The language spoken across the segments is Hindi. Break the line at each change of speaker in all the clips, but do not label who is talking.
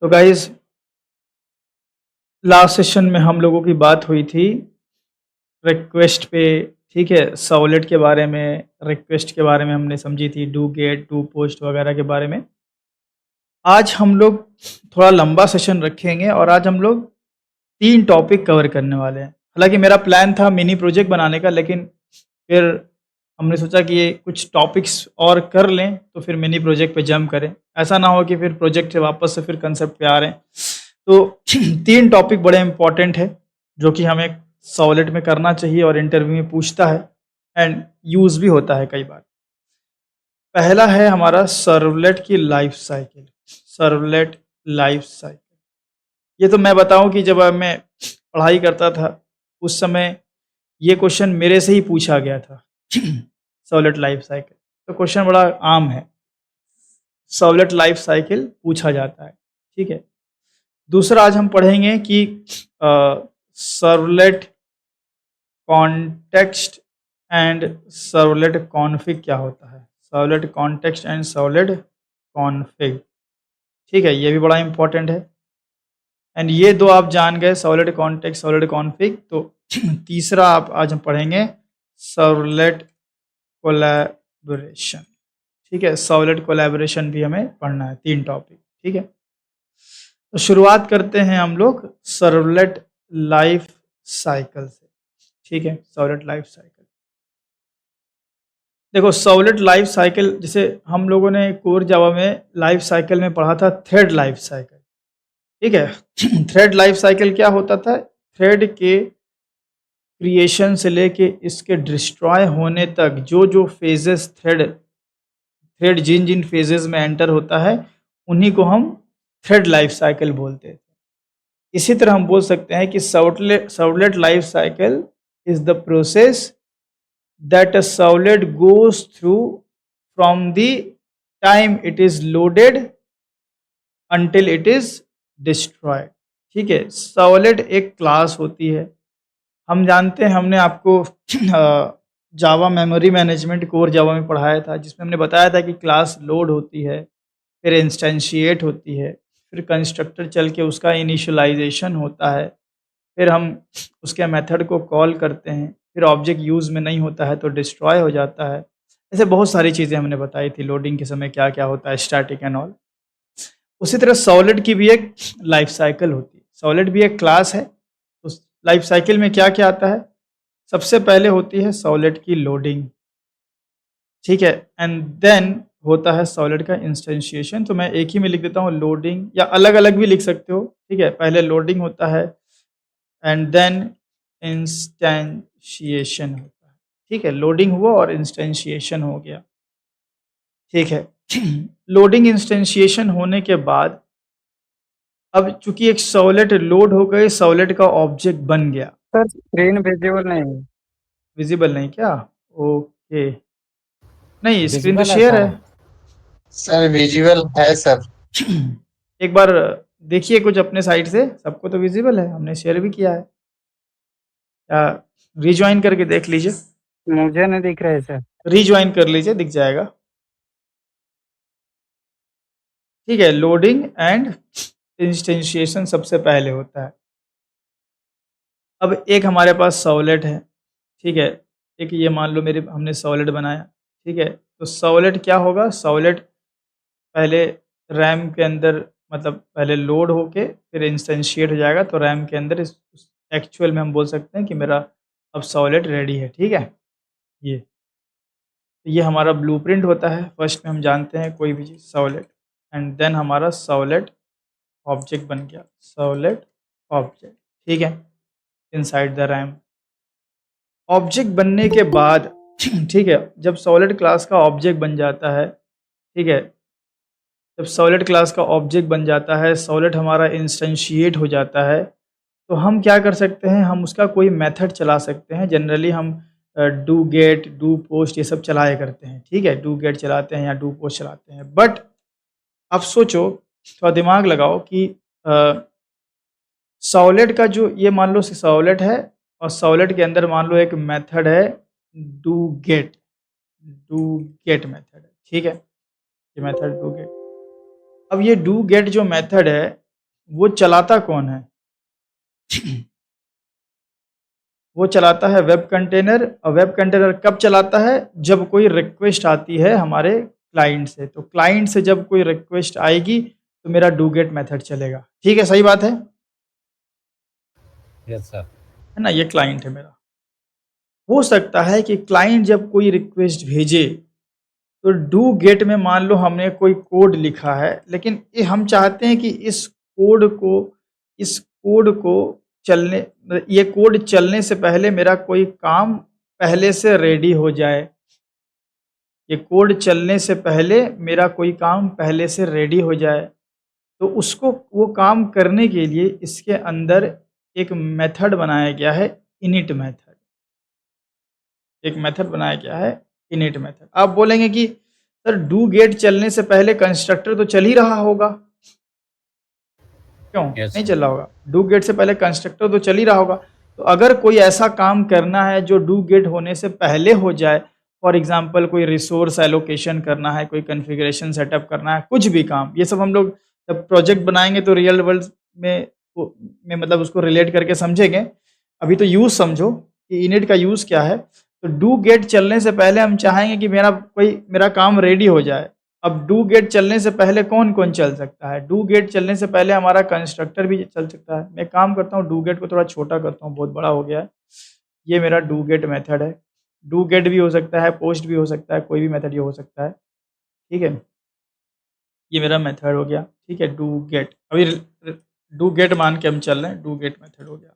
तो गाइस, लास्ट सेशन में हम लोगों की बात हुई थी रिक्वेस्ट पे। ठीक है, सर्वलेट के बारे में, रिक्वेस्ट के बारे में हमने समझी थी, डू गेट, डू पोस्ट वगैरह के बारे में। आज हम लोग थोड़ा लंबा सेशन रखेंगे और आज हम लोग 3 टॉपिक कवर करने वाले हैं। हालांकि मेरा प्लान था मिनी प्रोजेक्ट बनाने का, लेकिन फिर हमने सोचा कि ये कुछ टॉपिक्स और कर लें तो फिर मिनी प्रोजेक्ट पे जंप करें। ऐसा ना हो कि फिर प्रोजेक्ट से वापस से फिर कंसेप्ट पे आ रहे हैं। तो 3 टॉपिक बड़े इंपॉर्टेंट है जो कि हमें सर्वलेट में करना चाहिए और इंटरव्यू में पूछता है एंड यूज़ भी होता है कई बार। पहला है हमारा सर्वलेट की life cycle. Servlet life cycle, ये तो मैं बताऊं कि जब मैं पढ़ाई करता था उस समय ये क्वेश्चन मेरे से ही पूछा गया था। सर्वलेट लाइफ साइकिल तो क्वेश्चन बड़ा आम है, सर्वलेट लाइफ साइकिल पूछा जाता है। ठीक है, दूसरा आज हम पढ़ेंगे कि servlet context and servlet config क्या होता है। Servlet context and servlet config, ठीक है, ये भी बड़ा इंपॉर्टेंट है। एंड ये दो आप जान गए, सर्वलेट कॉन्टेक्स्ट, सर्वलेट कॉन्फ़िग। तो तीसरा आप आज हम पढ़ेंगे सर्वलेट कोलैबोरेशन। ठीक है, सर्वलेट कोलैबोरेशन भी हमें पढ़ना है, 3 टॉपिक। ठीक है, तो शुरुआत करते हैं हम लोग सर्वलेट लाइफ साइकिल से। ठीक है, सर्वलेट लाइफ साइकिल, देखो सर्वलेट लाइफ साइकिल जैसे हम लोगों ने कोर जावा में लाइफ साइकिल में पढ़ा था थ्रेड लाइफ साइकिल। ठीक है, थ्रेड लाइफ साइकिल क्या होता था? थ्रेड के क्रिएशन से लेके इसके डिस्ट्रॉय होने तक जो जो फेजेस थ्रेड थ्रेड जिन जिन फेजेस में एंटर होता है उन्हीं को हम थ्रेड लाइफ साइकिल बोलते हैं। इसी तरह हम बोल सकते हैं कि servlet life cycle is the process that a servlet goes through from the time it is loaded until it is destroyed। ठीक है, सर्वलेट एक क्लास होती है। हम जानते हैं, हमने आपको जावा मेमोरी मैनेजमेंट कोर जावा में पढ़ाया था, जिसमें हमने बताया था कि क्लास लोड होती है, फिर इंस्टेंशिएट होती है, फिर कंस्ट्रक्टर चल के उसका इनिशियलाइजेशन होता है, फिर हम उसके मेथड को कॉल करते हैं, फिर ऑब्जेक्ट यूज़ में नहीं होता है तो डिस्ट्रॉय हो जाता है। ऐसे बहुत सारी चीज़ें हमने बताई थी, लोडिंग के समय क्या क्या होता है, स्टैटिक एंड ऑल। उसी तरह सॉलिड की भी एक लाइफ साइकिल होती है। सॉलिड भी एक क्लास है। तो लाइफ साइकिल में क्या क्या आता है? सबसे पहले होती है सॉलिड की लोडिंग। ठीक है, एंड देन होता है सॉलिड का इंस्टेंशिएशन। तो मैं एक ही में लिख देता हूँ लोडिंग, या अलग अलग भी लिख सकते हो। ठीक है, पहले लोडिंग होता है एंड देन इंस्टेंशिएशन होता है। ठीक है, लोडिंग हुआ और इंस्टेंशिएशन हो गया। ठीक है, लोडिंग इंस्टेंशिएशन होने के बाद अब चूंकि एक सॉलिड लोड हो गई, सॉलिड का ऑब्जेक्ट बन गया।
सर स्क्रीन विजिबल नहीं है।
विजिबल नहीं क्या? ओके, नहीं स्क्रीन तो
विजिबल है
शेयर
सर।
है।
सर विजुअल है सर।
एक बार देखिए कुछ अपने साइड से, सबको तो विजिबल है, हमने शेयर भी किया है। या रिज्वाइन करके देख लीजिए,
मुझे नहीं दिख रहा है सर।
रिज्वाइन कर लीजिए, दिख जाएगा। ठीक है, लोडिंग एंड इंस्टेंशिएशन सबसे पहले होता है। अब एक हमारे पास सॉलिड है। ठीक है, एक ये मान लो मेरे हमने सॉलिड बनाया। ठीक है, तो सॉलिड क्या होगा? सॉलिड पहले रैम के अंदर, मतलब पहले लोड होके फिर इंस्टेंशिएट हो जाएगा, तो रैम के अंदर इस एक्चुअल में हम बोल सकते हैं कि मेरा अब सॉलिड रेडी है। ठीक है, ये हमारा ब्लूप्रिंट होता है। फर्स्ट में हम जानते हैं कोई भी चीज़ सॉलिड, एंड देन हमारा सॉलिड ऑब्जेक्ट बन गया, सॉलिड ऑब्जेक्ट। ठीक है, इनसाइड द रैम ऑब्जेक्ट बनने के बाद ठीक है, जब सॉलिड क्लास का ऑब्जेक्ट बन जाता है, ठीक है, जब सॉलिड क्लास का ऑब्जेक्ट बन जाता है, सॉलिड हमारा इंस्टेंशिएट हो जाता है, तो हम क्या कर सकते हैं? हम उसका कोई मेथड चला सकते हैं। जनरली हम डू गेट, डू पोस्ट ये सब चलाया करते हैं। ठीक है, डू गेट चलाते हैं या डू पोस्ट चलाते हैं। बट अब सोचो, थोड़ा दिमाग लगाओ कि सॉलिड का जो ये मान लो सॉलिड है, और सॉलिड के अंदर मान लो एक मेथड है do get, do get method है। ठीक है, ये मेथड डू गेट। अब ये डू गेट जो मेथड है, वो चलाता कौन है? वो चलाता है वेब कंटेनर, और वेब कंटेनर कब चलाता है? जब कोई रिक्वेस्ट आती है हमारे क्लाइंट से। तो क्लाइंट से जब कोई रिक्वेस्ट आएगी तो मेरा डू गेट मेथड चलेगा। ठीक है, सही बात है?
Yes sir.
है ना, ये क्लाइंट है मेरा। हो सकता है कि क्लाइंट जब कोई रिक्वेस्ट भेजे तो डू गेट में मान लो हमने कोई कोड लिखा है, लेकिन ये हम चाहते हैं कि इस कोड को चलने, ये कोड चलने से पहले मेरा कोई काम पहले से रेडी हो जाए। ये कोड चलने से पहले मेरा कोई काम पहले से रेडी हो जाए। तो उसको वो काम करने के लिए इसके अंदर एक मेथड बनाया गया है, इनिट मेथड। एक मेथड बनाया गया है, इनिट मेथड। आप बोलेंगे कि सर डू गेट चलने से पहले कंस्ट्रक्टर तो चल ही रहा होगा, क्यों
Yes,
नहीं
sir.
चल रहा होगा? डू गेट से पहले कंस्ट्रक्टर तो चल ही रहा होगा। तो अगर कोई ऐसा काम करना है जो डू गेट होने से पहले हो जाए, फॉर एग्जांपल कोई रिसोर्स एलोकेशन करना है, कोई कॉन्फ़िगरेशन सेटअप करना है, कुछ भी काम, ये सब हम लोग जब प्रोजेक्ट बनाएंगे तो रियल वर्ल्ड में मतलब उसको रिलेट करके समझेंगे। अभी तो यूज़ समझो कि इनिट का यूज़ क्या है। तो डू गेट चलने से पहले हम चाहेंगे कि मेरा काम रेडी हो जाए। अब डू गेट चलने से पहले कौन-कौन चल सकता है? डू गेट चलने से पहले हमारा कंस्ट्रक्टर भी चल सकता है। मैं एक काम करता हूँ, डू गेट को थोड़ा छोटा करता हूँ, बहुत बड़ा हो गया है। ये मेरा डू गेट मेथड है। डू गेट भी हो सकता है, पोस्ट भी हो सकता है, कोई भी मेथड ये हो सकता है। ठीक है? ये मेरा मेथड हो गया। ठीक है, डू गेट। अभी डू गेट मान के हम चल रहे हैं, डू गेट मेथड हो गया।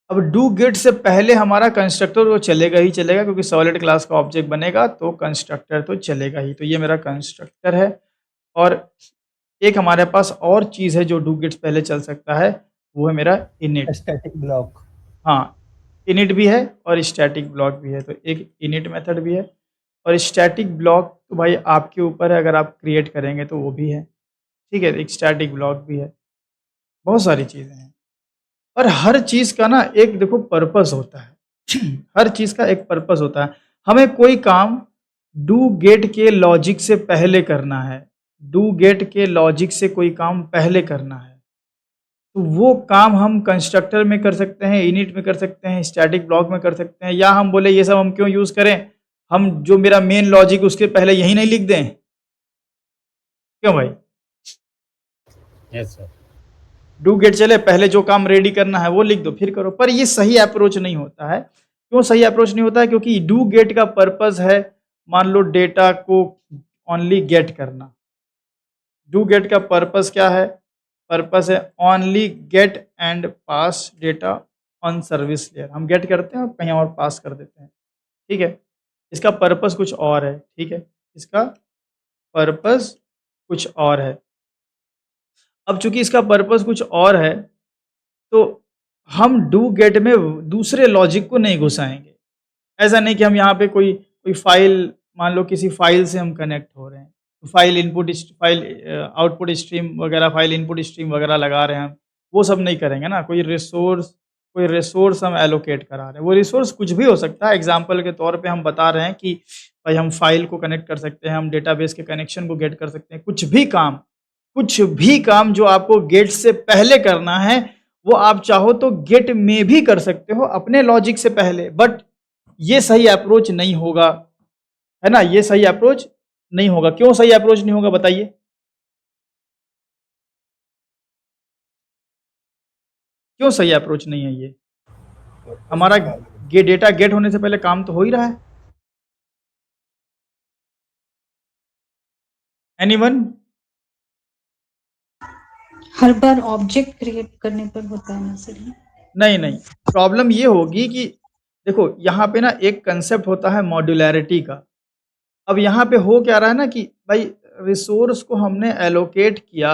अब डू गेट से पहले हमारा कंस्ट्रक्टर तो चलेगा ही चलेगा, क्योंकि सॉलिड क्लास का ऑब्जेक्ट बनेगा तो कंस्ट्रक्टर तो चलेगा ही। तो ये मेरा कंस्ट्रक्टर है। और एक हमारे पास और चीज़ है जो डू गेट से पहले चल सकता है, वो है मेरा इनिट।
Static block.
हाँ, इनिट भी है और स्टैटिक ब्लॉक भी है। तो एक इनिट मेथड भी है, और स्टैटिक ब्लॉक तो भाई आपके ऊपर है, अगर आप क्रिएट करेंगे तो वो भी है। ठीक है, एक स्टैटिक ब्लॉक भी है। बहुत सारी चीज़ें हैं। और हर चीज़ का ना एक देखो पर्पस होता है। हर चीज़ का एक पर्पस होता है। हमें कोई काम डू गेट के लॉजिक से पहले करना है। डू गेट के लॉजिक से कोई काम पहले करना है। तो वो काम हम कंस्ट्रक्टर में कर सकते हैं, इनिट में कर सकते हैं, स्टैटिक ब्लॉक में कर सकते हैं, या हम बोले ये सब हम क्यों यूज़ करें? हम जो मेरा मेन लॉजिक उसके पहले यही नहीं लिख दें? क्यों भाई?
Yes sir.
डू गेट चले पहले जो काम रेडी करना है वो लिख दो, फिर करो। पर ये सही अप्रोच नहीं होता है। क्यों सही अप्रोच नहीं होता है? क्योंकि डू गेट का पर्पस है, मान लो डेटा को ओनली गेट करना। डू गेट का पर्पस क्या है? पर्पस है only get and pass data on service layer. हम गेट करते हैं और कहीं और पास कर देते हैं। ठीक है, इसका पर्पस कुछ और है। ठीक है, इसका पर्पस कुछ और है। अब चूंकि इसका पर्पस कुछ और है, तो हम डू गेट में दूसरे लॉजिक को नहीं घुसाएंगे। ऐसा नहीं कि हम यहाँ पे कोई कोई फाइल, मान लो किसी फाइल से हम कनेक्ट हो रहे हैं, तो फाइल आउटपुट स्ट्रीम वगैरह, फाइल इनपुट स्ट्रीम वगैरह लगा रहे हैं हम, वो सब नहीं करेंगे ना। कोई रिसोर्स हम एलोकेट करा रहे हैं, वो रिसोर्स कुछ भी हो सकता है। एग्जाम्पल के तौर पे हम बता रहे हैं कि भाई हम फाइल को कनेक्ट कर सकते हैं, हम डेटाबेस के कनेक्शन को गेट कर सकते हैं। कुछ भी काम जो आपको गेट से पहले करना है, वो आप चाहो तो गेट में भी कर सकते हो अपने लॉजिक से पहले। बट ये सही अप्रोच नहीं होगा, है ना? ये सही अप्रोच नहीं होगा। क्यों सही अप्रोच नहीं होगा बताइए? क्यों सही अप्रोच नहीं है ये? हमारा डेटा गेट होने से पहले काम तो हो ही रहा है। एनीवन?
हर बार ऑब्जेक्ट क्रिएट करने पर होता है ना सर ये?
नहीं, प्रॉब्लम ये होगी कि देखो यहाँ पे ना एक कंसेप्ट होता है मॉड्यूलैरिटी का। अब यहाँ पे हो क्या रहा है ना कि भाई रिसोर्स को हमने एलोकेट किया,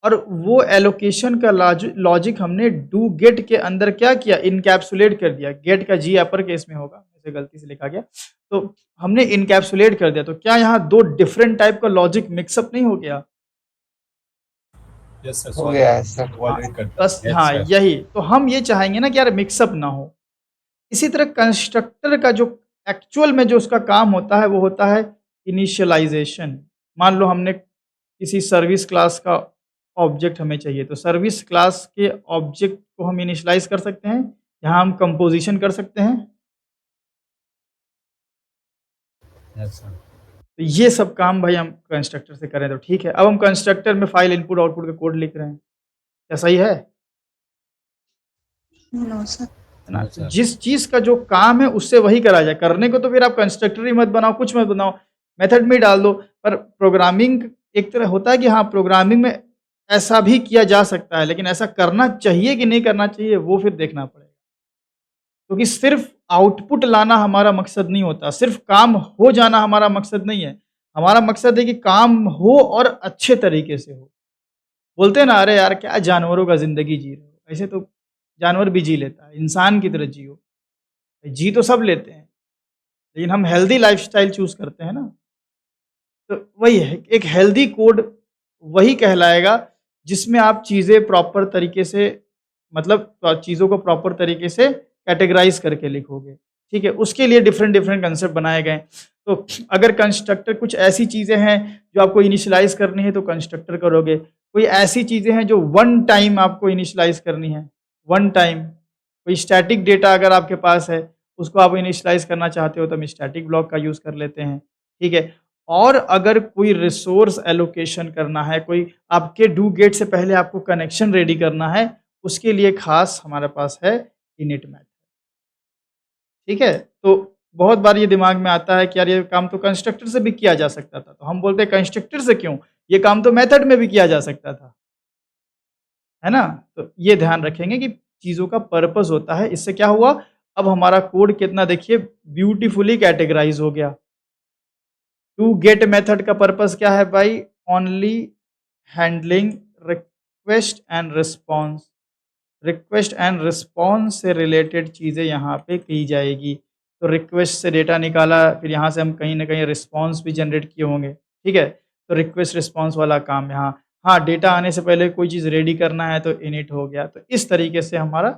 और वो एलोकेशन का लॉजिक हमने डू गेट के अंदर क्या किया? इनकैप्सुलेट कर दिया। गेट का जी अपर केस में होगा, ऐसे गलती से लिखा गया, तो हमने इनकैप्सुलेट कर दिया। तो क्या यहाँ दो डिफरेंट टाइप का लॉजिक मिक्सअप नहीं हो गया?
Yes sir.
हो गया है सर।
बस
Yes,
हाँ,
sir.
यही तो हम ये चाहेंगे ना कि यार मिक्सअप ना हो। इसी तरह कंस्ट्रक्टर का जो एक्चुअल में जो उसका काम होता है, वो होता है इनिशियलाइजेशन। मान लो हमने किसी सर्विस क्लास का ऑब्जेक्ट हमें चाहिए। तो सर्विस क्लास के ऑब्जेक्ट को हम इनिशियलाइज़ कर सकते हैं, यहाँ हम कंपोज़िशन कर सकते हैं।
Yes, sir.
तो ये सब काम भाई हम कंस्ट्रक्टर से करें तो ठीक है। अब हम कंस्ट्रक्टर में फाइल इनपुट आउटपुट का कोड लिख रहे हैं, क्या सही है?
No sir.
है ना?
No,
तो
sir.
जिस चीज़ का जो काम है उससे वही करा जाए। करने को तो फिर आप कंस्ट्रक्टर ही मत बनाओ, कुछ मत बनाओ, मेथड में ही डाल दो। पर प्रोग्रामिंग एक तरह होता है कि हाँ, प्रोग्रामिंग में ऐसा भी किया जा सकता है, लेकिन ऐसा करना चाहिए कि नहीं करना चाहिए वो फिर देखना पड़ेगा। क्योंकि सिर्फ़ आउटपुट लाना हमारा मकसद नहीं होता, सिर्फ़ काम हो जाना हमारा मकसद नहीं है। हमारा मकसद है कि काम हो और अच्छे तरीके से हो। बोलते हैं ना, अरे यार क्या जानवरों का ज़िंदगी जी रहे हो, ऐसे तो जानवर भी जी लेता है, इंसान की तरह जियो। जी तो सब लेते हैं, लेकिन हम हेल्दी लाइफ़स्टाइल चूज़ करते हैं ना। तो वही है, एक हेल्दी कोड वही कहलाएगा जिसमें आप चीज़ें प्रॉपर तरीके से मतलब चीज़ों को प्रॉपर तरीके से कैटेगराइज़ करके लिखोगे, ठीक है? उसके लिए डिफरेंट कंसेप्ट बनाए गए हैं। तो अगर कंस्ट्रक्टर कुछ ऐसी चीज़ें हैं जो आपको इनिशियलाइज़ करनी है तो कंस्ट्रक्टर करोगे। कोई ऐसी चीज़ें हैं जो वन टाइम आपको इनिशियलाइज़ करनी है, वन टाइम। कोई स्टैटिक डेटा अगर आपके पास है, उसको आप इनिशियलाइज़ करना चाहते हो तो हम स्टैटिक ब्लॉक का यूज़ कर लेते हैं, ठीक है? और अगर कोई रिसोर्स एलोकेशन करना है, कोई आपके डू गेट से पहले आपको कनेक्शन रेडी करना है, उसके लिए खास हमारे पास है इनिट मेथड, ठीक है? तो बहुत बार ये दिमाग में आता है कि यार ये काम तो कंस्ट्रक्टर से भी किया जा सकता था, तो हम बोलते हैं कंस्ट्रक्टर से क्यों? ये काम तो मेथड में भी किया जा सकता था, है ना? तो ये ध्यान रखेंगे कि चीज़ों का पर्पस होता है, इससे क्या हुआ? अब हमारा कोड कितना देखिए ब्यूटीफुली कैटेगराइज़ हो गया। टू गेट मेथड का पर्पस क्या है भाई? Only handling request and response. Request and response से रिलेटेड चीज़ें यहाँ पे की जाएगी। तो रिक्वेस्ट से डेटा निकाला, फिर यहाँ से हम कहीं न कहीं रिस्पॉन्स भी जनरेट किए होंगे, ठीक है? तो रिक्वेस्ट रिस्पॉन्स वाला काम यहाँ। हाँ, डेटा आने से पहले कोई चीज़ रेडी करना है तो इनिट हो गया। तो इस तरीके से हमारा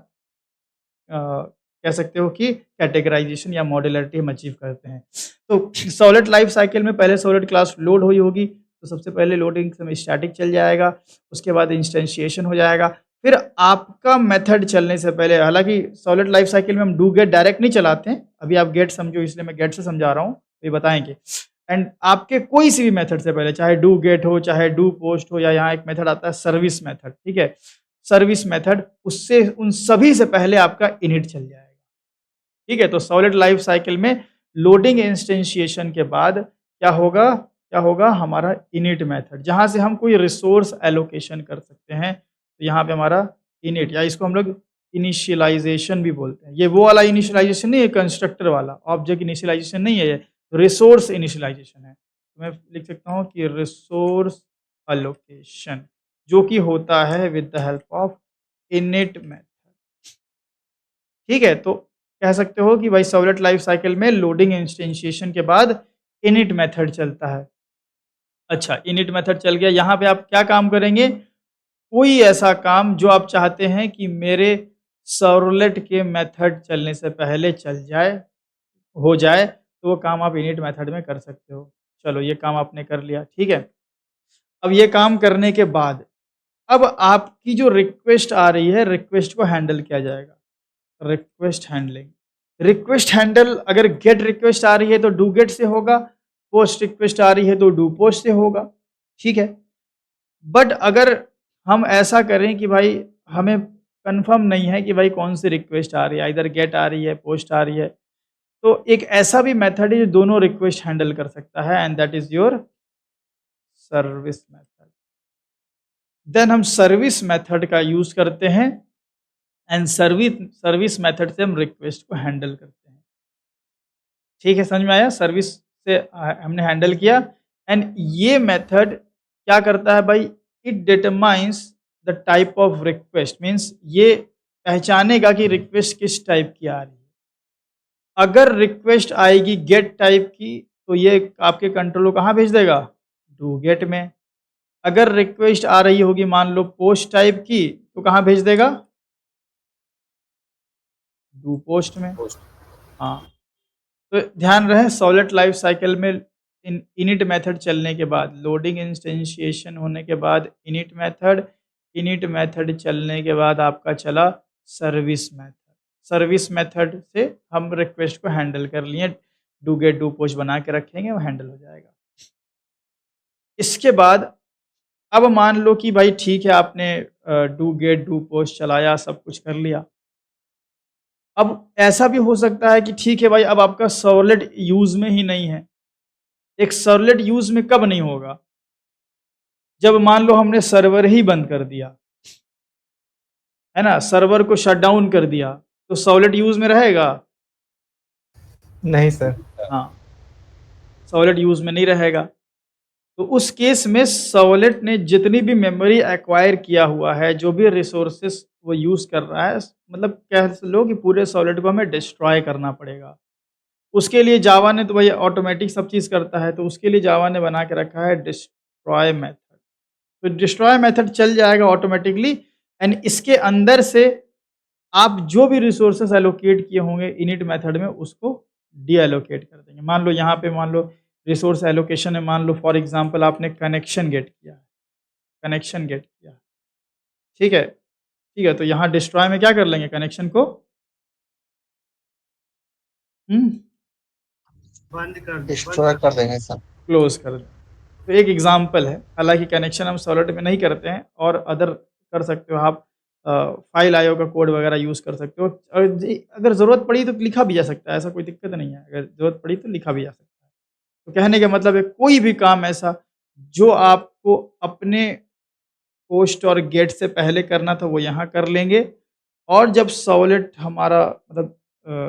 कह सकते हो कि कैटेगराइज़ेशन या मॉड्युलैरिटी हम अचीव करते हैं। तो सॉलिड लाइफ़ साइकिल में पहले सॉलिड क्लास लोड हुई होगी, तो सबसे पहले लोडिंग समय स्टैटिक चल जाएगा, उसके बाद इंस्टेंशिएशन हो जाएगा। फिर आपका मेथड चलने से पहले, हालाँकि सॉलिड लाइफ़ साइकिल में हम डू गेट डायरेक्ट नहीं चलाते हैं, अभी आप गेट समझो इसलिए मैं गेट से समझा रहा हूँ, तो ये बताएँगे। एंड आपके कोई सी भी मेथड से पहले, चाहे डू गेट हो, चाहे डू पोस्ट हो, या यहाँ एक मेथड आता है सर्विस मेथड, ठीक है? सर्विस मेथड, उससे उन सभी से पहले आपका इनिट चल जाएगा। ठीक है? तो सॉलिड लाइफ साइकिल में लोडिंग इंस्टेंशिएशन के बाद क्या होगा हमारा इनिट मेथड, जहाँ से हम कोई रिसोर्स एलोकेशन कर सकते हैं। तो यहाँ पे हमारा इनिट, या इसको हम लोग इनिशियलाइज़ेशन भी बोलते हैं। ये वो वाला इनिशियलाइज़ेशन नहीं है कंस्ट्रक्टर वाला, ऑब्जेक्ट इनिशियलाइज़ेशन नहीं है ये, रिसोर्स इनिशियलाइज़ेशन है। तो मैं लिख सकता हूँ कि रिसोर्स एलोकेशन, जो कि होता है with the help of init method. ठीक है? तो कह सकते हो कि भाई सॉलिड लाइफ साइकिल में लोडिंग इंस्टेंशिएशन के बाद इनिट मेथड चलता है। अच्छा, इनिट मेथड चल गया, यहाँ पे आप क्या काम करेंगे? कोई ऐसा काम जो आप चाहते हैं कि मेरे सर्वलेट के मेथड चलने से पहले चल जाए, हो जाए, तो वो काम आप इनिट मेथड में कर सकते हो। चलो ये काम आपने कर लिया, ठीक है? अब ये काम करने के बाद, अब आपकी जो रिक्वेस्ट आ रही है, रिक्वेस्ट को हैंडल किया जाएगा। रिक्वेस्ट हैंडलिंग, रिक्वेस्ट हैंडल, अगर गेट रिक्वेस्ट आ रही है तो डू गेट से होगा, पोस्ट रिक्वेस्ट आ रही है तो डू पोस्ट से होगा, ठीक है? बट अगर हम ऐसा करें कि भाई हमें कंफर्म नहीं है कि भाई कौन सी रिक्वेस्ट आ रही है, इधर गेट आ रही है, पोस्ट आ रही है, तो एक ऐसा भी मेथड है जो दोनों रिक्वेस्ट हैंडल कर सकता है, and that is your service method. Then हम सर्विस मेथड का यूज करते हैं, एंड सर्विस मेथड से हम रिक्वेस्ट को हैंडल करते हैं। ठीक है, समझ में आया? सर्विस से हमने हैंडल किया, एंड ये मेथड क्या करता है भाई? It determines the type of request, means ये पहचानेगा कि रिक्वेस्ट किस टाइप की आ रही है। अगर रिक्वेस्ट आएगी गेट टाइप की तो ये आपके कंट्रोल को कहाँ भेज देगा? डू गेट में। अगर रिक्वेस्ट आ रही होगी मान लो पोस्ट टाइप की, तो कहाँ भेज देगा? डू पोस्ट में। हाँ, तो ध्यान रहे सॉलिड लाइफ साइकिल में इनिट मेथड चलने के बाद, लोडिंग इंस्टेंशिएशन होने के बाद इनिट मेथड चलने के बाद आपका चला सर्विस मेथड। सर्विस मेथड से हम रिक्वेस्ट को हैंडल कर लिए, डू गेट डू पोस्ट बना के रखेंगे, वो हैंडल हो जाएगा। इसके बाद अब मान लो कि भाई ठीक है, आपने डू गेट डू पोस्ट चलाया, सब कुछ कर लिया। अब ऐसा भी हो सकता है कि ठीक है भाई, अब आपका सर्वलेट यूज में ही नहीं है। एक सर्वलेट यूज में कब नहीं होगा? जब मान लो हमने सर्वर ही बंद कर दिया, है ना, सर्वर को शट डाउन कर दिया, तो सर्वलेट यूज में रहेगा?
नहीं सर।
हाँ, सर्वलेट यूज में नहीं रहेगा। तो उस केस में सर्वलेट ने जितनी भी मेमोरी एक्वायर किया हुआ है, जो भी रिसोर्सेस वो यूज कर रहा है, मतलब कह लो कि पूरे सर्वलेट को हमें डिस्ट्रॉय करना पड़ेगा। उसके लिए जावा ने तो भाई ऑटोमेटिक सब चीज़ करता है, तो उसके लिए जावा ने बना के रखा है डिस्ट्रॉय मेथड। तो डिस्ट्रॉय मेथड चल जाएगा ऑटोमेटिकली, एंड इसके अंदर से आप जो भी रिसोर्सेस एलोकेट किए होंगे इनिट मेथड में, उसको डी एलोकेट कर देंगे। मान लो यहाँ पे, मान लो रिसोर्स एलोकेशन है, मान लो फॉर एग्जांपल आपने कनेक्शन गेट किया, ठीक है, तो यहाँ डिस्ट्रॉय में क्या कर लेंगे, कनेक्शन को
डिस्ट्रॉय कर देंगे सर।
क्लोज कर दें। तो एक एग्जांपल है, हालांकि कनेक्शन हम सर्वलेट में नहीं करते हैं, और अदर कर सकते हो आप, फाइल आईओ का कोड वगैरह यूज़ कर सकते हो। और अगर ज़रूरत पड़ी तो लिखा भी जा सकता है, ऐसा कोई दिक्कत नहीं है, अगर ज़रूरत पड़ी तो लिखा भी जा सकता है। तो कहने का मतलब है, कोई भी काम ऐसा जो आपको अपने पोस्ट और गेट से पहले करना था, वो यहाँ कर लेंगे। और जब सर्वलेट हमारा मतलब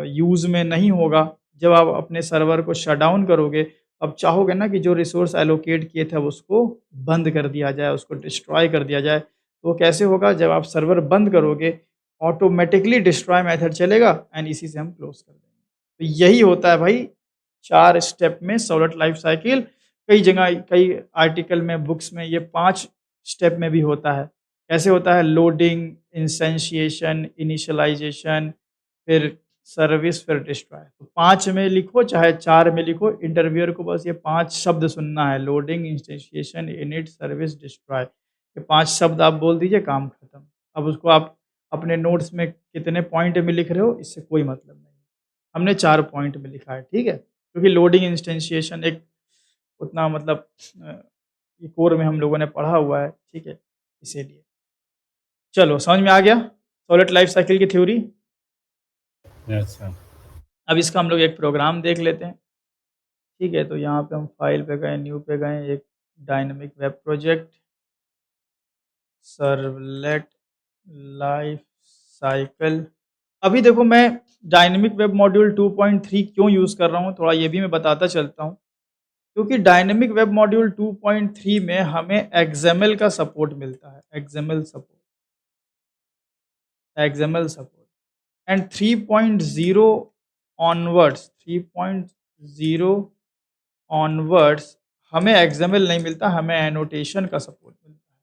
यूज़ में नहीं होगा, जब आप अपने सर्वर को शट डाउन करोगे, अब चाहोगे ना कि जो रिसोर्स एलोकेट किए थे उसको बंद कर दिया जाए, उसको डिस्ट्रॉय कर दिया जाए। तो कैसे होगा? जब आप सर्वर बंद करोगे, ऑटोमेटिकली डिस्ट्रॉय मेथड चलेगा, एंड इसी से हम क्लोज कर देंगे। तो यही होता है भाई 4 स्टेप में सर्वलेट लाइफ साइकिल। कई जगह, कई आर्टिकल में, बुक्स में ये 5 स्टेप में भी होता है। कैसे होता है? लोडिंग, इंस्टेंशिएशन, इनिशियलाइजेशन, फिर सर्विस, फिर डिस्ट्रॉय। तो 5 में लिखो चाहे 4 में लिखो, इंटरव्यूअर को बस ये 5 शब्द सुनना है, लोडिंग, इंस्टेंशिएशन, इनिट, सर्विस, डिस्ट्रॉय। ये 5 शब्द आप बोल दीजिए, काम खत्म। अब उसको आप अपने नोट्स में कितने पॉइंट में लिख रहे हो, इससे कोई मतलब नहीं। हमने 4 पॉइंट में लिखा है, ठीक है, क्योंकि लोडिंग इंस्टेंशिएशन एक उतना मतलब ये कोर में हम लोगों ने पढ़ा हुआ है, ठीक है, इसीलिए। चलो, समझ में आ गया सर्वलेट लाइफ साइकिल की थ्योरी।
Yes sir.
अब इसका हम लोग एक प्रोग्राम देख लेते हैं, ठीक है। तो यहाँ पे हम फाइल पे गए, न्यू पे गए, एक dynamic web project, servlet life cycle. अभी देखो, मैं डायनेमिक वेब मॉड्यूल 2.3 क्यों यूज़ कर रहा हूँ, थोड़ा ये भी मैं बताता चलता हूँ। क्योंकि डायनेमिक वेब मॉड्यूल 2.3 में हमें एक्सएमएल का सपोर्ट मिलता है, एक्सएमएल सपोर्ट, एंड 3.0 ऑनवर्ड्स हमें एक्सएमएल नहीं मिलता, हमें एनोटेशन का सपोर्ट मिलता है।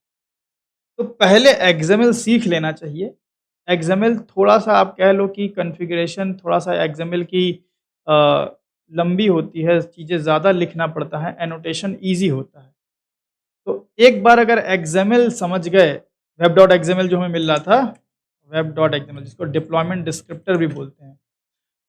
तो पहले एक्सएमएल सीख लेना चाहिए। एक्सएमएल थोड़ा सा, आप कह लो कि कॉन्फ़िगरेशन थोड़ा सा एक्सएमएल की लंबी होती है, चीज़ें ज़्यादा लिखना पड़ता है, एनोटेशन ईजी होता है। तो एक बार अगर एक्सएमएल समझ गए, वेब डॉट एक्सएमएल जो हमें मिल रहा था, वेब डॉट एक्सएमएल जिसको डिप्लॉयमेंट डिस्क्रिप्टर भी बोलते हैं,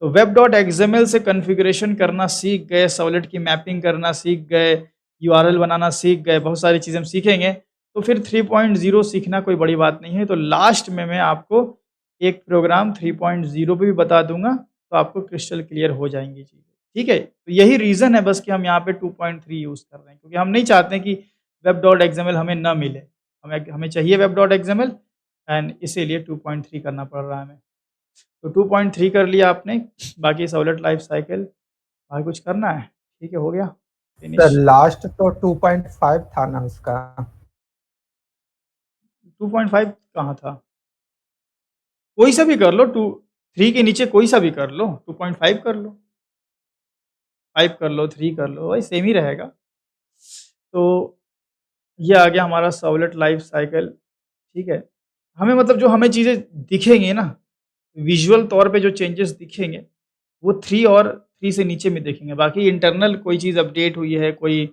तो वेब डॉट एक्सएमएल से कॉन्फ़िगरेशन करना सीख गए, सर्वलेट की मैपिंग करना सीख गए, यूआरएल बनाना सीख गए, बहुत सारी चीज़ें हम सीखेंगे। तो फिर 3.0 सीखना कोई बड़ी बात नहीं है। तो लास्ट में मैं आपको एक प्रोग्राम 3.0 पे भी बता दूंगा, तो आपको क्रिस्टल क्लियर हो जाएंगी चीज़ें, ठीक है। तो यही रीज़न है बस कि हम यहाँ पे 2.3 यूज़ कर रहे हैं, क्योंकि हम नहीं चाहते कि वेब डॉट एक्सएमएल हमें ना मिले, हमें चाहिए वेब डॉट एक्सएमएल, एंड इसीलिए 2.3 करना पड़ रहा है हमें। तो 2.3 कर लिया आपने, बाकी सर्वलेट लाइफ साइकिल आगे कुछ करना है, ठीक है, हो गया फिनिश।
सर लास्ट तो 2.5 था ना उसका।
2.5 कहाँ था? कोई सा भी कर लो, 3 के नीचे कोई सा भी कर लो, 2.5 कर लो, 5 कर लो, 3 कर लो, वही सेम ही रहेगा। तो ये आ गया हमारा सर्वलेट लाइफ साइकिल, ठीक है। हमें मतलब जो हमें चीज़ें दिखेंगी ना, विजुअल तौर पे जो चेंजेस दिखेंगे, वो 3 और 3 से नीचे में देखेंगे। बाकी इंटरनल कोई चीज़ अपडेट हुई है, कोई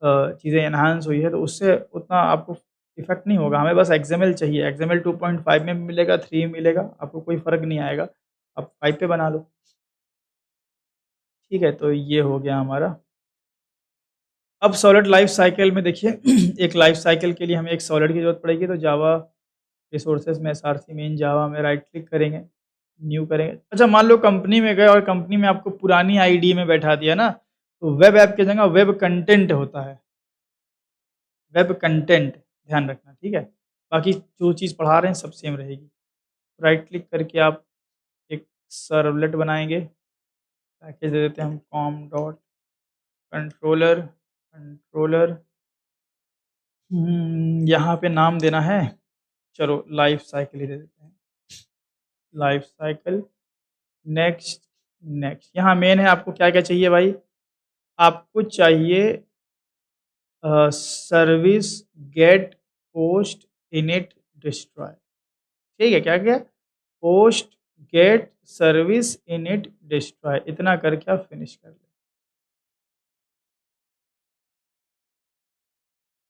चीज़ें एनहांस हुई है तो उससे उतना आपको इफ़ेक्ट नहीं होगा। हमें बस एक्सएमएल चाहिए, एक्सएमएल 2.5 में भी मिलेगा, 3 में मिलेगा, आपको कोई फ़र्क नहीं आएगा। आप 5 पे बना लो। ठीक है, तो ये हो गया हमारा। अब सॉलिड लाइफ़ साइकिल में देखिए एक लाइफ़ साइकिल के लिए हमें एक सॉलिड की ज़रूरत पड़ेगी, तो जावा रिसोर्सेज़ में एसआरसी मेन जावा में राइट क्लिक करेंगे, न्यू करेंगे। अच्छा मान लो कंपनी में गए और कंपनी में आपको पुरानी आईडी में बैठा दिया ना, तो वेब ऐप की जगह वेब कंटेंट होता है। वेब कंटेंट ध्यान रखना, ठीक है? बाकी जो चीज़ पढ़ा रहे हैं सब सेम रहेगी। राइट क्लिक करके आप एक सर्वलेट बनाएँगे, पैकेज दे देते हैं हम कॉम डॉट कंट्रोलर कंट्रोलर यहाँ पे नाम देना है, चलो लाइफ साइकिल ही दे देते हैं। लाइफ साइकिल नेक्स्ट, नेक्स्ट यहाँ मेन है आपको क्या-क्या चाहिए भाई? आपको चाहिए service get post init destroy, ठीक है? क्या-क्या? Post gate service init destroy, इतना करके आप फिनिश कर लें।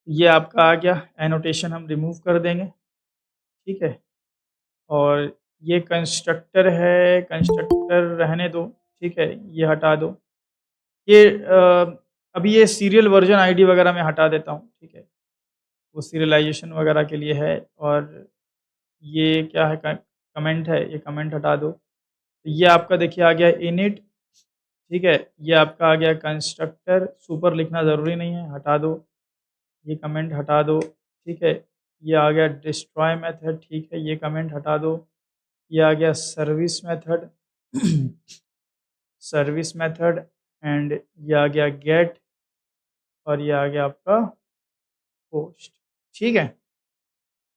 ये आपका आ गया, एनोटेशन हम रिमूव कर देंगे, ठीक है? और ये कंस्ट्रक्टर है, कंस्ट्रक्टर रहने दो, ठीक है? ये हटा दो। ये अभी ये सीरियल वर्जन आईडी वगैरह मैं हटा देता हूँ, ठीक है? वो सीरियलाइज़ेशन वगैरह के लिए है। और ये क्या है, कमेंट है, ये कमेंट हटा दो। तो ये आपका देखिए आ गया इनिट, ठीक है? ये आपका आ गया कंस्ट्रक्टर, सुपर लिखना ज़रूरी नहीं है, हटा दो। ये कमेंट हटा दो, ठीक है? ये आ गया डिस्ट्रॉय मेथड, ठीक है? ये कमेंट हटा दो। ये आ गया service method service method and ये आ गया गेट और ये आ गया आपका पोस्ट, ठीक है?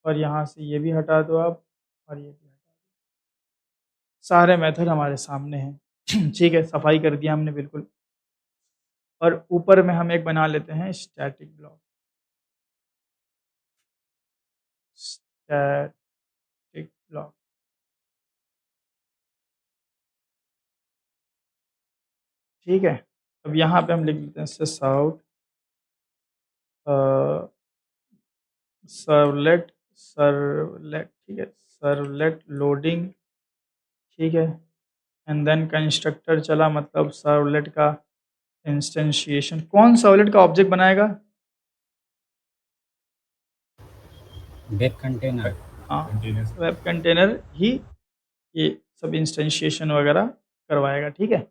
और यहाँ से ये भी हटा दो आप और ये भी हटा दो। सारे मेथड हमारे सामने हैं ठीक है, सफाई कर दिया हमने बिल्कुल। और ऊपर में हम एक बना लेते हैं स्टैटिक ब्लॉक, स्टैटिक ब्लॉक, ठीक है? अब यहाँ पे हम लिख लेते हैं सिस आउट सर्वलेट सर्वलेट, ठीक है? सर्वलेट लोडिंग, ठीक है? एंड देन कंस्ट्रक्टर चला, मतलब सर्वलेट का इंस्टेंशिएशन। कौन सर्वलेट का ऑब्जेक्ट बनाएगा?
Web container.
हाँ,
कंटेनर।
वेब कंटेनर ही ये सब इंस्टेंशिएशन वगैरह करवाएगा, ठीक है?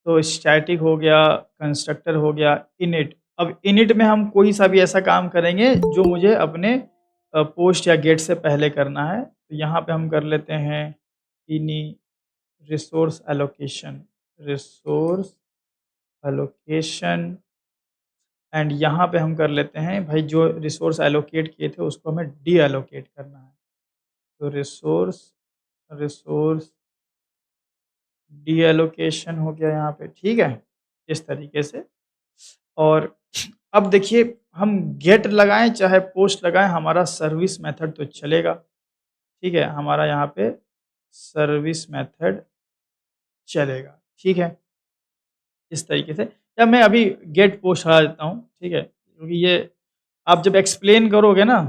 तो स्टैटिक हो गया, कंस्ट्रक्टर हो गया, इनिट। अब इनिट में हम कोई सा भी ऐसा काम करेंगे जो मुझे अपने पोस्ट या गेट से पहले करना है। तो यहाँ पे हम कर लेते हैं इनी resource allocation, resource allocation and यहाँ पे हम कर लेते हैं भाई जो रिसोर्स एलोकेट किए थे उसको हमें डी एलोकेट करना है। तो रिसोर्स रिसोर्स डी एलोकेशन हो गया यहाँ पे, ठीक है? इस तरीके से। और अब देखिए हम गेट लगाएँ चाहे पोस्ट लगाएँ, हमारा सर्विस मेथड तो चलेगा, ठीक है? हमारा यहाँ पे सर्विस मेथड चलेगा, ठीक है? इस तरीके से। या मैं अभी गेट पोस्ट हटा देता हूँ, ठीक है? क्योंकि ये आप जब एक्सप्लेन करोगे ना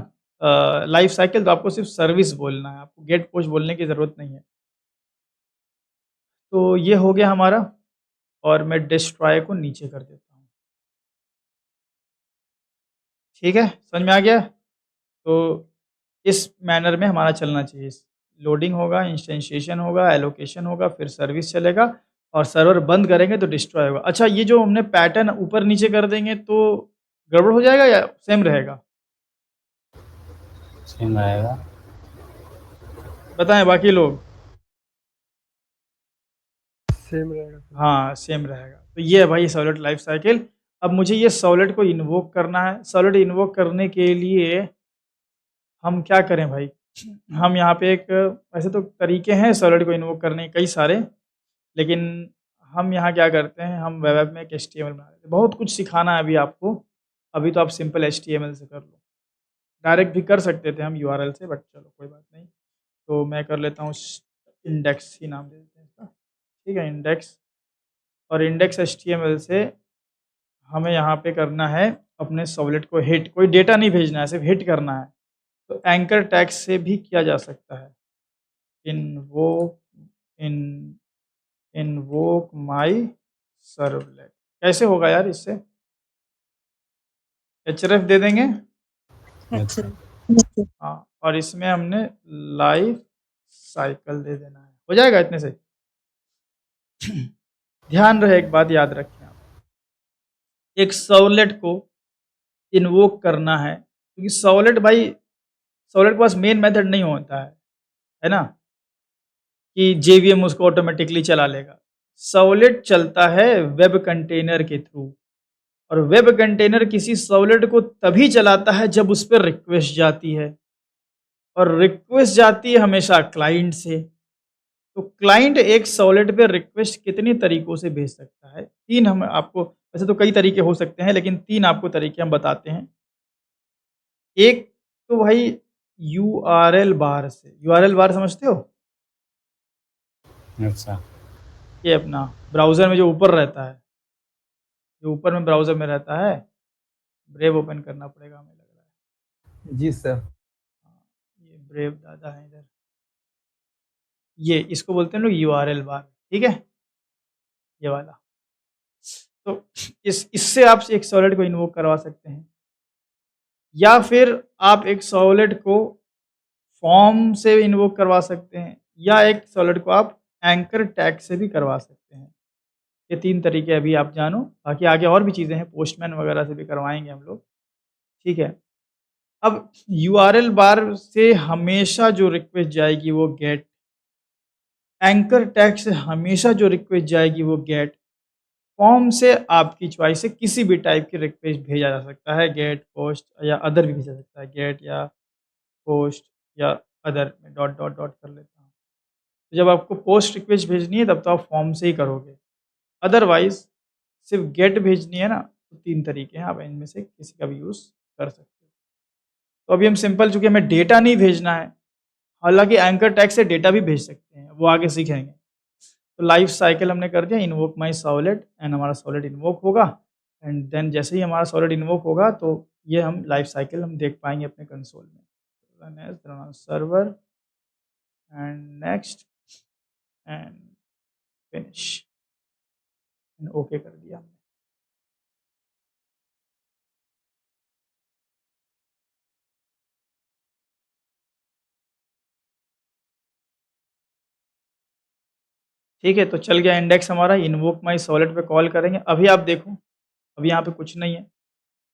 लाइफ साइकिल, तो आपको सिर्फ सर्विस बोलना है, आपको गेट पोस्ट बोलने की ज़रूरत नहीं है। तो ये हो गया हमारा और मैं डिस्ट्रॉय को नीचे कर देता हूँ। ठीक है? समझ में आ गया? तो इस मैनर में हमारा चलना चाहिए। लोडिंग होगा, इंस्टेंशिएशन होगा, एलोकेशन होगा, फिर सर्विस चलेगा और सर्वर बंद करेंगे तो डिस्ट्रॉय होगा। अच्छा, ये जो हमने पैटर्न ऊपर-नीचे कर देंगे तो गड़बड़ हो जाएगा या सेम रहेगा?
सेम आएगा।
बताएँ बाकी लोग?
सेम रहेगा।
हाँ, सेम रहेगा। तो ये है भाई सॉलिड लाइफ साइकिल। अब मुझे ये सॉलिड को इन्वोक करना है। सॉलिड इन्वोक करने के लिए हम क्या करें भाई? हम यहाँ पे एक वैसे तो तरीके हैं सॉलिड को इन्वोक करने के कई सारे, लेकिन हम यहाँ क्या करते हैं, हम वेब ऐप में एक एचटीएमएल बना लेते हैं। बहुत कुछ सिखाना है अभी आपको, अभी तो आप सिंपल एचटीएमएल से कर लो। डायरेक्ट भी कर सकते थे हम यूआरएल से, बट चलो कोई बात नहीं। तो मैं कर लेता हूँ इंडेक्स ही नाम दे देते हैं इसका, ठीक है? इंडेक्स और इंडेक्स HTML से हमें यहाँ पे करना है अपने सर्वलेट को हिट, कोई डेटा नहीं भेजना है, सिर्फ हिट करना है। तो एंकर टैग से भी किया जा सकता है। इन्वोक इन इन्वोक माई सर्वलेट कैसे होगा यार? इससे href दे देंगे।
अच्छा
हाँ, और इसमें हमने लाइफ साइकिल दे देना है, हो जाएगा इतने से। ध्यान रहे, एक बात याद रखें आप, एक सर्वलेट को इन्वोक करना है, क्योंकि सर्वलेट के पास मेन मेथड नहीं होता है ना, कि JVM उसको ऑटोमेटिकली चला लेगा। सर्वलेट चलता है वेब कंटेनर के थ्रू, और वेब कंटेनर किसी सर्वलेट को तभी चलाता है जब उस पर रिक्वेस्ट जाती है, और रिक्वेस्ट जाती है हमेशा क्लाइंट से। तो क्लाइंट एक सर्वलेट पे रिक्वेस्ट कितने तरीकों से भेज सकता है? 3 हम आपको, वैसे तो कई तरीके हो सकते हैं, लेकिन 3 आपको तरीके हम बताते हैं। एक तो भाई URL बार से, URL बार समझते हो?
अच्छा
ये अपना ब्राउज़र में जो ऊपर रहता है, जो ऊपर में ब्राउज़र में रहता है, ब्रेव ओपन करना पड़ेगा हमें लग रहा है।
जी सर।
हाँ, ये ब्रेव दादा है इधर। ये इसको बोलते हैं लोग URL बार, ठीक है? ये वाला। तो इससे आप एक सर्वलेट को इन्वोक करवा सकते हैं, या फिर आप एक सर्वलेट को फॉर्म से इन्वोक करवा सकते हैं, या एक सर्वलेट को आप एंकर टैग से भी करवा सकते हैं। ये 3 तरीके अभी आप जानो, बाकी आगे और भी चीज़ें हैं, पोस्टमैन वगैरह से भी करवाएंगे हम लोग, ठीक है? अब URL बार से हमेशा जो रिक्वेस्ट जाएगी वो गेट, एंकर टैग से हमेशा जो रिक्वेस्ट जाएगी वो गेट, फॉर्म से आपकी चॉइस से किसी भी टाइप की रिक्वेस्ट भेजा जा सकता है, गेट, पोस्ट या अदर भी भेजा जा सकता है, गेट या पोस्ट या अदर में डॉट डॉट डॉट कर लेता हूँ। तो जब आपको पोस्ट रिक्वेस्ट भेजनी है तब तो आप फॉर्म से ही करोगे, अदरवाइज़ सिर्फ गेट भेजनी है ना, तो 3 तरीके हैं, आप इनमें से किसी का भी यूज़ कर सकते हो। तो अभी हम सिंपल, चूँकि हमें डेटा नहीं भेजना है, हालाँकि एंकर टैग से डेटा भी भेज सकते हैं, वो आगे सीखेंगे। तो लाइफ साइकिल हमने कर दिया, इन्वोक माई सर्वलेट, एंड हमारा सर्वलेट इन्वोक होगा, एंड देन जैसे ही हमारा सर्वलेट इन्वोक होगा तो ये हम लाइफ साइकिल हम देख पाएंगे अपने कंसोल में। Run as server and next and finish, and okay कर दिया हमने। ठीक है, तो चल गया इंडेक्स हमारा, इन्वोक माई सर्वलेट पे कॉल करेंगे। अभी आप देखो, अभी यहाँ पे कुछ नहीं है,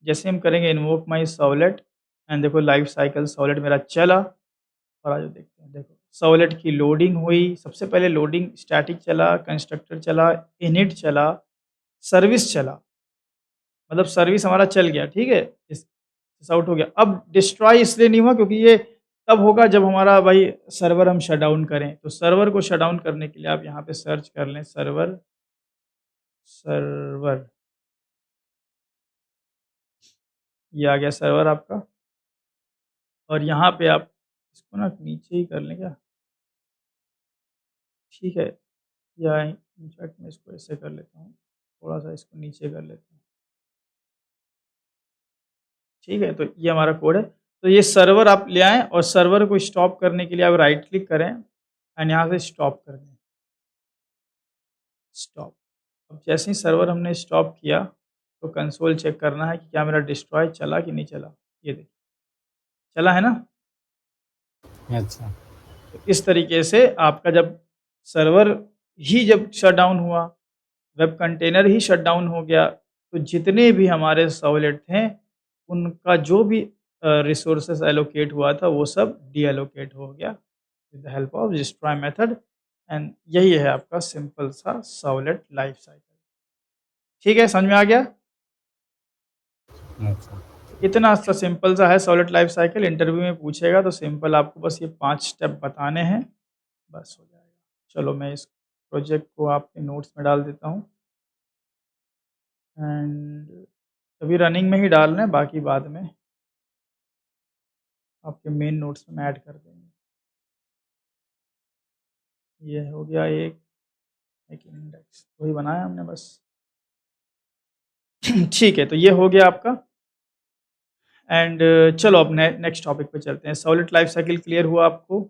जैसे हम करेंगे इन्वोक माई सर्वलेट, एंड देखो लाइफ साइकिल सर्वलेट मेरा चला, और आज देखते हैं, देखो सर्वलेट की लोडिंग हुई, सबसे पहले लोडिंग स्टैटिक चला, कंस्ट्रक्टर चला, इनिट चला, सर्विस चला, मतलब सर्विस हमारा चल गया, ठीक है, इस आउट हो गया। अब डिस्ट्रॉय इसलिए नहीं हुआ क्योंकि ये तब होगा जब हमारा भाई सर्वर हम शट डाउन करें। तो सर्वर को शट डाउन करने के लिए आप यहाँ पे सर्च कर लें सर्वर, सर्वर, ये आ गया सर्वर आपका, और यहाँ पे आप इसको ना नीचे ही कर लें क्या, ठीक है, या इनफैक्ट मैं इसको ऐसे कर लेता हूँ, थोड़ा सा इसको नीचे कर लेता हूँ, ठीक है। तो ये हमारा कोड है। तो ये सर्वर आप ले आएँ, और सर्वर को स्टॉप करने के लिए आप राइट क्लिक करें एंड यहाँ से स्टॉप कर दें, स्टॉप। अब जैसे ही सर्वर हमने स्टॉप किया तो कंसोल चेक करना है कि क्या मेरा डिस्ट्रॉय चला कि नहीं चला। ये देखिए चला है ना।
अच्छा
तो इस तरीके से आपका जब सर्वर ही जब शट डाउन हुआ, वेब कंटेनर ही शट डाउन हो गया, तो जितने भी हमारे सर्वलेट थे उनका जो भी रिसोर्सेज एलोकेट हुआ था वो सब डीएलोकेट हो गया with the help of destroy method. And यही है आपका सिंपल सा सर्वलेट लाइफ साइकिल। ठीक है, समझ में आ गया?
अच्छा
इतना सा सिंपल सा है सर्वलेट लाइफ साइकिल। इंटरव्यू में पूछेगा तो सिंपल आपको बस ये 5 स्टेप बताने हैं, बस हो जाएगा। चलो मैं इस प्रोजेक्ट को आपके नोट्स में डाल देता हूँ, एंड अभी रनिंग में ही डालना है, बाकी बाद में आपके मेन नोट्स में ऐड कर देंगे। ये हो गया एक, एक इंडेक्स वही बनाया हमने बस। ठीक है, तो ये हो गया आपका। एंड चलो अब नेक्स्ट टॉपिक पे चलते हैं। सॉलिड लाइफ साइकिल क्लियर हुआ आपको?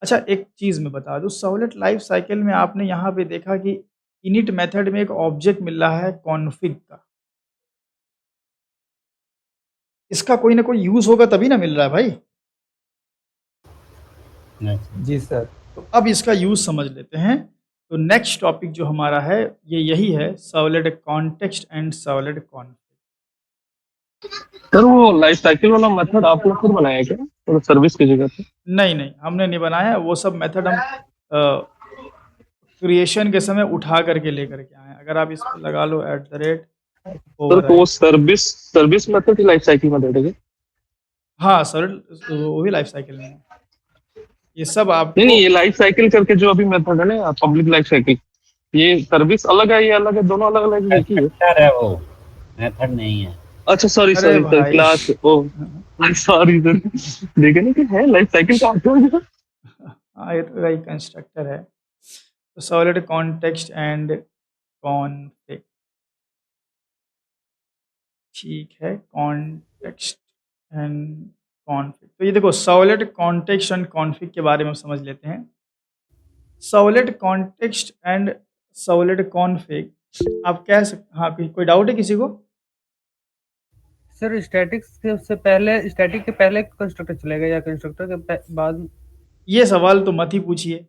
अच्छा, एक चीज़ मैं बता दूँ, सॉलिड लाइफ साइकिल में आपने यहाँ पे देखा कि इनिट मेथड में एक ऑब्जेक्ट मिल रहा है कॉन्फिग का। इसका कोई ना कोई यूज़ होगा तभी ना मिल रहा है भाई।
अच्छा।
जी सर।
तो अब इसका यूज़ समझ लेते हैं। तो नेक्स्ट टॉपिक जो हमारा है ये यही है, solid context and solid config.
Sir वो लाइफ साइकिल वाला मेथड आप लोग खुद बनाया क्या, तो सर्विस की जगह पे?
नहीं, हमने नहीं बनाया। वो सब मेथड हम क्रिएशन के समय उठा करके लेकर के आए हैं। अगर आप इस पे लगा लो
सर तो वो
ओवरराइड।
सर्विस मेथड ही लाइफ साइकिल मेथड है क्या?
हाँ, सॉलिड वो भी लाइफ साइकिल में है। ये सब
नहीं
आपको
नहीं, ये लाइफ साइकिल करके जो अभी मेथड है ना, पब्लिक लाइफ साइकिल, ये सर्विस अलग है, ये अलग है, दोनों अलग अलग एक ही है?
कंस्ट्रक्टर है वो, मेथड नहीं है।
अच्छा सॉरी
अरे
सॉरी सर,
भाई
क्लास ओ सॉरी सर, देखे ना कि है लाइफ साइकिल का अर्थ है।
हाँ, ये तो भाई कंस्ट्रक्टर है। तो सॉलिड कॉन्टेक्स्ट एंड कॉन्फिग, ठीक है, कॉन्टेक्स्ट एंड कॉन्फिग। तो ये देखो, सॉलिड कॉन्टेक्स्ट एंड कॉन्फिग के बारे में समझ लेते हैं। Solid context and solid config आप कह सकते, हाँ कोई डाउट है किसी को?
सर स्टैटिक के पहले कंस्ट्रक्टर चलेगा या कंस्ट्रक्टर के बाद?
ये सवाल तो मत ही पूछिए।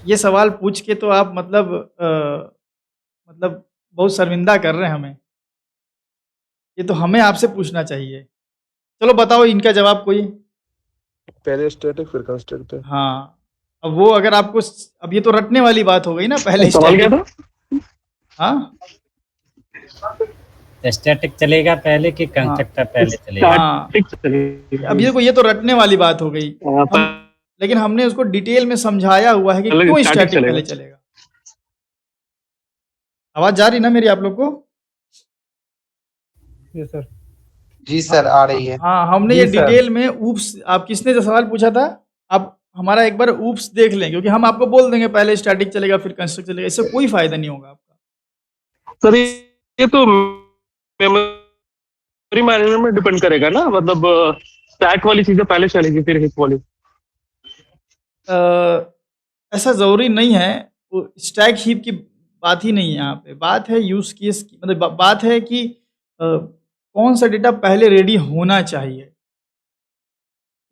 ये सवाल पूछ के तो आप मतलब बहुत शर्मिंदा कर रहे हैं हमें। ये तो हमें आपसे पूछना चाहिए। चलो बताओ इनका जवाब कोई।
पहले स्टैटिक फिर कंस्ट्रक्टर।
हाँ, अब वो अगर आपको अब ये तो रटने वाली बात हो गई ना, पहले
सवाल क्या
स्टैटिक।
था?
हाँ
स्टैटिक चलेगा पहले कि कंस्ट्रक्टर पहले चलेगा?
हाँ,
स्टैटिक चलेगा।
अब ये तो रटने वाली बात हो गई। हम लेकिन हमने उसको डिटेल में समझाया हुआ है कि
पहले
क्यों
static
स्टैटिक
चलेगा।
पहले चलेगा। आवाज जा रही ना मेरी आप लोग को?
Yes sir.
जी सर आ रही है।
हाँ, हमने
जी
ये
सर।
डिटेल में ऊप्स, आप किसने जो सवाल पूछा था, आप हमारा एक बार ऊप्स देख लें, क्योंकि हम आपको बोल देंगे पहले स्टैटिक चलेगा फिर कंस्ट्रक्ट चलेगा, इससे कोई फायदा नहीं होगा आपका।
सर ये तो मेमोरी मैनेजमेंट में डिपेंड करेगा ना, मतलब स्टैक वाली चीजें पहले चलेगी फिर हिप वाली।
ऐसा ज़रूरी नहीं है। वो स्टैक हीप की बात ही नहीं है यहाँ पे। बात है यूज़ केस की, मतलब बात है कि कौन सा डेटा पहले रेडी होना चाहिए।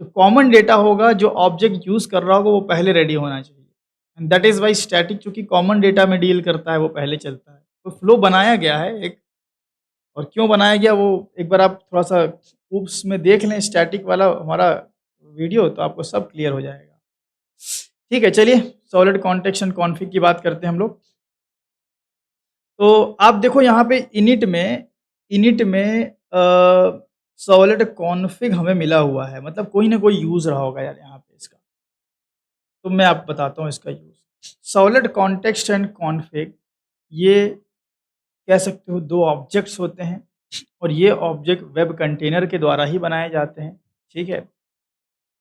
जो कॉमन डेटा होगा, जो ऑब्जेक्ट यूज़ कर रहा होगा, वो पहले रेडी होना चाहिए। And that is why static चूँकि कॉमन डेटा में डील करता है, वो पहले चलता है। तो फ्लो बनाया गया है एक, और क्यों बनाया गया वो एक बार आप थोड़ा-सा ऊप्स में देख लें स्टैटिक वाला हमारा वीडियो, तो आपको सब क्लियर हो जाएगा। ठीक है, चलिए सॉलिड कॉन्टेक्स्ट एंड कॉन्फिग की बात करते हैं हम लोग। तो आप देखो यहाँ पे इनिट में सॉलिड कॉन्फिग हमें मिला हुआ है, मतलब कोई ना कोई यूज़ रहा होगा यार यहाँ पे इसका। तो मैं आपको बताता हूँ इसका use. Solid context and config, ये कह सकते हो 2 ऑब्जेक्ट्स होते हैं, और ये ऑब्जेक्ट वेब कंटेनर के द्वारा ही बनाए जाते हैं, ठीक है।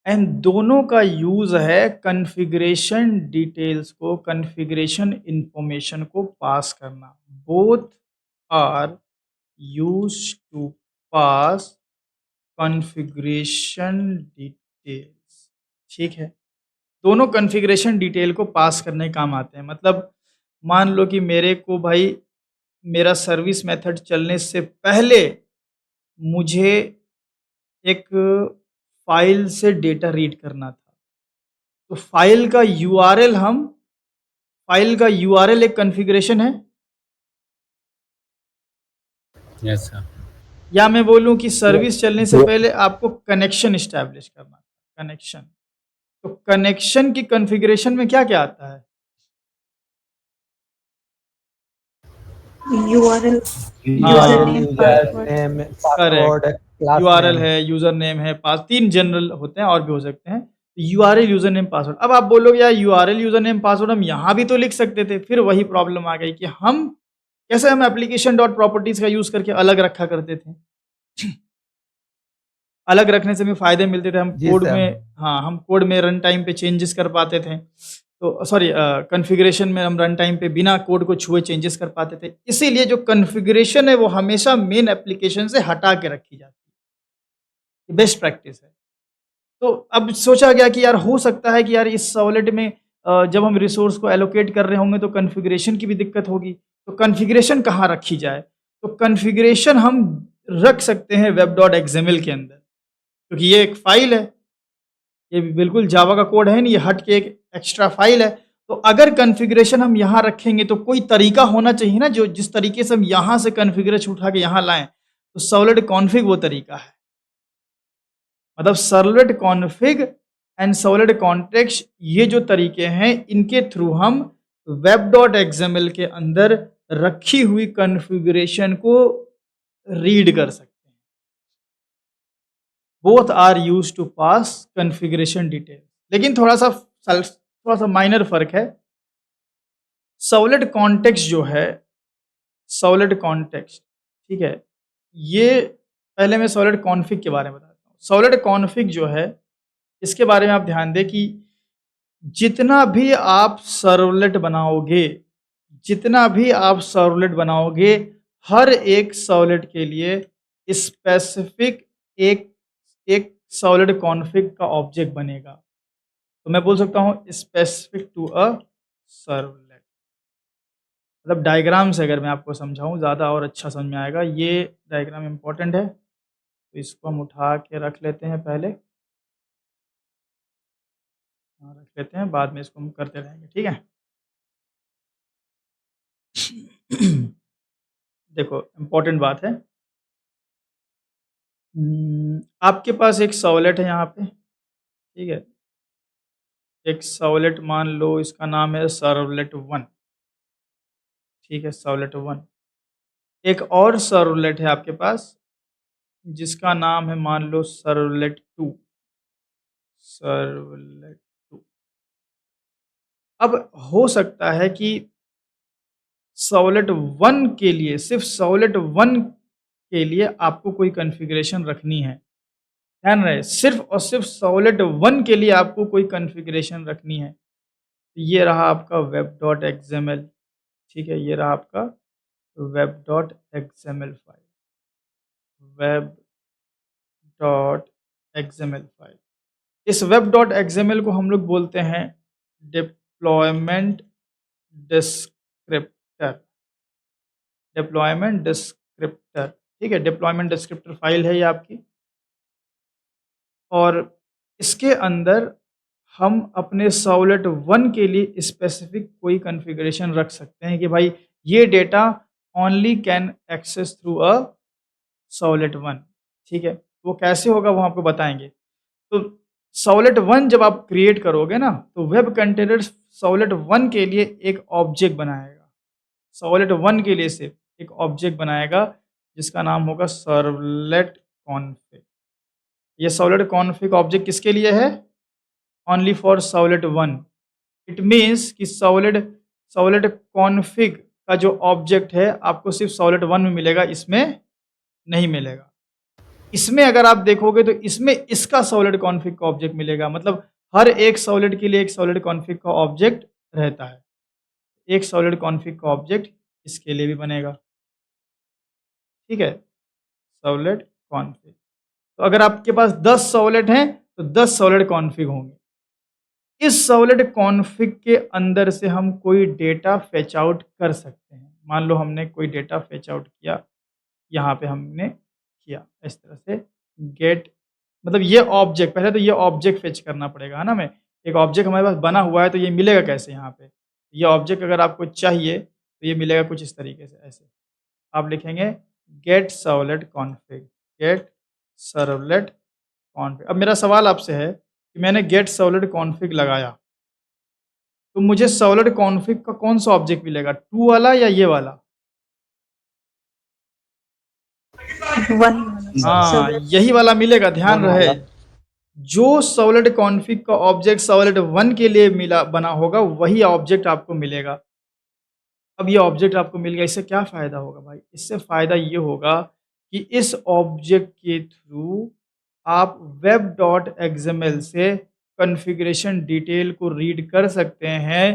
एंड दोनों का यूज़ है कॉन्फ़िगरेशन डिटेल्स को, कॉन्फ़िगरेशन इन्फॉर्मेशन को पास करना। Both are used to pass configuration details, ठीक है। दोनों कॉन्फ़िगरेशन डिटेल को पास करने काम आते हैं। मतलब मान लो कि मेरे को भाई मेरा सर्विस मेथड चलने से पहले मुझे एक फाइल से डेटा रीड करना था, तो फाइल का यूआरएल एक कॉन्फ़िगरेशन है।
Yes sir.
या मैं बोलूं कि सर्विस चलने से पहले आपको कनेक्शन इस्टेब्लिश करना था, कनेक्शन। तो कनेक्शन की कॉन्फ़िगरेशन में क्या-क्या आता है?
URL,
हाँ,
username, password.
करेक्ट। यूआरएल है, यूज़र नेम है, 3 जनरल होते हैं, और भी हो सकते हैं। URL, user name, password. अब आप बोलोगे यार यूआरएल, यूज़र नेम, पासवर्ड हम यहाँ भी तो लिख सकते थे। फिर वही प्रॉब्लम आ गई कि हम एप्लीकेशन डॉट प्रॉपर्टीज़ का यूज़ करके अलग रखा करते थे। अलग रखने से हमें फ़ायदे मिलते थे। हम
जी
कोड
सर।
में, हाँ, हम कोड में रन टाइम पे चेंजेस कर पाते थे। तो सॉरी कॉन्फ़िगरेशन में हम रन टाइम पे बिना कोड को छुए चेंजेस कर पाते थे। इसीलिए जो कॉन्फ़िगरेशन है वो हमेशा मेन एप्लीकेशन से हटा के रखी जाती है। ये बेस्ट प्रैक्टिस है। तो अब सोचा गया कि यार हो सकता है कि यार इस सर्वलेट में जब हम रिसोर्स को एलोकेट कर रहे होंगे तो कॉन्फ़िगरेशन की भी दिक्कत होगी। तो कॉन्फ़िगरेशन कहाँ रखी जाए? तो कॉन्फ़िगरेशन हम रख सकते हैं web.xml के अंदर, क्योंकि ये एक फ़ाइल है। ये भी बिल्कुल जावा का कोड है नहीं, ये हट के एक एक्स्ट्रा फ़ाइल है। तो अगर कॉन्फ़िगरेशन हम यहाँ रखेंगे तो कोई तरीका होना चाहिए ना, जो जिस तरीके से हम यहाँ से कॉन्फ़िगरेशन उठा के यहाँ लाएँ। तो सर्वलेट कॉन्फ़िग वो तरीका है। मतलब servlet config and servlet context, ये जो तरीके हैं इनके थ्रू हम web.xml के अंदर रखी हुई कॉन्फ़िगरेशन को रीड कर सकते हैं। Both are used to pass configuration detail. लेकिन थोड़ा सा माइनर फ़र्क है। सर्वलेट कॉन्टेक्स्ट जो है, सर्वलेट कॉन्टेक्स्ट, ठीक है, ये पहले मैं सर्वलेट कॉन्फ़िग के बारे में बताता हूँ। सर्वलेट कॉन्फ़िग जो है, इसके बारे में आप ध्यान दें कि जितना भी आप सर्वलेट बनाओगे, हर एक सर्वलेट के लिए स्पेसिफिक एक एक सर्वलेट कॉन्फ़िग का ऑब्जेक्ट बनेगा। तो मैं बोल सकता हूँ स्पेसिफिक टू अ सर्वलेट। मतलब डायग्राम से अगर मैं आपको समझाऊँ ज़्यादा और अच्छा समझ में आएगा। ये डायग्राम इम्पोर्टेंट है, तो इसको हम उठा के रख लेते हैं पहले। हाँ, रख लेते हैं, बाद में इसको हम करते रहेंगे, ठीक है? देखो इम्पोर्टेंट बात है। आपके पास एक सर्वलेट है यहाँ पे, ठीक है? एक सर्वलेट मान लो, इसका नाम है सर्वलेट 1, ठीक है, सर्वलेट 1। एक और सर्वलेट है आपके पास जिसका नाम है मान लो सर्वलेट 2, सर्वलेट 2। अब हो सकता है कि सर्वलेट 1 के लिए, सिर्फ सर्वलेट 1 के लिए आपको कोई कॉन्फ़िगरेशन रखनी है। ध्यान रहे, सिर्फ और सिर्फ सर्वलेट 1 के लिए आपको कोई कॉन्फ़िगरेशन रखनी है। तो ये रहा आपका web.xml, ठीक है, ये रहा आपका web.xml फाइल, web.xml फाइल। इस web.xml को हम लोग बोलते हैं डिप्लॉयमेंट डिस्क्रिप्टर, डिप्लॉयमेंट डिस्क्रिप्टर, ठीक है, डिप्लॉयमेंट डिस्क्रिप्टर फाइल है ये आपकी। और इसके अंदर हम अपने सर्वलेट 1 के लिए स्पेसिफिक कोई कॉन्फ़िगरेशन रख सकते हैं कि भाई ये data only can access through a servlet 1, ठीक है? वो कैसे होगा वो आपको बताएंगे। तो सर्वलेट 1 जब आप क्रिएट करोगे ना, तो वेब कंटेनर्स सर्वलेट 1 के लिए एक ऑब्जेक्ट बनाएगा। सर्वलेट 1 के लिए सिर्फ एक ऑब्जेक्ट बनाएगा जिसका नाम होगा सर्वलेट कॉन्फ़िग। ये सर्वलेट कॉन्फ़िग ऑब्जेक्ट किसके लिए है? Only for servlet 1। It means कि सर्वलेट कॉन्फ़िग का जो ऑब्जेक्ट है आपको सिर्फ सर्वलेट 1 में मिलेगा, इसमें नहीं मिलेगा। इसमें अगर आप देखोगे तो इसमें इसका सर्वलेट कॉन्फ़िग का ऑब्जेक्ट मिलेगा। मतलब हर एक सर्वलेट के लिए एक सर्वलेट कॉन्फ़िग का ऑब्जेक्ट रहता है। एक सर्वलेट कॉन्फ़िग का ऑब्जेक्ट इसके लिए भी बनेगा, ठीक है? Servlet config. तो अगर आपके पास 10 सर्वलेट हैं तो 10 सर्वलेट कॉन्फ़िग होंगे। इस सर्वलेट कॉन्फ़िग के अंदर से हम कोई डेटा फेच आउट कर सकते हैं। मान लो हमने कोई डेटा फेच आउट किया, यहाँ पे हमने किया इस तरह से गेट, मतलब ये ऑब्जेक्ट, पहले तो ये ऑब्जेक्ट फेच करना पड़ेगा, है ना? मैं एक ऑब्जेक्ट हमारे पास बना हुआ है तो ये मिलेगा कैसे यहाँ पे? ये ऑब्जेक्ट अगर आपको चाहिए तो ये मिलेगा कुछ इस तरीके से, ऐसे। आप लिखेंगे gate servlet config, gate servlet config. अब मेरा सवाल आपसे है कि मैंने गेट सर्वलेट कॉन्फ़िग लगाया, तो मुझे सर्वलेट कॉन्फ़िग का कौन-सा ऑब्जेक्ट मिलेगा? 2 वाला या ये वाला?
1
हाँ, यही वाला मिलेगा, ध्यान रहे। जो सर्वलेट कॉन्फ़िग का ऑब्जेक्ट सर्वलेट 1 के लिए मिला बना होगा, वही ऑब्जेक्ट आपको मिलेगा। अब ये ऑब्जेक्ट आपको मिल गया, इससे क्या फ़ायदा होगा भाई? इससे फ़ायदा ये होगा कि इस ऑब्जेक्ट के थ्रू आप web.xml से कॉन्फ़िगरेशन डिटेल को रीड कर सकते हैं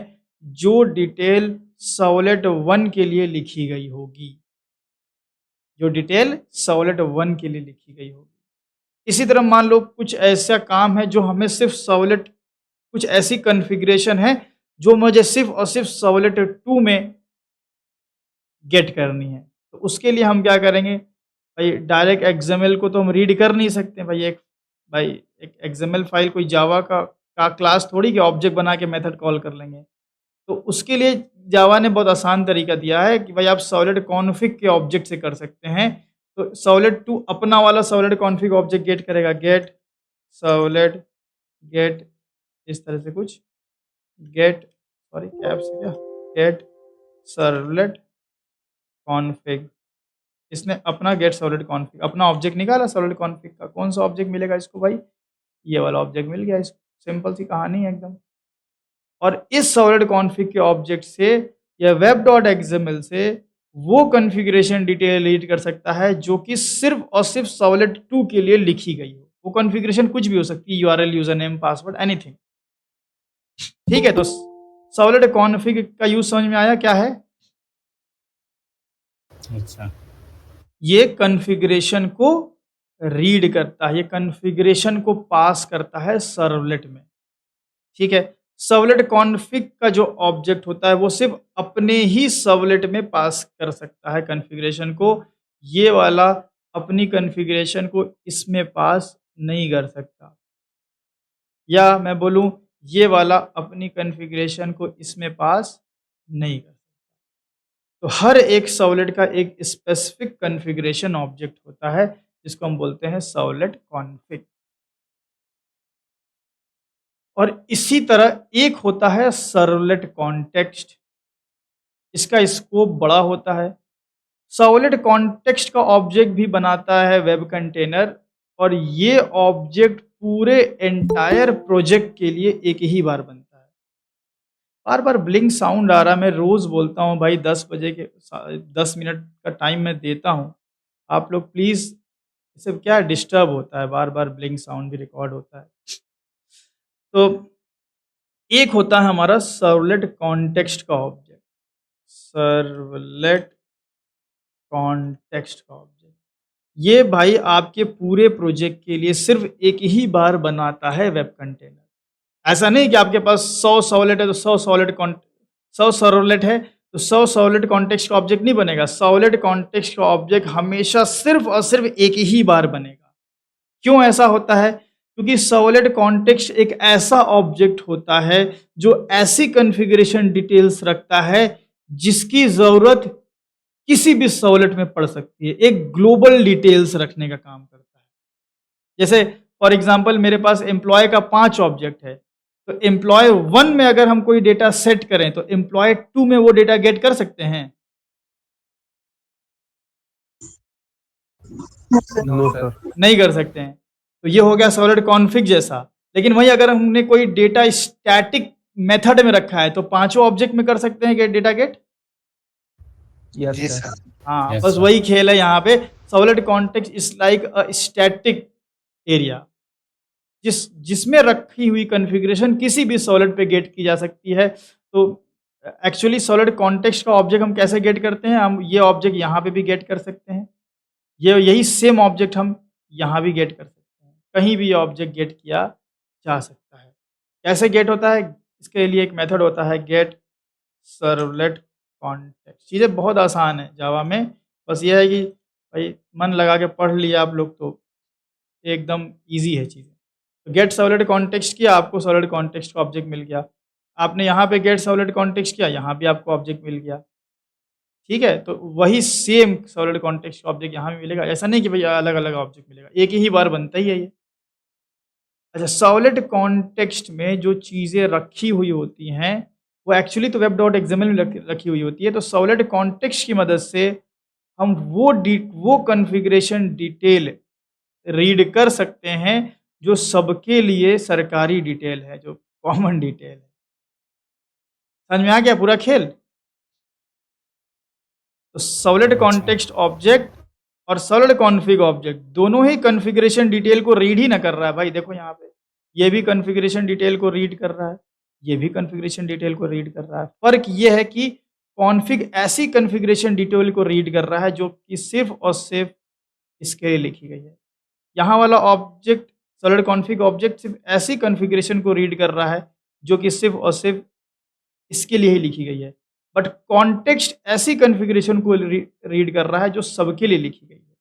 जो डिटेल सर्वलेट 1 के लिए लिखी गई होगी, जो डिटेल सर्वलेट 1 के लिए लिखी गई होगी। इसी तरह मान लो कुछ ऐसा काम है जो हमें सिर्फ सर्वलेट, कुछ ऐसी कॉन्फ़िगरेशन है जो मुझे सिर्फ और सिर्फ सर्वलेट 2 में गेट करनी है, तो उसके लिए हम क्या करेंगे भाई, डायरेक्ट एक्सएमएल को तो हम रीड कर नहीं सकते भाई। एक एक्सएमएल फाइल कोई जावा का क्लास थोड़ी कि ऑब्जेक्ट बना के मेथड कॉल कर लेंगे। तो उसके लिए जावा ने बहुत आसान तरीका दिया है कि भाई आप सर्वलेट कॉन्फ़िग के ऑब्जेक्ट से कर सकते हैं। तो सर्वलेट 2 अपना वाला सर्वलेट कॉन्फ़िग ऑब्जेक्ट गेट करेगा, गेट सर्वलेट गेट, इस तरह से कुछ गेट, सॉरी कैप से क्या, गेट सर्वलेट कॉन्फ़िग। इसने अपना गेट सर्वलेट कॉन्फ़िग अपना ऑब्जेक्ट निकाला सर्वलेट कॉन्फ़िग का। कौन सा ऑब्जेक्ट मिलेगा इसको भाई, ये वाला ऑब्जेक्ट मिल गया इसको। सिंपल सी कहानी है एकदम। और इस सर्वलेट कॉन्फ़िग के ऑब्जेक्ट से या web.xml से वो कॉन्फ़िगरेशन डिटेल रीड कर सकता है जो कि सिर्फ और सिर्फ सर्वलेट 2 के लिए लिखी गई हो। वो कॉन्फ़िगरेशन कुछ भी हो सकती है, URL, user name, password, anything. ठीक है, तो सर्वलेट कॉन्फ़िग का यूज समझ में आया क्या है?
अच्छा,
ये कॉन्फ़िगरेशन को रीड करता है, ये कॉन्फ़िगरेशन को पास करता है सर्वलेट में। ठीक है, सर्वलेट कॉन्फ़िग का जो ऑब्जेक्ट होता है वो सिर्फ अपने ही सर्वलेट में पास कर सकता है कॉन्फ़िगरेशन को। ये वाला अपनी कॉन्फ़िगरेशन को इसमें पास नहीं कर सकता, या मैं बोलूं ये वाला अपनी कॉन्फ़िगरेशन को इसमें पास नहीं कर सकता। तो हर एक सर्वलेट का एक स्पेसिफिक कॉन्फ़िगरेशन ऑब्जेक्ट होता है जिसको हम बोलते हैं सर्वलेट कॉन्फ़िग। और इसी तरह एक होता है सर्वलेट कॉन्टेक्स्ट, इसका स्कोप बड़ा होता है। सर्वलेट कॉन्टेक्स्ट का ऑब्जेक्ट भी बनाता है वेब कंटेनर, और ये ऑब्जेक्ट पूरे एंटायर प्रोजेक्ट के लिए एक ही बार बनता है। बार बार ब्लिंक साउंड आ रहा, मैं रोज बोलता हूँ भाई 10 बजे के 10 मिनट का टाइम मैं देता हूँ, आप लोग प्लीज, इससे क्या डिस्टर्ब होता है, बार बार ब्लिंक साउंड भी रिकॉर्ड होता है। तो एक होता है हमारा सर्वलेट कॉन्टेक्स्ट का ऑब्जेक्ट, सर्वलेट कॉन्टेक्स्ट का ऑब्जेक्ट। ये भाई आपके पूरे प्रोजेक्ट के लिए सिर्फ एक ही बार बनाता है वेब कंटेनर। ऐसा नहीं कि आपके पास 100 सर्वलेट है तो 100 सर्वलेट है तो 100 सर्वलेट कॉन्टेक्स्ट का ऑब्जेक्ट नहीं बनेगा। सर्वलेट कॉन्टेक्स्ट का ऑब्जेक्ट हमेशा सिर्फ और सिर्फ एक ही बार बनेगा। क्यों ऐसा होता है? क्योंकि सर्वलेट कॉन्टेक्स्ट एक ऐसा ऑब्जेक्ट होता है जो ऐसी कॉन्फ़िगरेशन डिटेल्स रखता है जिसकी जरूरत किसी भी सर्वलेट में पड़ सकती है। एक ग्लोबल डिटेल्स रखने का काम करता है। जैसे फॉर एग्जांपल मेरे पास एम्प्लॉय का 5 ऑब्जेक्ट है, तो एम्प्लॉय 1 में अगर हम कोई डेटा सेट करें तो एम्प्लॉय 2 में वो डेटा गेट कर सकते हैं?
No sir.
नहीं कर सकते हैं। तो ये हो गया सर्वलेट कॉन्फ़िग जैसा। लेकिन वही अगर हमने कोई डेटा स्टैटिक मेथड में रखा है तो पांचों ऑब्जेक्ट में कर सकते हैं डेटा गेट।
यस
जी
सर।
सर।
हाँ,
Yes,
बस
sir.
वही खेल है यहाँ पे। Servlet context is like a static area जिसमें रखी हुई कॉन्फ़िगरेशन किसी भी सर्वलेट पे गेट की जा सकती है। तो एक्चुअली सर्वलेट कॉन्टेक्स्ट का ऑब्जेक्ट हम कैसे गेट करते हैं? हम ये ऑब्जेक्ट यहाँ पे भी गेट कर सकते हैं, यही सेम ऑब्जेक्ट हम यहाँ भी गेट कर सकते हैं। कहीं भी ये ऑब्जेक्ट गेट किया जा सकता है। कैसे गेट होता है? इसके लिए एक मेथड होता है गेट सर्वलेट कॉन्टेक्स्ट। चीज़ें बहुत आसान है जावा में, बस ये है कि भाई मन लगा के पढ़ लिया आप लोग तो एकदम ईजी है चीज़ें। तो गेट सर्वलेट कॉन्टेक्स्ट किया, आपको सर्वलेट कॉन्टेक्स्ट का ऑब्जेक्ट मिल गया। आपने यहाँ पे गेट सर्वलेट कॉन्टेक्स्ट किया, यहाँ भी आपको ऑब्जेक्ट मिल गया। ठीक है, तो वही सेम सर्वलेट कॉन्टेक्स्ट का ऑब्जेक्ट यहाँ भी मिलेगा। ऐसा नहीं कि भैया अलग अलग ऑब्जेक्ट मिलेगा, एक ही बार बनता ही है ये। अच्छा, सर्वलेट कॉन्टेक्स्ट में जो चीज़ें रखी हुई होती हैं वो एक्चुअली तो web.xml में रखी हुई होती है। तो सर्वलेट कॉन्टेक्स्ट की मदद से हम वो कॉन्फ़िगरेशन डिटेल रीड कर सकते हैं जो सबके लिए सरकारी डिटेल है, जो कॉमन डिटेल है। समझ में आ गया पूरा खेल? तो सर्वलेट कॉन्टेक्स्ट ऑब्जेक्ट और सर्वलेट कॉन्फ़िग ऑब्जेक्ट दोनों ही कॉन्फ़िगरेशन डिटेल को रीड ही ना कर रहा है भाई। देखो यहाँ पे ये भी कॉन्फ़िगरेशन डिटेल को रीड कर रहा है, ये भी कॉन्फ़िगरेशन डिटेल को रीड कर रहा है। फ़र्क ये है कि कॉन्फ़िग ऐसी कॉन्फ़िगरेशन डिटेल को रीड कर रहा है जो कि सिर्फ़ और सिर्फ़ इसके लिए लिखी गई है। यहाँ वाला ऑब्जेक्ट सॉलिड कॉन्फ़िग ऑब्जेक्ट सिर्फ़ ऐसी कॉन्फ़िगरेशन को रीड कर रहा है जो कि सिर्फ़ और सिर्फ़ इसके लिए ही लिखी गई है। बट कॉन्टेक्स्ट ऐसी कॉन्फ़िगरेशन को रीड कर रहा है जो सबके लिए लिखी गई है।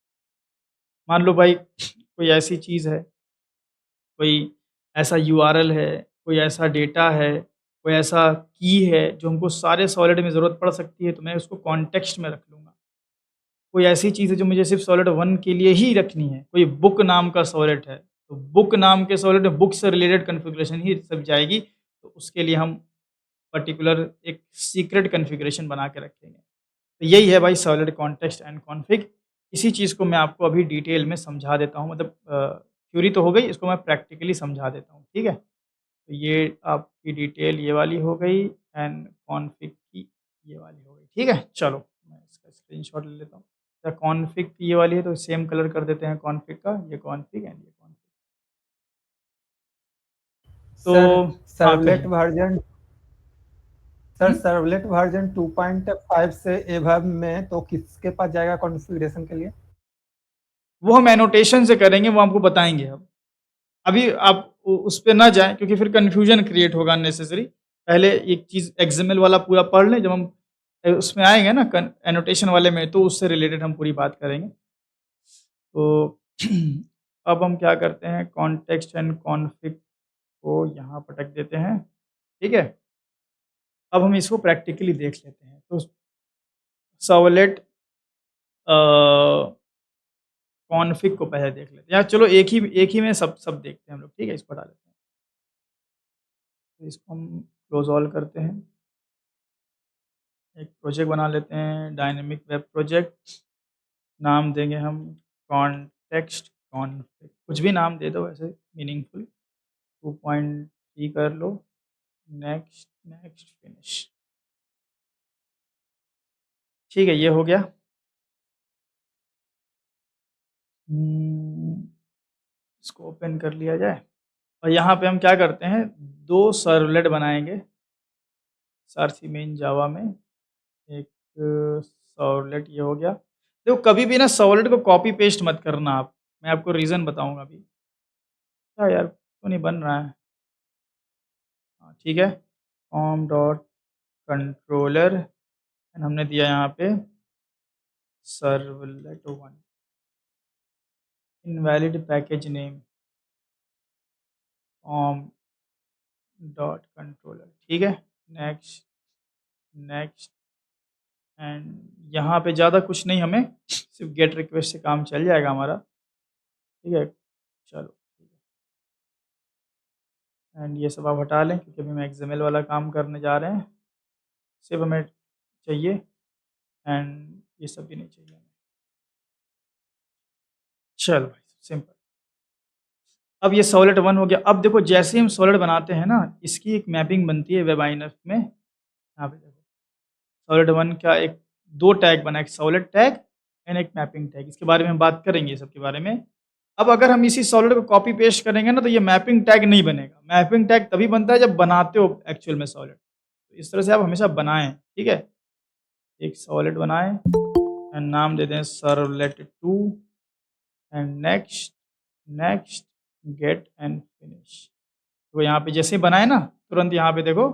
मान लो भाई कोई ऐसी चीज़ है, कोई ऐसा यूआरएल है, कोई ऐसा डेटा है, कोई ऐसा की है जो हमको सारे सॉलिड में ज़रूरत पड़ सकती है, तो मैं उसको कॉन्टेक्स्ट में रख लूँगा। कोई ऐसी चीज़ है जो मुझे सिर्फ़ सॉलिड 1 के लिए ही रखनी है, कोई बुक नाम का सॉलिड है, तो बुक नाम के सॉलिड में बुक से रिलेटेड कॉन्फ़िगरेशन ही सब जाएगी, तो उसके लिए हम पर्टिकुलर एक सीक्रेट कॉन्फ़िगरेशन बना के रखेंगे। तो यही है भाई सॉलिड कॉन्टेक्स्ट एंड कॉन्फ़िग। इसी चीज़ को मैं आपको अभी डिटेल में समझा देता हूँ, मतलब थ्योरी तो हो गई, इसको मैं प्रैक्टिकली समझा देता हूँ, ठीक है? तो ये आपकी डिटेल ये वाली हो गई एंड कॉन्फ़िग की ये वाली हो गई, ठीक है? चलो मैं इसका स्क्रीनशॉट ले लेता हूँ। तो कॉन्फ़िग की ये वाली है तो सेम कलर कर देते हैं कॉन्फ़िग का, ये कॉन्फ़िग एंड ये कॉन्फ़िग। तो
सर
हाँ,
सर्वलेट
कहिए।
वर्जन सर्वलेट वर्जन 2.5 से एबव में तो किसके पास जाएगा कॉन्फ़िगरेशन के लिए?
वो हम एनोटेशन से करेंगे, वो आपको बताएँगे अब। अभी आप उस पे ना जाएँ क्योंकि फिर कन्फ्यूजन क्रिएट होगा अननेसेसरी। पहले एक चीज़ एक्सएमएल वाला पूरा पढ़ लें, जब हम उसमें आएँगे ना एनोटेशन वाले में, तो उससे रिलेटेड हम पूरी बात करेंगे। तो अब हम क्या करते हैं, कॉन्टेक्स्ट एंड कॉन्फ़िग को यहाँ पटक देते हैं, ठीक है? अब हम इसको प्रैक्टिकली देख लेते हैं। तो सर्वलेट कॉन्फ़िग को पहले देख लेते हैं, या चलो एक ही में सब देखते हैं हम लोग, ठीक है? इसको हटा लेते हैं। तो इसको हम क्लोज़ ऑल करते हैं। एक प्रोजेक्ट बना लेते हैं, डायनेमिक वेब प्रोजेक्ट। नाम देंगे हम कॉन्टेक्स्ट कॉन्फ़िग, कुछ भी नाम दे दो वैसे मीनिंगफुल। 2.3 कर लो, नेक्स्ट, नेक्स्ट, फिनिश। ठीक है, ये हो गया। इसको ओपन कर लिया जाए और यहाँ पे हम क्या करते हैं, 2 सर्वलेट बनाएँगे सारसी मेन जावा में। एक सर्वलेट ये हो गया। देखो कभी भी ना सर्वलेट को कॉपी पेस्ट मत करना आप, मैं आपको रीज़न बताऊँगा अभी। क्या यार क्यों नहीं बन रहा है? हाँ, ठीक है। कॉम डॉट कंट्रोलर एंड हमने दिया यहाँ पे servlet 1 invalid package name com dot controller, ठीक है। नेक्स्ट, नेक्स्ट एंड यहाँ पे ज़्यादा कुछ नहीं, हमें सिर्फ गेट रिक्वेस्ट से काम चल जाएगा हमारा, ठीक है। चलो ठीक है एंड ये सब आप हटा लें क्योंकि अभी हम एक्सएमएल वाला काम करने जा रहे हैं। सिर्फ हमें चाहिए एंड ये सब भी नहीं चाहिए हमें। चलो भाई सिंपल। अब ये सॉलिड 1 हो गया। अब देखो जैसे ही हम सॉलिड बनाते हैं ना, इसकी एक मैपिंग बनती है वेब आईएनएफ में। यहाँ पे देखो सॉलिड 1 का एक 2 टैग बना है, एक सॉलिड टैग एंड एक मैपिंग टैग। इसके बारे में हम बात करेंगे ये सब के बारे में। अब अगर हम इसी सॉलिड को कॉपी पेस्ट करेंगे ना, तो ये मैपिंग टैग नहीं बनेगा। मैपिंग टैग तभी बनता है जब बनाते हो एक्चुअल में सॉलिड। तो इस तरह से आप हमेशा बनाएं, ठीक है। एक सॉलिड बनाएं एंड नाम दे दें servlet 2 and next, next, get and finish. तो यहाँ पे जैसे ही बनाए ना, तुरंत यहाँ पे देखो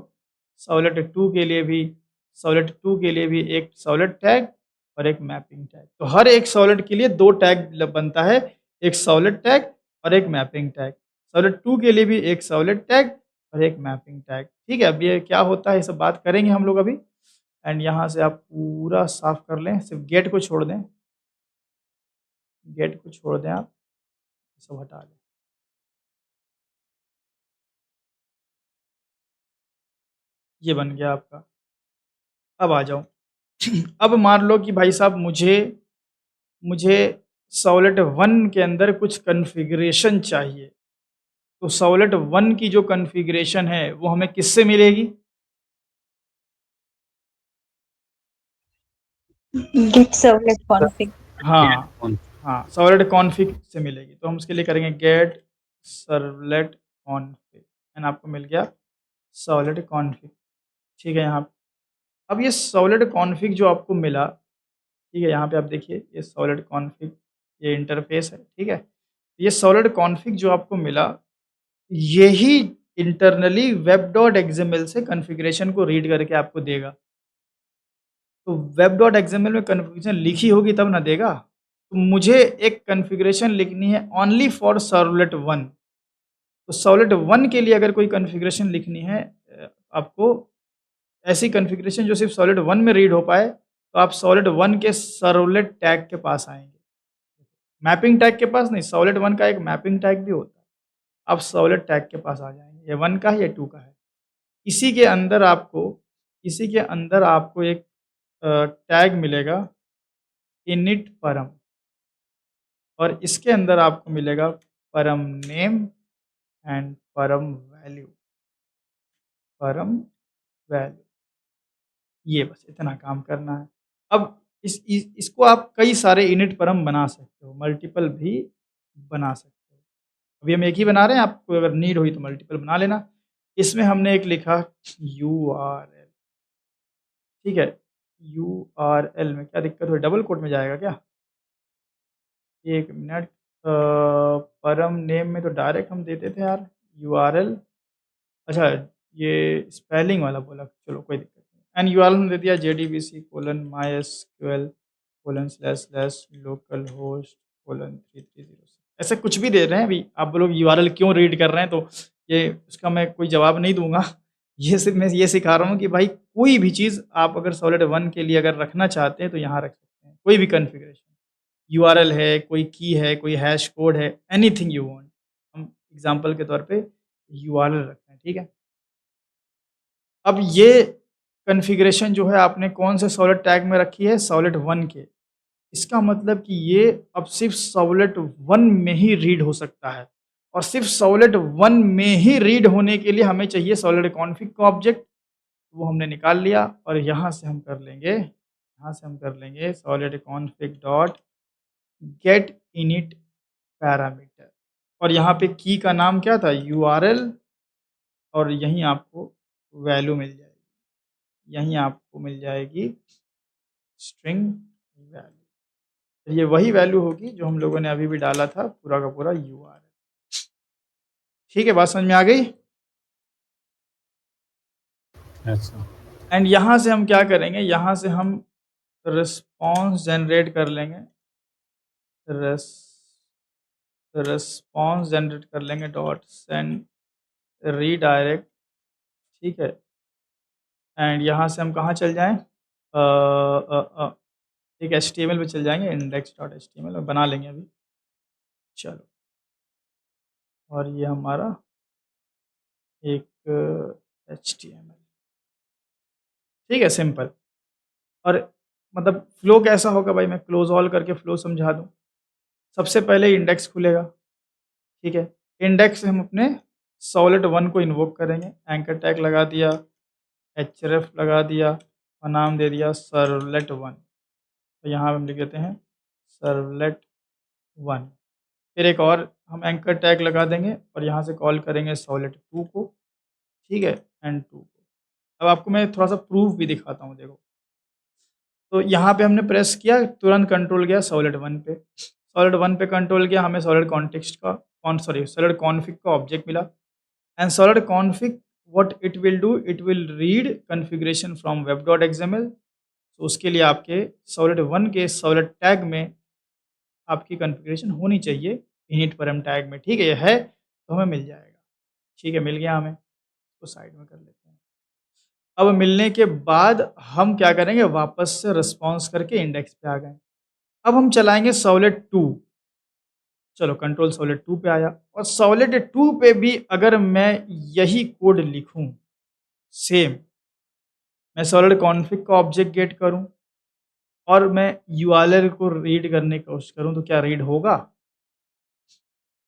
सॉलिड 2 के लिए भी, सॉलिड 2 के लिए भी एक सॉलिड टैग और एक मैपिंग टैग। तो हर एक सॉलिड के लिए 2 टैग बनता है, एक सॉलिड टैग और एक मैपिंग टैग। सॉलिड 2 के लिए भी एक सॉलिड टैग और एक मैपिंग टैग, ठीक है। अब ये क्या होता है ये सब बात करेंगे हम लोग अभी। एंड यहाँ से आप पूरा साफ कर लें, सिर्फ गेट को छोड़ दें, गेट को छोड़ दें, आप सब हटा दें। ये बन गया आपका। अब आ जाओ। अब मान लो कि भाई साहब मुझे मुझे सॉलिड 1 के अंदर कुछ कॉन्फ़िगरेशन चाहिए। तो सॉलिड 1 की जो कॉन्फ़िगरेशन है वो हमें किससे मिलेगी?
Gate servlet config.
हाँ, हाँ, सॉलिड कॉन्फ़िग से मिलेगी। तो हम उसके लिए करेंगे गेट सर्वलेट कॉन्फिग एंड आपको मिल गया सॉलिड कॉन्फिग। ठीक है, यहाँ अब ये सॉलिड कॉन्फिग जो आपको मिला, ठीक है, यहाँ पे आप देखिए ये सॉलिड कॉन्फिग, ये इंटरफेस है। ठीक है, ये सॉलिड कॉन्फिग जो आपको मिला, यही इंटरनली वेब डॉट एक्सएमएल से कॉन्फ़िगरेशन को रीड करके आपको देगा। तो वेब डॉट एक्सएमएल में कॉन्फ़िगरेशन लिखी होगी तब ना देगा। तो मुझे एक कॉन्फ़िगरेशन लिखनी है ओनली फॉर सर्वलेट 1। तो सर्वलेट 1 के लिए अगर कोई कॉन्फ़िगरेशन लिखनी है आपको, ऐसी कॉन्फ़िगरेशन जो सिर्फ सर्वलेट 1 में रीड हो पाए, तो आप सर्वलेट 1 के सर्वलेट टैग के पास आएँगे। मैपिंग टैग के पास नहीं, सर्वलेट 1 का एक मैपिंग टैग भी होता है। आप सर्वलेट टैग के पास आ जाएँगे, ये 1 का है, ये 2 का है। इसी के अंदर आपको एक टैग मिलेगा इनिट परम, और इसके अंदर आपको मिलेगा परम नेम एंड परम वैल्यू। ये बस इतना काम करना है। अब इसको आप कई सारे इनिट परम बना सकते हो, मल्टीपल भी बना सकते हो। अभी हम एक ही बना रहे हैं, आपको अगर नीड हुई तो मल्टीपल बना लेना। इसमें हमने एक लिखा URL, ठीक है, URL में क्या दिक्कत हुई, डबल कोट में जाएगा क्या? एक मिनट, परम नेम में तो डायरेक्ट हम देते थे यार URL। अच्छा, ये स्पेलिंग वाला बोला, चलो कोई दिक्कत नहीं। एंड URL में दे दिया JDBC:mysql/localhost:3306। ऐसे कुछ भी दे रहे हैं। अभी आप लोग URL क्यों रीड कर रहे हैं, तो ये उसका मैं कोई जवाब नहीं दूंगा। ये सिर्फ मैं ये सिखा रहा हूँ कि भाई कोई भी चीज़ आप अगर सॉलिड 1 के लिए अगर रखना चाहते हैं तो यहाँ रख सकते हैं, कोई भी कॉन्फ़िगरेशन। URL है, कोई की है, कोई हैश कोड है, एनीथिंग यू वांट। हम एग्ज़ाम्पल के तौर पे URL रख रहे हैं, ठीक है? अब ये कॉन्फ़िगरेशन जो है आपने कौन से सॉलिड टैग में रखी है, सॉलिड 1 के। इसका मतलब कि ये अब सिर्फ सॉलिड 1 में ही रीड हो सकता है, और सिर्फ सॉलिड 1 में ही रीड होने के लिए हमें चाहिए सॉलिड कॉन्फ़िग का ऑब्जेक्ट। वो हमने निकाल लिया, और यहाँ से हम कर लेंगे solid config dot gate init parameter, और यहाँ पे की का नाम क्या था, URL, और यहीं आपको वैल्यू मिल जाएगी, स्ट्रिंग वैल्यू। ये वही वैल्यू होगी जो हम लोगों ने अभी भी डाला था, पूरा का पूरा URL। ठीक है, बात समझ में आ गई?
अच्छा,
एंड यहाँ से हम क्या करेंगे, यहाँ से हम रिस्पॉन्स जनरेट कर लेंगे, रिस्पॉन्स जनरेट कर लेंगे डॉट सेंड रीडायरेक्ट। ठीक है, एंड यहाँ से हम कहाँ चल जाएं, एक HTML पे चल जाएंगे, index.html और बना लेंगे अभी। चलो, और ये हमारा एक HTML, ठीक है, सिंपल। और मतलब फ्लो कैसा होगा भाई, मैं क्लोज ऑल करके फ्लो समझा दूं। सबसे पहले इंडेक्स खुलेगा, ठीक है, इंडेक्स से हम अपने सॉलिड 1 को इन्वोक करेंगे, एंकर टैग लगा दिया, href लगा दिया, और नाम दे दिया सर्वलेट 1। तो यहाँ हम लिख देते हैं सर्वलेट 1। फिर एक और हम एंकर टैग लगा देंगे, और यहाँ से कॉल करेंगे सॉलिड 2 को, ठीक है, एंड 2 को। अब आपको मैं थोड़ा सा प्रूफ भी दिखाता हूँ, देखो। तो यहाँ पे हमने प्रेस किया, तुरंत कंट्रोल गया सॉलिड 1 पे, सॉलिड 1 पे कंट्रोल किया, हमें सॉलिड सॉलिड कॉन्फिग का ऑब्जेक्ट मिला। And solid config what it will do, it will read configuration from web.xml। तो उसके लिए आपके सॉलिड 1 के सॉलिड टैग में आपकी कॉन्फ़िगरेशन होनी चाहिए, इनिट परम टैग में, ठीक है, ये है तो हमें मिल जाएगा। ठीक है, मिल गया हमें, तो साइड में कर लेते हैं। अब मिलने के बाद हम क्या करेंगे, वापस से रिस्पॉन्स करके इंडेक्स पे आ गए। अब हम चलाएंगे सॉलिड 2। चलो, कंट्रोल सॉलिड 2 पे आया, और सॉलिड 2 पे भी अगर मैं यही कोड लिखूं सेम, मैं सॉलिड कॉन्फिग का ऑब्जेक्ट गेट करूं और मैं URL को रीड करने की कोशिश करूं, तो क्या रीड होगा?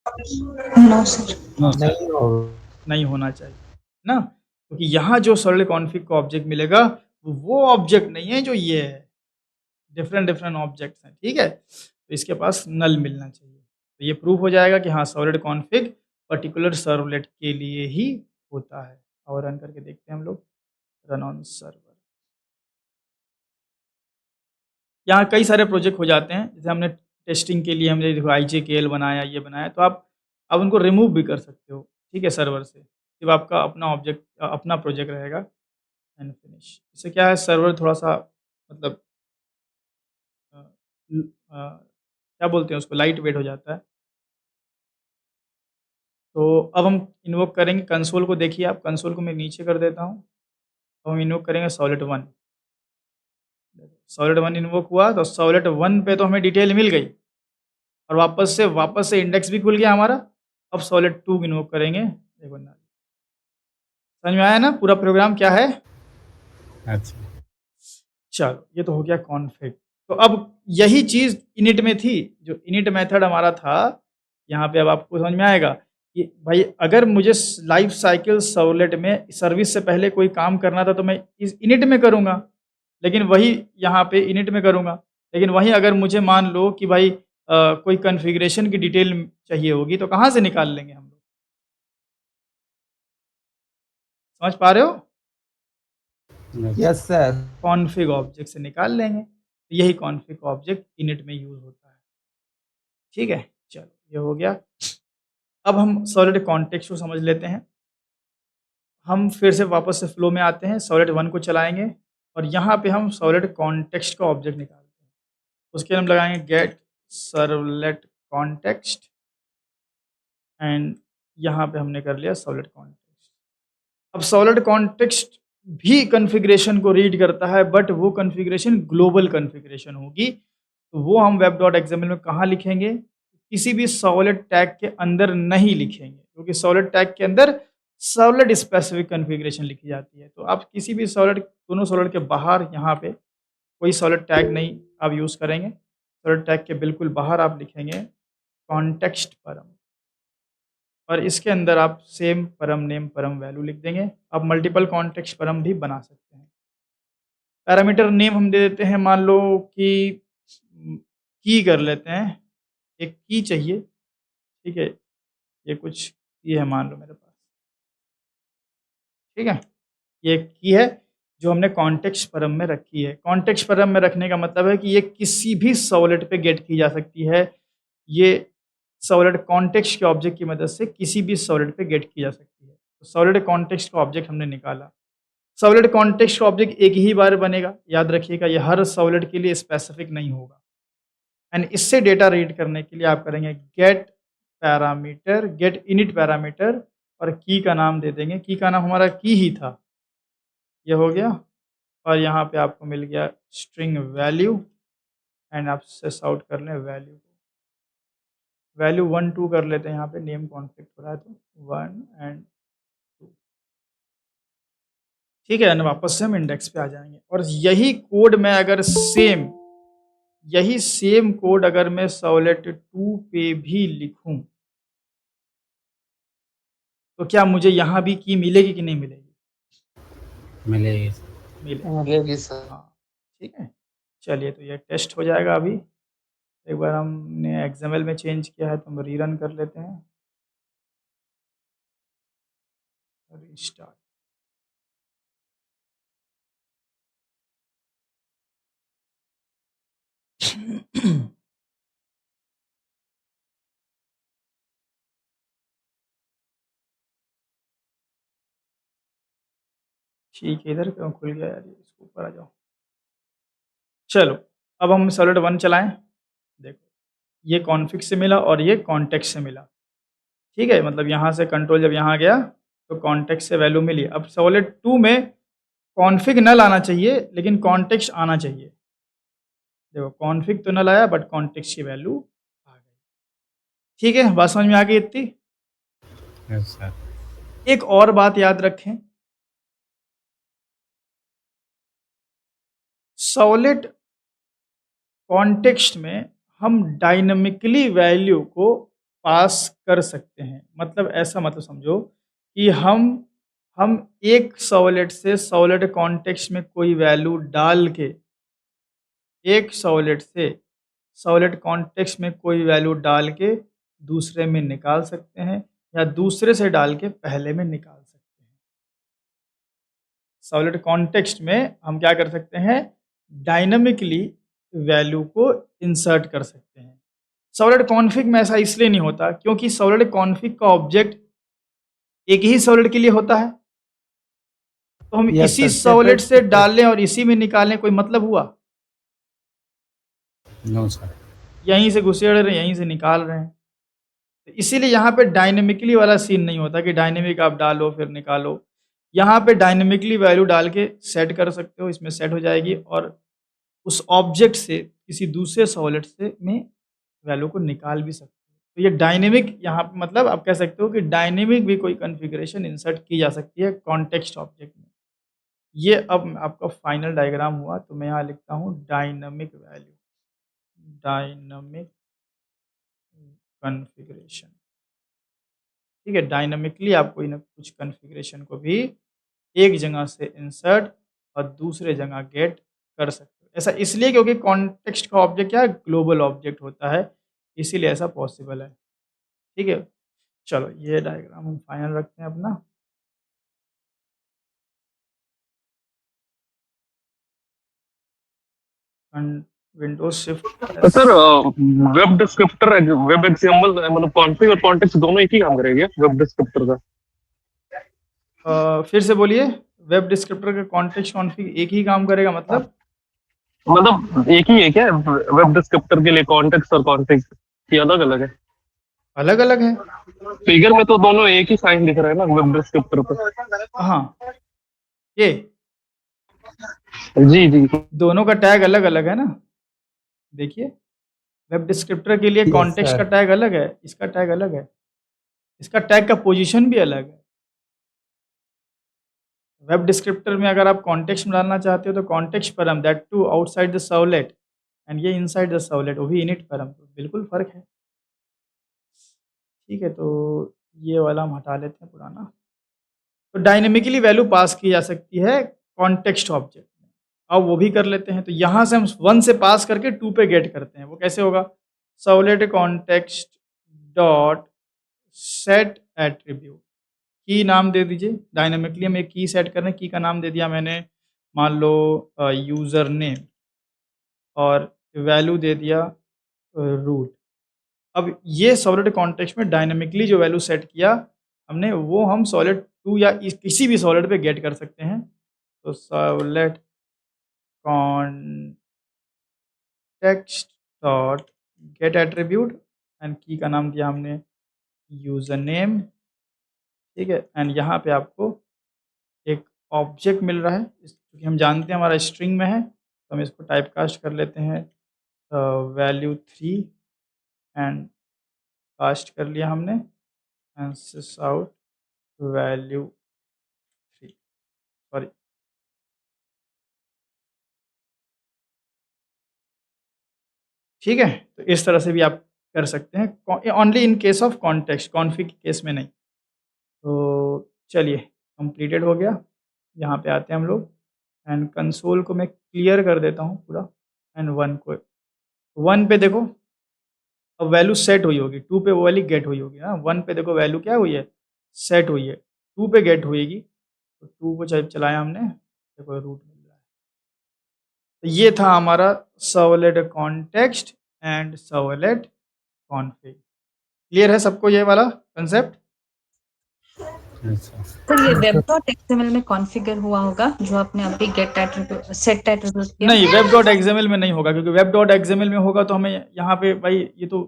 No sir.
नहीं होना चाहिए ना, क्योंकि यहाँ जो सॉलिड कॉन्फिग का ऑब्जेक्ट मिलेगा वो ऑब्जेक्ट नहीं है जो ये है, डिफरेंट ऑब्जेक्ट्स हैं, ठीक है। तो इसके पास नल मिलना चाहिए, तो ये प्रूफ हो जाएगा कि हाँ, सॉलिड कॉन्फिग पर्टिकुलर सर्वलेट के लिए ही होता है। और रन करके देखते हैं हम लोग, रन ऑन सर्वर। यहाँ कई सारे प्रोजेक्ट हो जाते हैं, जैसे हमने टेस्टिंग के लिए हमने देखो IJKL बनाया, ये बनाया, तो आप उनको रिमूव भी कर सकते हो, ठीक है, सर्वर से। सिर्फ आपका अपना अपना प्रोजेक्ट रहेगा एंड फिनिश। इससे क्या है, सर्वर थोड़ा सा मतलब क्या बोलते हैं उसको, लाइट वेट हो जाता है। तो अब हम इन्वोक करेंगे कंसोल को। देखिए आप, कंसोल को मैं नीचे कर देता हूँ, तो हम इन्वोक करेंगे सॉलिड 1। सॉलिड 1 इन्वोक हुआ, तो सॉलिड 1 पे तो हमें डिटेल मिल गई और वापस से इंडेक्स भी खुल गया हमारा। अब सॉलिड 2 इन्वोक करेंगे। देखो ना, समझ में आया ना पूरा प्रोग्राम क्या है?
अच्छा,
चलो, ये तो हो गया कॉन्फ़िग। तो अब यही चीज़ इनिट में थी, जो इनिट मेथड हमारा था, यहाँ पे अब आपको समझ में आएगा कि भाई अगर मुझे लाइफ साइकिल सर्वलेट में सर्विस से पहले कोई काम करना था तो मैं इस इनिट में करूँगा, लेकिन वही यहाँ पे इनिट में करूँगा। लेकिन वहीं अगर मुझे मान लो कि भाई कोई कॉन्फ़िगरेशन की डिटेल चाहिए होगी, तो कहाँ से निकाल लेंगे हम लोग? समझ पा रहे हो?
Yes sir.
कॉन्फ़िग ऑब्जेक्ट से निकाल लेंगे। यही कॉन्फ़िग ऑब्जेक्ट इनिट में यूज़ होता है। ठीक है? चलो, ये हो गया। अब हम सॉलिड कॉन्टेक्स्ट को समझ लेते हैं। हम फिर से वापस से फ्लो में आते हैं, सॉलिड 1 को चलाएँगे और यहाँ पे हम सॉलिड कॉन्टेक्स्ट का ऑब्जेक्ट निकालते हैं। उसके हम लगाएँगे गेट सर्वलेट कॉन्टेक्स्ट एंड यहाँ पे हमने कर लिया सॉलिड कॉन्टेक्स्ट। अब सॉलिड कॉन्टेक्स्ट भी कॉन्फ़िगरेशन को रीड करता है, बट वो कॉन्फ़िगरेशन ग्लोबल कॉन्फ़िगरेशन होगी। तो वो हम web.xml में कहाँ लिखेंगे? किसी भी सॉलिड टैग के अंदर नहीं लिखेंगे, क्योंकि सॉलिड टैग के अंदर सॉलिड स्पेसिफिक कॉन्फ़िगरेशन लिखी जाती है। तो आप किसी भी दोनों सॉलिड के बाहर यहाँ पे कोई सॉलिड टैग नहीं आप यूज़ करेंगे। सॉलिड टैग के बिल्कुल बाहर आप लिखेंगे कॉन्टेक्स्ट परम, और इसके अंदर आप सेम परम नेम परम वैल्यू लिख देंगे। आप मल्टीपल कॉन्टेक्स्ट परम भी बना सकते हैं। पैरामीटर नेम हम दे देते हैं, मान लो कि की कर लेते हैं, एक की चाहिए, ठीक है? ये कुछ की है मान लो मेरे पास, ठीक है? ये एक की है जो हमने कॉन्टेक्स्ट परम में रखी है। कॉन्टेक्स्ट परम में रखने का मतलब है कि ये किसी भी सॉलिड पे गेट की जा सकती है। ये सॉलिड कॉन्टेक्स्ट के ऑब्जेक्ट की मदद से किसी भी सॉलिड पे गेट की जा सकती है। तो सॉलिड कॉन्टेक्स्ट का ऑब्जेक्ट हमने निकाला। सॉलिड कॉन्टेक्स्ट का ऑब्जेक्ट एक ही बार बनेगा, याद रखिएगा, ये हर सॉलिड के लिए स्पेसिफिक नहीं होगा। एंड इससे डेटा रीड करने के लिए आप करेंगे get parameter, get init parameter और की का नाम दे देंगे। की का नाम हमारा की ही था, ये हो गया। और यहाँ पे आपको मिल गया स्ट्रिंग वैल्यू एंड आप सेस आउट कर लें वैल्यू को। वैल्यू 1 2 कर लेते हैं, यहाँ पे नेम कॉन्फ्लिक्ट हो रहा है तो 1 एंड 2, ठीक है। एंड वापस से हम इंडेक्स पे आ जाएंगे। और यही सेम कोड अगर मैं सॉलिड 2 पे भी लिखूं, तो क्या मुझे यहाँ भी की मिलेगी कि नहीं मिलेगी?
मिलेगी।
मिलेगी।
मिलेगी सर।
हाँ, ठीक है। चलिए, तो ये टेस्ट हो जाएगा अभी। एक बार हमने XML में चेंज किया है तो हम रीरन कर लेते हैं, रीस्टार्ट। ठीक है, इधर क्यों खुल गया यार, ये इसको ऊपर आ जाओ। चलो, अब हम सॉलिड 1 चलाएं। देखो, ये कॉन्फिग से मिला और ये कॉन्टेक्स्ट से मिला, ठीक है। मतलब यहाँ से कंट्रोल जब यहाँ गया तो कॉन्टेक्स्ट से वैल्यू मिली। अब सॉलिड 2 में कॉन्फिग न लाना चाहिए, लेकिन कॉन्टेक्स्ट आना चाहिए। देखो, कॉन्फिग तो न लाया बट कॉन्टेक्स्ट की वैल्यू आ गई, ठीक है। बात समझ में आ गई इतनी?
Yes sir.
एक और बात याद रखें, सॉलिड कॉन्टेक्स्ट में हम डायनामिकली वैल्यू को पास कर सकते हैं। मतलब ऐसा मतलब समझो कि हम एक सॉलिड से सॉलिड कॉन्टेक्स्ट में कोई वैल्यू डाल के, एक सॉलिड से सॉलिड कॉन्टेक्स्ट में कोई वैल्यू डाल के दूसरे में निकाल सकते हैं, या दूसरे से डाल के पहले में निकाल सकते हैं। सॉलिड कॉन्टेक्स्ट में हम क्या कर सकते हैं, डायनामिकली वैल्यू को इंसर्ट कर सकते हैं। सॉलिड कॉन्फिग में ऐसा इसलिए नहीं होता क्योंकि सॉलिड कॉन्फिग का ऑब्जेक्ट एक ही सॉलिड के लिए होता है, तो हम
Yes,
इसी
sir.
सॉलिड से
Separate-
डालें और इसी में निकालें, कोई मतलब हुआ?
No sir.
यहीं से घुसेड़ रहे हैं, यहीं से निकाल रहे हैं। तो इसीलिए यहाँ पे डायनेमिकली वाला सीन नहीं होता कि डायनेमिक आप डालो फिर निकालो। यहाँ पे डायनेमिकली वैल्यू डाल के सेट कर सकते हो, इसमें सेट हो जाएगी और उस ऑब्जेक्ट से किसी दूसरे सॉलिड से में वैल्यू को निकाल भी सकते हो। तो ये डायनेमिक यहाँ पे मतलब आप कह सकते हो कि डायनेमिक भी कोई कॉन्फ़िगरेशन इंसर्ट की जा सकती है कॉन्टेक्स्ट ऑब्जेक्ट में। ये अब आपका फाइनल डायग्राम हुआ, तो मैं यहाँ लिखता हूँ डायनामिक वैल्यू, डायनामिक कॉन्फ़िगरेशन। ठीक है, डायनामिकली आप कोई ना कुछ कॉन्फ़िगरेशन को भी एक जगह से इंसर्ट और दूसरे जगह गेट कर सकते हो। ऐसा इसलिए क्योंकि कॉन्टेक्स्ट का ऑब्जेक्ट क्या है, ग्लोबल ऑब्जेक्ट होता है, इसीलिए ऐसा पॉसिबल है। ठीक है, चलो ये डायग्राम हम फाइनल रखते हैं अपना। विंडोज शिफ्ट
तो sir web descriptor web example मतलब कॉन्फिग और कॉन्टेक्स्ट दोनों एक ही काम करेंगे वेब डिस्क्रिप्टर का?
फिर से बोलिए, वेब डिस्क्रिप्टर का कॉन्टेक्स्ट कॉन्फ़िग एक ही काम करेगा
मतलब एक ही है क्या वेब डिस्क्रिप्टर के लिए कॉन्टेक्स्ट और कॉन्फिग ये अलग अलग है?
अलग अलग है।
फिगर में तो दोनों एक ही साइन दिख रहा है ना वेब डिस्क्रिप्टर पे।
हाँ, ये
जी जी
दोनों का टैग अलग अलग है ना। देखिए, वेब डिस्क्रिप्टर के लिए
Yes,
कॉन्टेक्स्ट
sir.
का टैग अलग है, इसका टैग अलग है, इसका टैग का पोजीशन भी अलग है। वेब डिस्क्रिप्टर में अगर आप कॉन्टेक्स्ट में डालना चाहते हो तो context param that to outside the servlet, and ये इनसाइड द सर्वलेट, वो भी इनिट पैरम, तो बिल्कुल फ़र्क है। ठीक है, तो ये वाला हम हटा लेते हैं पुराना। तो डायनेमिकली वैल्यू पास की जा सकती है कॉन्टेक्स्ट ऑब्जेक्ट में। अब वो भी कर लेते हैं, तो यहाँ से हम 1 से पास करके 2 पे गेट करते हैं। वो कैसे होगा, servlet context dot set attribute, की नाम दे दीजिए। डायनामिकली हम एक की सेट कर रहे हैं, की का नाम दे दिया मैंने, मान लो यूज़र नेम, और वैल्यू दे दिया रूट। अब ये सॉलिड कॉन्टेक्स्ट में डायनामिकली जो वैल्यू सेट किया हमने, वो हम सॉलिड 2 या किसी भी सॉलिड पे गेट कर सकते हैं। तो solid context dot gate attribute, and की का नाम दिया हमने यूज़र नेम। ठीक है, एंड यहाँ पे आपको एक ऑब्जेक्ट मिल रहा है, क्योंकि हम जानते हैं हमारा स्ट्रिंग में है, तो हम इसको टाइप कास्ट कर लेते हैं वैल्यू 3, एंड कास्ट कर लिया हमने, and sysout value 3, sorry. ठीक है, तो इस तरह से भी आप कर सकते हैं, only in case of context, config के केस में नहीं। तो चलिए, कंप्लीटेड हो गया। यहाँ पे आते हैं हम लोग, एंड कंसोल को मैं क्लियर कर देता हूँ पूरा, एंड 1 को, 1 पे देखो अब वैल्यू सेट हुई होगी, 2 पे वो वाली गेट हुई होगी ना। 1 पे देखो वैल्यू क्या हुई है, सेट हुई है, 2 पे गेट हुएगी, तो 2 को चलाया हमने, देखो रूट मिल रहा है। तो ये था हमारा servlet context and servlet config. Clear है सबको ये वाला कंसेप्ट?
तो ये web.xml में कॉन्फ़िगर हुआ होगा जो आपने अभी गेट एट्रीब्यूट सेट एट्रीब्यूट किया।
नहीं, web.xml में नहीं होगा, क्योंकि web.xml में होगा तो हमें यहाँ पे भाई ये तो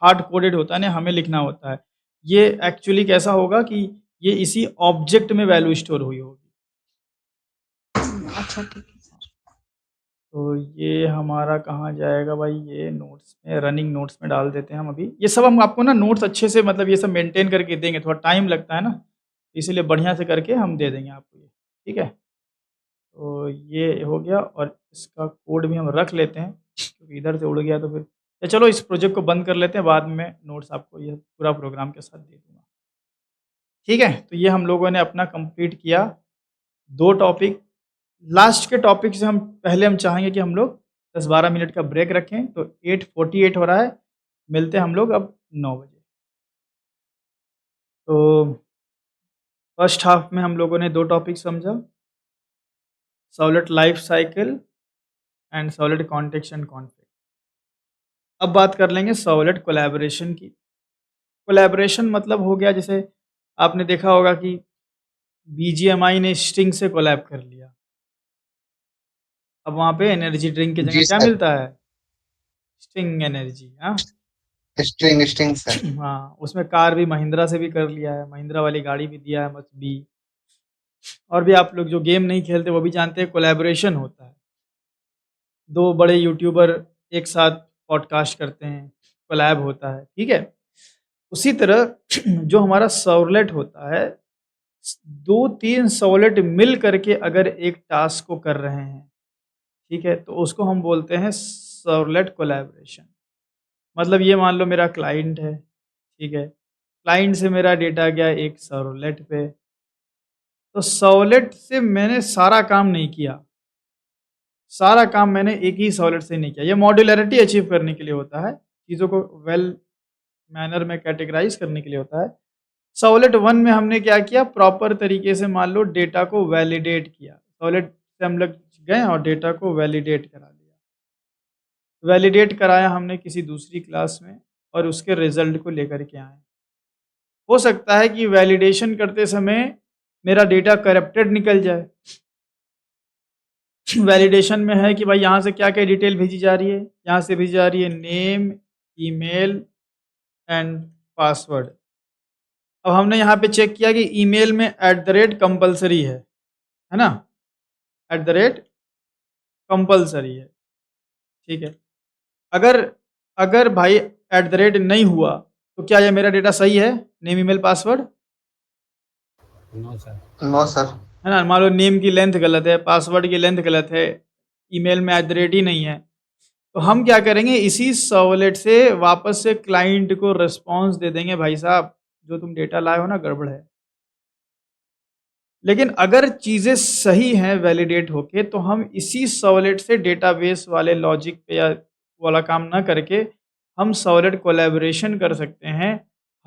हार्ड कोडेड होता है ना, हमें लिखना होता है। ये एक्चुअली कैसा होगा कि ये इसी ऑब्जेक्ट में वैल्यू स्टोर हुई होगी।
अच्छा ठीक है सर।
तो ये हमारा कहाँ जाएगा भाई, ये नोट्स में, रनिंग नोट्स में डाल देते हैं हम अभी। ये सब हम आपको ना नोट्स अच्छे से मतलब ये सब मेंटेन करके देंगे, थोड़ा टाइम लगता है ना, इसीलिए बढ़िया से करके हम दे देंगे आपको ये। ठीक है, तो ये हो गया, और इसका कोड भी हम रख लेते हैं क्योंकि इधर से उड़ गया तो फिर, या चलो इस प्रोजेक्ट को बंद कर लेते हैं, बाद में नोट्स आपको ये पूरा प्रोग्राम के साथ दे दूँगा। ठीक है, तो ये हम लोगों ने अपना कंप्लीट किया 2 टॉपिक। लास्ट के टॉपिक से हम चाहेंगे कि हम लोग 10-12 मिनट का ब्रेक रखें, तो 8:48 हो रहा है, मिलते हैं हम लोग अब 9 बजे। तो फर्स्ट हाफ में हम लोगों ने 2 टॉपिक समझा, solid life cycle and solid context and conflict. अब बात कर लेंगे सॉलिड कोलैबोरेशन की। कोलैबोरेशन मतलब हो गया, जैसे आपने देखा होगा कि बीजीएमआई ने स्टिंग से कोलैब कर लिया। अब वहाँ पे एनर्जी ड्रिंक की जगह
जी
क्या
सर।
मिलता है? Sting energy. हाँ
स्ट्रिंग सर।
हाँ, उसमें कार भी महिंद्रा से भी कर लिया है, महिंद्रा वाली गाड़ी भी दिया है, मच बी। और भी आप लोग जो गेम नहीं खेलते वो भी जानते हैं कोलैबोरेशन होता है। 2 बड़े यूट्यूबर एक साथ पॉडकास्ट करते हैं, कोलैब होता है, ठीक है? उसी तरह जो हमारा सर्वलेट होता है, 2-3 सर्वलेट मिल करके अगर एक टास्क को कर रहे हैं, ठीक है? तो उसको हम बोलते हैं सर्वलेट कोलैबोरेशन। मतलब ये मान लो मेरा क्लाइंट है, ठीक है? क्लाइंट से मेरा डेटा गया एक सर्वलेट पे, तो सर्वलेट से मैंने सारा काम नहीं किया, सारा काम मैंने एक ही सर्वलेट से नहीं किया। ये मॉड्यूलैरिटी अचीव करने के लिए होता है, चीज़ों को वेल मैनर में कैटेगराइज़ करने के लिए होता है। सर्वलेट 1 में हमने क्या किया, प्रॉपर तरीके से मान लो डेटा को वैलिडेट किया। सर्वलेट से हम लोग गए और डेटा को वैलिडेट करा लिया। वैलिडेट कराया हमने किसी दूसरी क्लास में और उसके रिजल्ट को लेकर के आए। हो सकता है कि वैलिडेशन करते समय मेरा डेटा करप्टेड निकल जाए। वैलिडेशन में है कि भाई यहाँ से क्या-क्या डिटेल भेजी जा रही है, यहाँ से भेजी जा रही है नेम, ईमेल एंड पासवर्ड। अब हमने यहाँ पे चेक किया कि ईमेल में @ कंपल्सरी है ना? @ कंपल्सरी है, ठीक है? अगर अगर भाई @ नहीं हुआ, तो क्या ये मेरा डेटा सही है? Name, email, password,
no sir.
No sir.
है ना? मान लो नेम की लेंथ गलत है, पासवर्ड की लेंथ गलत है, ईमेल में @ ही नहीं है, तो हम क्या करेंगे, इसी सर्वलेट से वापस से क्लाइंट को रिस्पॉन्स दे देंगे, भाई साहब जो तुम डेटा लाए हो ना गड़बड़ है। लेकिन अगर चीज़ें सही हैं वैलिडेट होके, तो हम इसी सर्वलेट से डेटाबेस वाले लॉजिक पे या वाला काम ना करके हम सर्वलेट कोलैबोरेशन कर सकते हैं।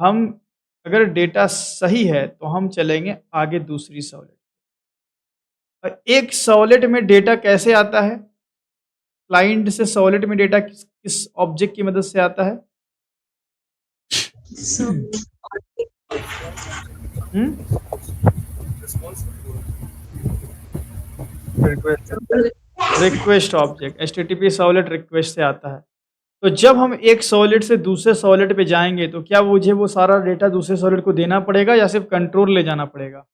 हम अगर डेटा सही है तो हम चलेंगे आगे दूसरी सर्वलेट। एक सर्वलेट में डेटा कैसे आता है? क्लाइंट से सर्वलेट में डेटा किस किस ऑब्जेक्ट की मदद से आता है?
So,
हुँ? Request object, HTTP servlet request से आता है। तो जब हम एक सर्वलेट से दूसरे सर्वलेट पे जाएँगे, तो क्या मुझे वो सारा डेटा दूसरे सर्वलेट को देना पड़ेगा या सिर्फ़ कंट्रोल ले जाना पड़ेगा?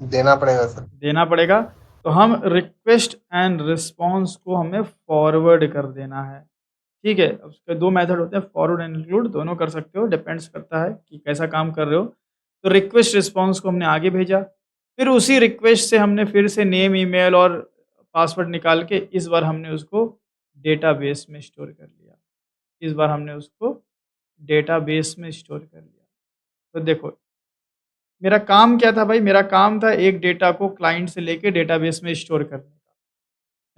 देना पड़ेगा सर।
देना पड़ेगा। तो हम रिक्वेस्ट एंड रिस्पॉन्स को हमें फॉरवर्ड कर देना है, ठीक है? अब उसके 2 मेथड होते हैं, फॉरवर्ड एंड इंक्लूड, दोनों कर सकते हो, डिपेंड्स करता है कि कैसा काम कर रहे हो। तो रिक्वेस्ट रिस्पॉन्स को हमने आगे भेजा, फिर उसी रिक्वेस्ट से हमने फिर से नेम, ईमेल और पासवर्ड निकाल के इस बार हमने उसको डेटाबेस में स्टोर कर लिया। इस बार हमने उसको डेटाबेस में स्टोर कर लिया। तो देखो, मेरा काम क्या था भाई? मेरा काम था एक डेटा को क्लाइंट से लेके डेटाबेस में स्टोर करने का।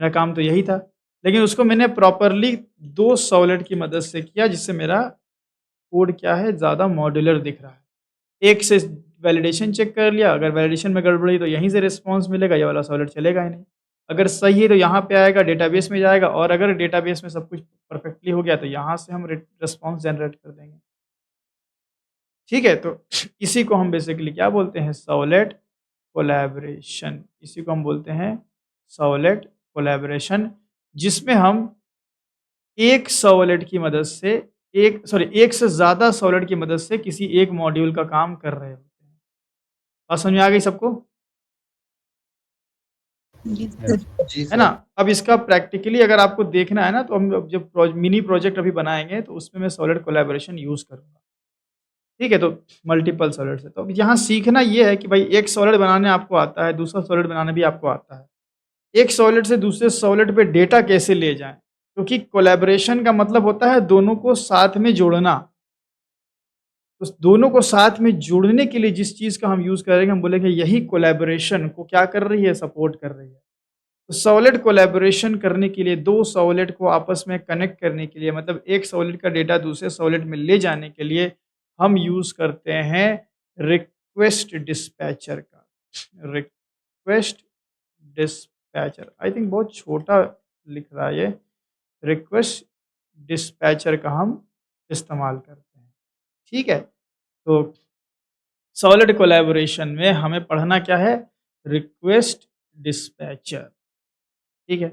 मेरा काम तो यही था, लेकिन उसको मैंने प्रॉपरली 2 सर्वलेट की मदद से किया, जिससे मेरा कोड क्या है, ज़्यादा मॉड्यूलर दिख रहा है। एक से वैलिडेशन चेक कर लिया, अगर वैलिडेशन में गड़बड़ी तो यहीं से रिस्पॉन्स मिलेगा, ये वाला सर्वलेट चलेगा ही नहीं। अगर सही है तो यहाँ पे आएगा, डेटाबेस में जाएगा, और अगर डेटाबेस में सब कुछ परफेक्टली हो गया तो यहाँ से हम रिस्पॉन्स जनरेट कर देंगे। ठीक है? तो इसी को हम बेसिकली क्या बोलते हैं? Servlet collaboration. इसी को हम बोलते हैं सर्वलेट कोलैबोरेशन, जिसमें हम एक सर्वलेट की मदद से एक से ज़्यादा सर्वलेट की मदद से किसी एक मॉड्यूल का काम कर रहे होते हैं। बात समझ में आ गई सबको?
yes,
जी
है
सर।
ना? अब इसका प्रैक्टिकली अगर आपको देखना है ना, तो हम जब मिनी प्रोजेक्ट अभी बनाएँगे तो उसमें मैं सर्वलेट कोलैबोरेशन यूज़ करूँगा। ठीक है? तो मल्टीपल सर्वलेट से। तो अब यहाँ सीखना ये है कि भाई एक सर्वलेट बनाने आपको आता है, दूसरा सर्वलेट बनाने भी आपको आता है। एक सर्वलेट से दूसरे सर्वलेट पे डेटा कैसे ले जाएँ? क्योंकि कोलैबोरेशन का मतलब होता है दोनों को साथ में जोड़ना। उस दोनों को साथ में जोड़ने के लिए जिस चीज़ का हम यूज़ करेंगे, हम बोलेंगे यही कोलैबोरेशन को क्या कर रही है? सपोर्ट कर रही है। तो सर्वलेट कोलैबोरेशन करने के लिए 2 सर्वलेट को आपस में कनेक्ट करने के लिए, मतलब एक सर्वलेट का डेटा दूसरे सर्वलेट में ले जाने के लिए हम यूज़ करते हैं रिक्वेस्ट डिस्पैचर का। रिक्वेस्ट डिस्पैचर, आई थिंक बहुत छोटा लिख रहा है ये। रिक्वेस्ट डिस्पैचर का हम इस्तेमाल करते हैं, ठीक है। तो सॉलिड कोलैबोरेशन में हमें पढ़ना क्या है? रिक्वेस्ट डिस्पैचर, ठीक है।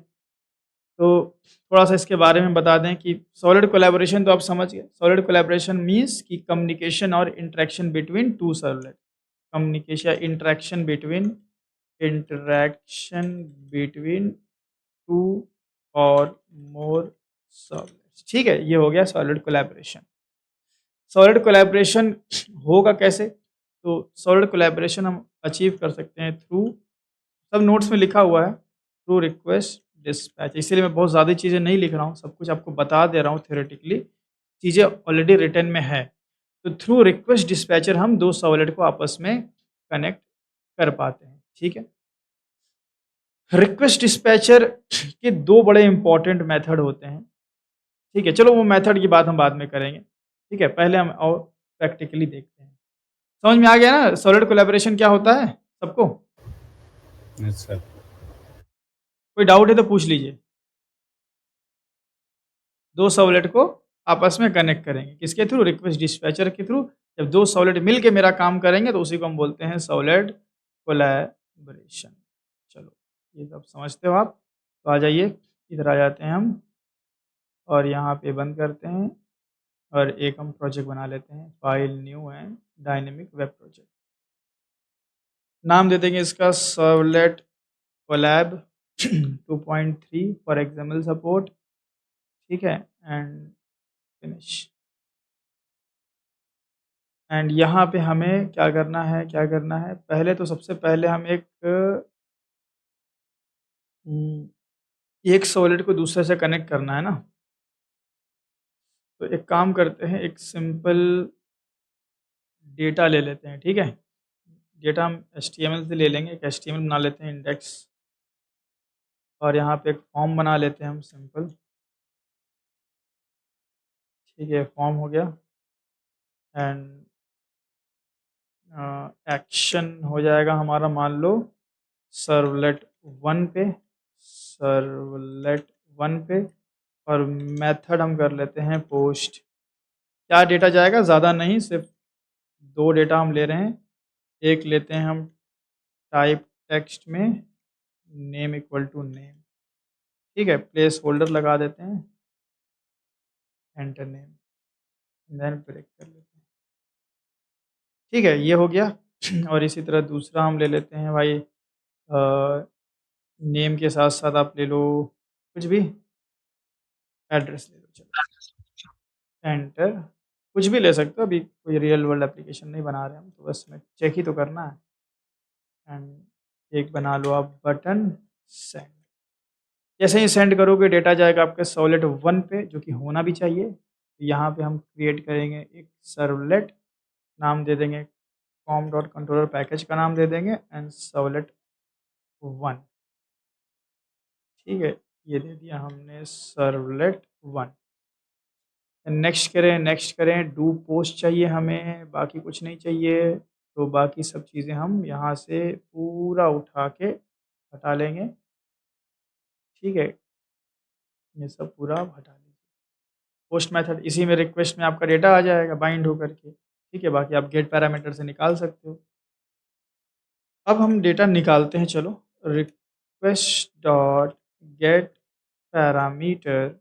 तो थोड़ा-सा इसके बारे में बता दें कि सॉलिड कोलैबोरेशन तो आप समझ गए। सॉलिड कोलैबोरेशन मीन्स कि कम्युनिकेशन और interaction between two servlet. Interaction between two और मोर सर्वलेट्स, ठीक है। ये हो गया सॉलिड कोलैबोरेशन। सॉलिड कोलैबोरेशन होगा कैसे? तो सॉलिड कोलैबोरेशन हम अचीव कर सकते हैं थ्रू, सब नोट्स में लिखा हुआ है, थ्रू रिक्वेस्ट डिस्पैच। इसीलिए मैं बहुत ज़्यादा चीज़ें नहीं लिख रहा हूँ, सब कुछ आपको बता दे रहा हूँ थ्योरेटिकली, चीज़ें ऑलरेडी रिटन में है। तो थ्रू रिक्वेस्ट डिस्पैचर हम 2 सर्वलेट को आपस में कनेक्ट कर पाते हैं, ठीक है। रिक्वेस्ट डिस्पैचर के 2 बड़े इंपॉर्टेंट मेथड होते हैं, ठीक है। चलो वो मेथड की बात हम बाद में करेंगे, ठीक है। पहले हम और प्रैक्टिकली देखते हैं। समझ में आ गया ना सॉलिड कोलैबोरेशन क्या होता है सबको?
Yes sir.
कोई डाउट है तो पूछ लीजिए। 2 सर्वलेट को आपस में कनेक्ट करेंगे, किसके थ्रू? रिक्वेस्ट डिस्पैचर के थ्रू। जब 2 सर्वलेट मिल के मेरा काम करेंगे तो उसी को हम बोलते हैं सॉलिड कोलैबोरेशन। चलो ये सब समझते हो आप? तो आ जाइए, इधर आ जाते हैं हम और यहाँ पे बंद करते हैं और एक हम प्रोजेक्ट बना लेते हैं, file new and dynamic web project. नाम दे देंगे इसका servlet collab 2.3 for example support, ठीक है। And finish. एंड यहाँ पे हमें क्या करना है, पहले तो सबसे पहले हम एक सॉलिड को दूसरे से कनेक्ट करना है ना। तो एक काम करते हैं, एक सिंपल डेटा ले लेते हैं, ठीक है। डेटा हम HTML से ले लेंगे, एक HTML बना लेते हैं इंडेक्स, और यहाँ पे एक फॉर्म बना लेते हैं हम सिंपल, ठीक है। फॉर्म हो गया एंड एक्शन हो जाएगा हमारा, मान लो सर्वलेट 1 पे, और मेथड हम कर लेते हैं पोस्ट। क्या डेटा जाएगा? ज़्यादा नहीं, सिर्फ 2 डेटा हम ले रहे हैं। एक लेते हैं हम टाइप टेक्स्ट में नेम इक्वल टू नेम, ठीक है। प्लेस होल्डर लगा देते हैं, एंटर नेम, देन ब्रेक कर लेते हैं, ठीक है। ये हो गया। और इसी तरह दूसरा हम ले लेते हैं भाई, नेम के साथ साथ आप ले लो कुछ भी, एड्रेस ले लो, चलो एंटर। कुछ भी ले सकते हो, अभी कोई रियल वर्ल्ड एप्लीकेशन नहीं बना रहे हम, तो बस में चेक ही तो करना है। एंड एक बना लो आप बटन सेंड। जैसे ही सेंड करोगे डेटा जाएगा आपके सॉलिड 1 पे, जो कि होना भी चाहिए। तो यहाँ पे हम क्रिएट करेंगे एक सर्वलेट, नाम दे देंगे कॉम डॉट कंट्रोलर, पैकेज का नाम दे देंगे एंड सर्वलेट 1, ठीक है। ये दे दिया हमने सर्वलेट 1। नेक्स्ट करें, डू पोस्ट चाहिए हमें, बाकी कुछ नहीं चाहिए। तो बाकी सब चीज़ें हम यहाँ से पूरा उठा के हटा लेंगे, ठीक है। ये सब पूरा आप हटा लीजिए। पोस्ट मेथड, इसी में रिक्वेस्ट में आपका डेटा आ जाएगा बाइंड होकर के, ठीक है। बाकी आप गेट पैरामीटर से निकाल सकते हो। अब हम डेटा निकालते हैं, चलो। Request dot gate parameter,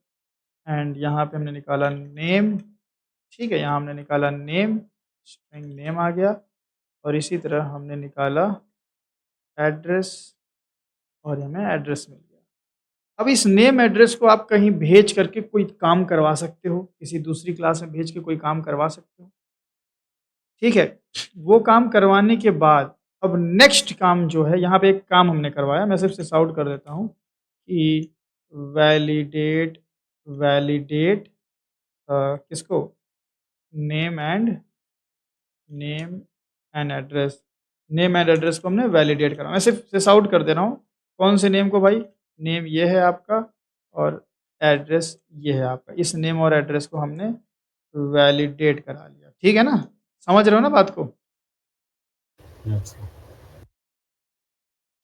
and यहाँ पे हमने निकाला नेम, ठीक है। यहाँ हमने निकाला नेम, स्ट्रिंग नेम आ गया, और इसी तरह हमने निकाला एड्रेस, और हमें एड्रेस मिल गया। अब इस नेम एड्रेस को आप कहीं भेज करके कोई काम करवा सकते हो, किसी दूसरी क्लास में भेज के कोई काम करवा सकते हो, ठीक है। वो काम करवाने के बाद अब नेक्स्ट काम जो है, यहाँ पे एक काम हमने करवाया, मैं सिर्फ सिस आउट कर देता हूँ कि वैलिडेट किसको? Name and address. Name and address को हमने वैलिडेट करा, मैं सिर्फ सिस आउट कर दे रहा हूँ। कौन से नेम को भाई? नेम ये है आपका और एड्रेस ये है आपका। इस नेम और एड्रेस को हमने वैलिडेट करा लिया, ठीक है ना। समझ रहे हो ना बात को?
अच्छा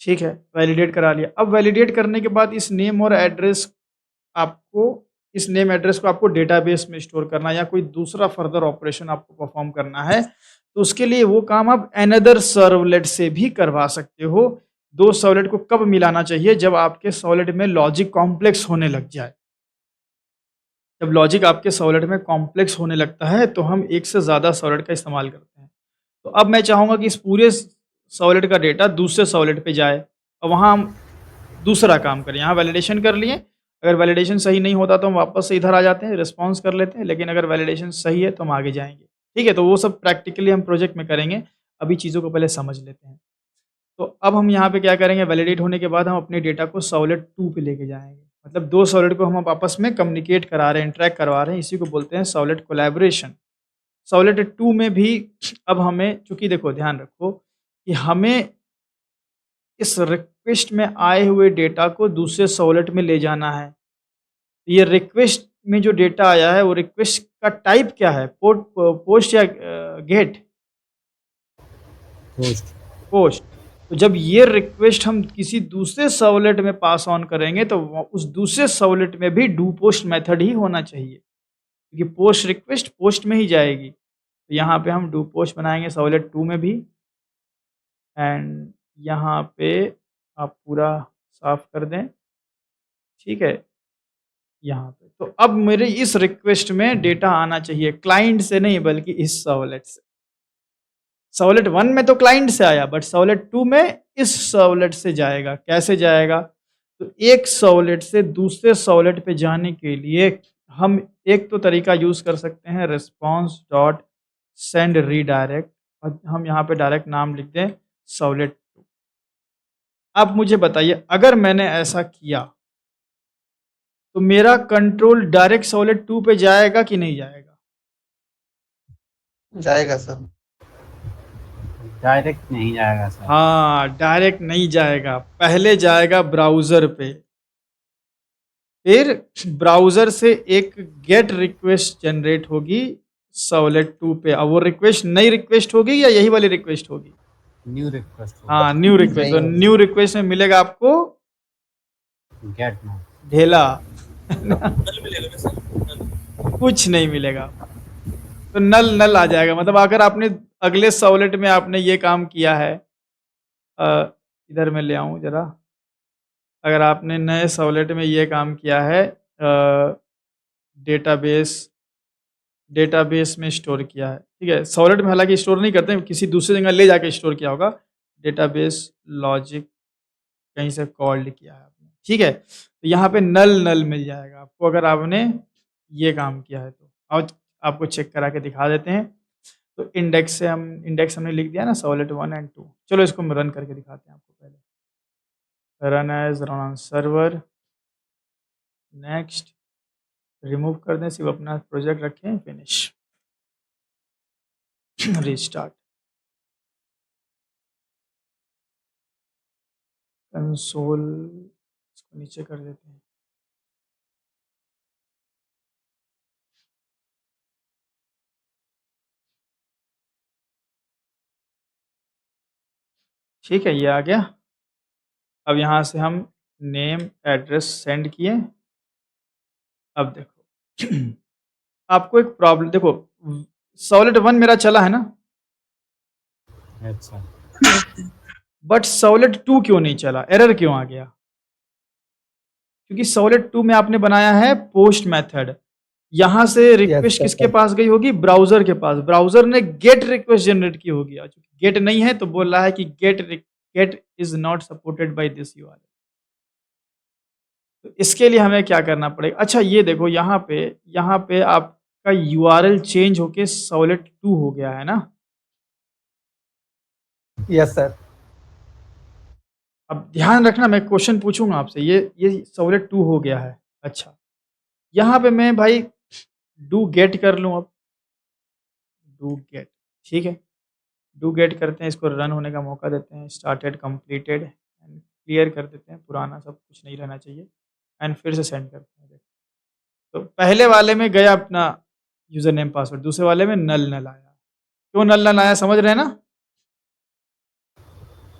ठीक है, वैलिडेट करा लिया। अब वैलिडेट करने के बाद इस नेम और एड्रेस आपको इस नेम एड्रेस को आपको डेटाबेस में स्टोर करना है या कोई दूसरा फर्दर ऑपरेशन आपको परफॉर्म करना है, तो उसके लिए वो काम आप अनदर सर्वलेट से भी करवा सकते हो। 2 सर्वलेट को कब मिलाना चाहिए? जब आपके सर्वलेट में लॉजिक कॉम्प्लेक्स होने लग जाए। जब लॉजिक आपके सर्वलेट में कॉम्प्लेक्स होने लगता है, तो हम एक से ज़्यादा सर्वलेट का इस्तेमाल करते हैं। तो अब मैं चाहूँगा कि इस पूरे सर्वलेट का डेटा दूसरे सर्वलेट पे जाए और वहाँ हम दूसरा काम करें। यहाँ वैलिडेशन कर लिए, अगर वैलिडेशन सही नहीं होता तो हम वापस से इधर आ जाते हैं, रिस्पॉन्स कर लेते हैं, लेकिन अगर वैलिडेशन सही है तो हम आगे जाएँगे। ठीक है? तो वो सब प्रैक्टिकली हम प्रोजेक्ट में करेंगे, अभी चीज़ों को पहले समझ लेते हैं। तो अब हम यहाँ पे क्या करेंगे, वैलिडेट होने के बाद हम अपने डेटा को सर्वलेट 2 पे लेके जाएँगे। मतलब 2 सर्वलेट को हम अब आपस में कम्युनिकेट करा रहे हैं, इंटरैक्ट करवा रहे हैं, इसी को बोलते हैं सर्वलेट कोलैबोरेशन। सर्वलेट 2 में भी अब हमें, चूँकि देखो ध्यान रखो कि हमें इस रिक्वेस्ट में आए हुए डेटा को दूसरे सर्वलेट में ले जाना है। ये रिक्वेस्ट में जो डेटा आया है वो रिक्वेस्ट का टाइप क्या है? पोस्ट या गेट?
Post
post. तो जब ये रिक्वेस्ट हम किसी दूसरे सर्वलेट में पास ऑन करेंगे तो उस दूसरे सर्वलेट में भी डू पोस्ट मेथड ही होना चाहिए, क्योंकि पोस्ट रिक्वेस्ट पोस्ट में ही जाएगी। तो यहाँ पे हम डू पोस्ट बनाएंगे सर्वलेट 2 में भी, एंड यहाँ पे आप पूरा साफ कर दें। ठीक है, यहाँ पे तो अब मेरे इस रिक्वेस्ट में डेटा आना चाहिए, क्लाइंट से नहीं बल्कि इस सर्वलेट से। सर्वलेट 1 में तो क्लाइंट से आया, बट सर्वलेट 2 में इस सर्वलेट से जाएगा। कैसे जाएगा? तो एक सर्वलेट से दूसरे सर्वलेट पे जाने के लिए हम एक तो तरीका यूज़ कर सकते हैं, रिस्पॉन्स डॉट सेंड रीडायरेक्ट, और हम यहाँ पे डायरेक्ट नाम लिख दें सर्वलेट 2। अब मुझे बताइए, अगर मैंने ऐसा किया तो मेरा कंट्रोल डायरेक्ट सर्वलेट 2 पे जाएगा कि नहीं जाएगा?
जाएगा सर।
डायरेक्ट नहीं जाएगा सर।
हाँ, डायरेक्ट नहीं जाएगा, पहले जाएगा ब्राउज़र पे। फिर ब्राउज़र से एक गेट रिक्वेस्ट जनरेट होगी सर्वलेट 2 पे। अब वो रिक्वेस्ट नई रिक्वेस्ट होगी या यही वाली रिक्वेस्ट होगी?
न्यू रिक्वेस्ट
हाँ, न्यू रिक्वेस्ट। तो
नहीं।
न्यू रिक्वेस्ट में मिलेगा आपको
गेट नाउ
ढेला। कुछ नहीं मिलेगा, तो नल नल आ जाएगा। मतलब अगर आपने अगले सर्वलेट में आपने ये काम किया है, इधर मैं ले आऊँ ज़रा, अगर आपने नए सर्वलेट में ये काम किया है, डेटाबेस डेटाबेस में स्टोर किया है, ठीक है? सर्वलेट में हालांकि स्टोर नहीं करते हैं, किसी दूसरी जगह ले जाके स्टोर किया होगा। डेटाबेस लॉजिक कहीं से कॉल्ड किया है आपने, ठीक है? तो यहाँ पे नल नल मिल जाएगा आपको अगर आपने ये काम किया है तो। और आपको चेक करा के दिखा देते हैं। तो इंडेक्स हमने लिख दिया ना सर्वलेट 1 एंड 2। चलो इसको हम रन करके दिखाते हैं आपको पहले। Run as run on server, next, remove कर दें, सिर्फ अपना प्रोजेक्ट रखें, फिनिश, रीस्टार्ट, कंसोल इसको नीचे कर देते हैं। ठीक है, ये आ गया। अब यहाँ से हम नेम एड्रेस सेंड किए। अब देखो आपको एक प्रॉब्लम, देखो सर्वलेट 1 मेरा चला है ना,
अच्छा
बट सर्वलेट 2 क्यों नहीं चला? एरर क्यों आ गया? क्योंकि सर्वलेट 2 में आपने बनाया है पोस्ट मेथड। यहाँ से रिक्वेस्ट
sir,
किसके
sir.
पास गई होगी? ब्राउज़र के पास। ब्राउज़र ने गेट रिक्वेस्ट जनरेट की होगी। गेट नहीं है तो बोल रहा है कि get is not supported by this URL. तो इसके लिए हमें क्या करना पड़ेगा? अच्छा ये देखो, यहाँ पे आपका यूआरएल चेंज होके सर्वलेट 2 हो गया है ना।
Yes sir.
अब ध्यान रखना, मैं क्वेश्चन पूछूंगा आपसे, ये सर्वलेट 2 हो गया है। अच्छा, यहाँ पे मैं भाई डू गेट कर लूँ। अब डू गेट, ठीक है, डू गेट करते हैं, इसको रन होने का मौका देते हैं, स्टार्टेड कंप्लीटेड एंड क्लियर कर देते हैं, पुराना सब कुछ नहीं रहना चाहिए, एंड फिर से सेंड करते हैं। तो पहले वाले में गया अपना यूज़र नेम पासवर्ड, दूसरे वाले में नल नल आया। क्यों नल आया, समझ रहे हैं ना?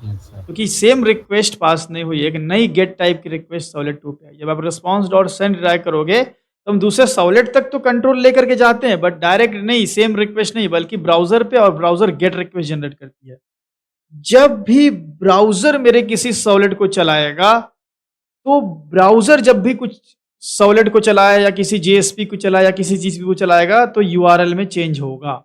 Yes, sir.
क्योंकि सेम रिक्वेस्ट पास नहीं हुई, एक नई गेट टाइप की रिक्वेस्ट सॉलिड 2 पे आई। जब आप रिस्पॉन्स डॉट सेंड ड्रैग करोगे तो हम दूसरे सॉलिड तक तो कंट्रोल लेकर के जाते हैं, बट डायरेक्ट नहीं, सेम रिक्वेस्ट नहीं, बल्कि ब्राउजर पे, और ब्राउजर गेट रिक्वेस्ट जनरेट करती है। जब भी ब्राउजर मेरे किसी सॉलिड को चलाएगा, तो ब्राउजर जब भी कुछ सॉलिड को चलाया या किसी जेएसपी को चलाया या किसी चीज को चलाएगा, तो यूआरएल में चेंज होगा।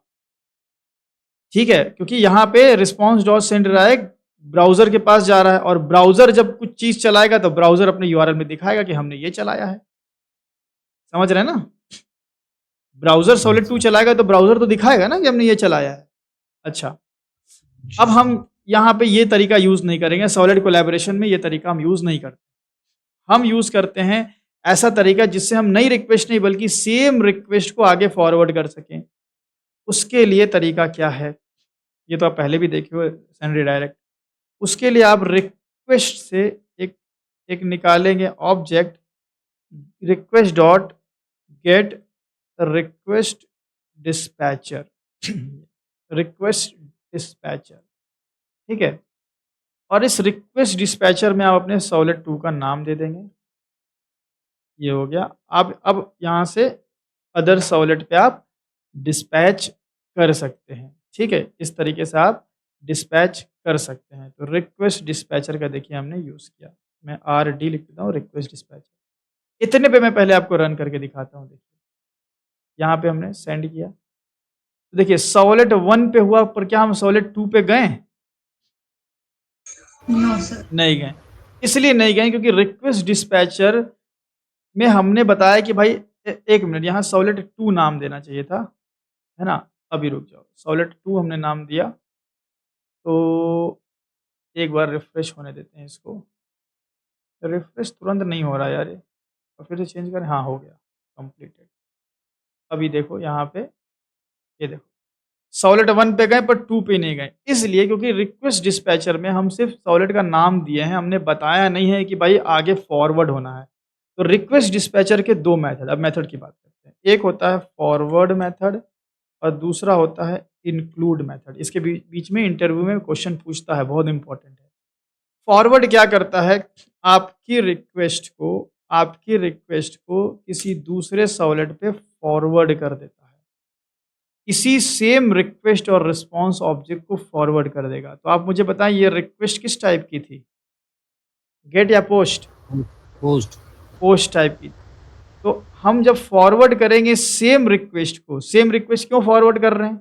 ठीक है, क्योंकि यहाँ पे response dot send drag browser के पास जा रहा है, और ब्राउजर जब कुछ चीज चलाएगा तो ब्राउजर अपने यूआरएल में दिखाएगा कि हमने ये चलाया है। समझ रहे हैं ना? ब्राउजर सॉलिड 2 चलाएगा तो ब्राउजर तो दिखाएगा ना कि हमने ये चलाया है। अच्छा, अब हम यहाँ पे ये तरीका यूज नहीं करेंगे, सॉलिड कोलैबोरेशन में ये तरीका हम यूज नहीं करते। हम यूज करते हैं ऐसा तरीका जिससे हम नई रिक्वेस्ट नहीं बल्कि सेम रिक्वेस्ट को आगे फॉरवर्ड कर सकें। उसके लिए तरीका क्या है, ये तो आप पहले भी देखे हो, सेंड रिडायरेक्ट। उसके लिए आप रिक्वेस्ट से एक निकालेंगे object, request dot gate request dispatcher, request dispatcher. ठीक है, और इस रिक्वेस्ट डिस्पैचर में आप अपने सॉलिड 2 का नाम दे देंगे। ये हो गया। आप अब यहाँ से अदर सॉलिड पे आप डिस्पैच कर सकते हैं। ठीक है, इस तरीके से आप डिस्पैच कर सकते हैं। तो रिक्वेस्ट डिस्पैचर का देखिए हमने यूज़ किया। मैं RD लिख देता हूँ, रिक्वेस्ट डिस्पैचर। इतने पे मैं पहले आपको रन करके दिखाता हूँ। देखिए यहाँ पे हमने सेंड किया, तो देखिए सॉलिड 1 पे हुआ, पर क्या हम सॉलिड 2 पे गए?
No sir.
नहीं गए। इसलिए नहीं गए क्योंकि रिक्वेस्ट डिस्पैचर में हमने बताया कि भाई एक मिनट, यहाँ सॉलिड 2 नाम देना चाहिए था, है ना? अभी रुक जाओ, सॉलिड 2 हमने नाम दिया, तो एक बार रिफ्रेश होने देते हैं इसको। रिफ्रेश तुरंत नहीं हो रहा यार ये, और फिर से चेंज करें। हाँ, हो गया, कंप्लीटेड। अभी देखो यहाँ पे, ये देखो सॉलिड 1 पे गए पर 2 पे नहीं गए। इसलिए क्योंकि रिक्वेस्ट डिस्पैचर में हम सिर्फ सॉलिड का नाम दिए हैं, हमने बताया नहीं है कि भाई आगे फॉरवर्ड होना है। तो रिक्वेस्ट डिस्पैचर के 2 मेथड, अब मेथड की बात करते हैं। एक होता है फॉरवर्ड मेथड और दूसरा होता है इंक्लूड मेथड। इसके बीच में इंटरव्यू में क्वेश्चन पूछता है, बहुत इंपॉर्टेंट है। फॉरवर्ड क्या करता है, आपकी रिक्वेस्ट को किसी दूसरे सॉलिड पे फॉरवर्ड कर देता है, इसी सेम रिक्वेस्ट और रिस्पॉन्स ऑब्जेक्ट को फॉरवर्ड कर देगा। तो आप मुझे बताएं ये रिक्वेस्ट किस टाइप की थी, गेट या पोस्ट?
Post.
पोस्ट टाइप की। तो हम जब फॉरवर्ड करेंगे सेम रिक्वेस्ट को, सेम रिक्वेस्ट क्यों फॉरवर्ड कर रहे हैं?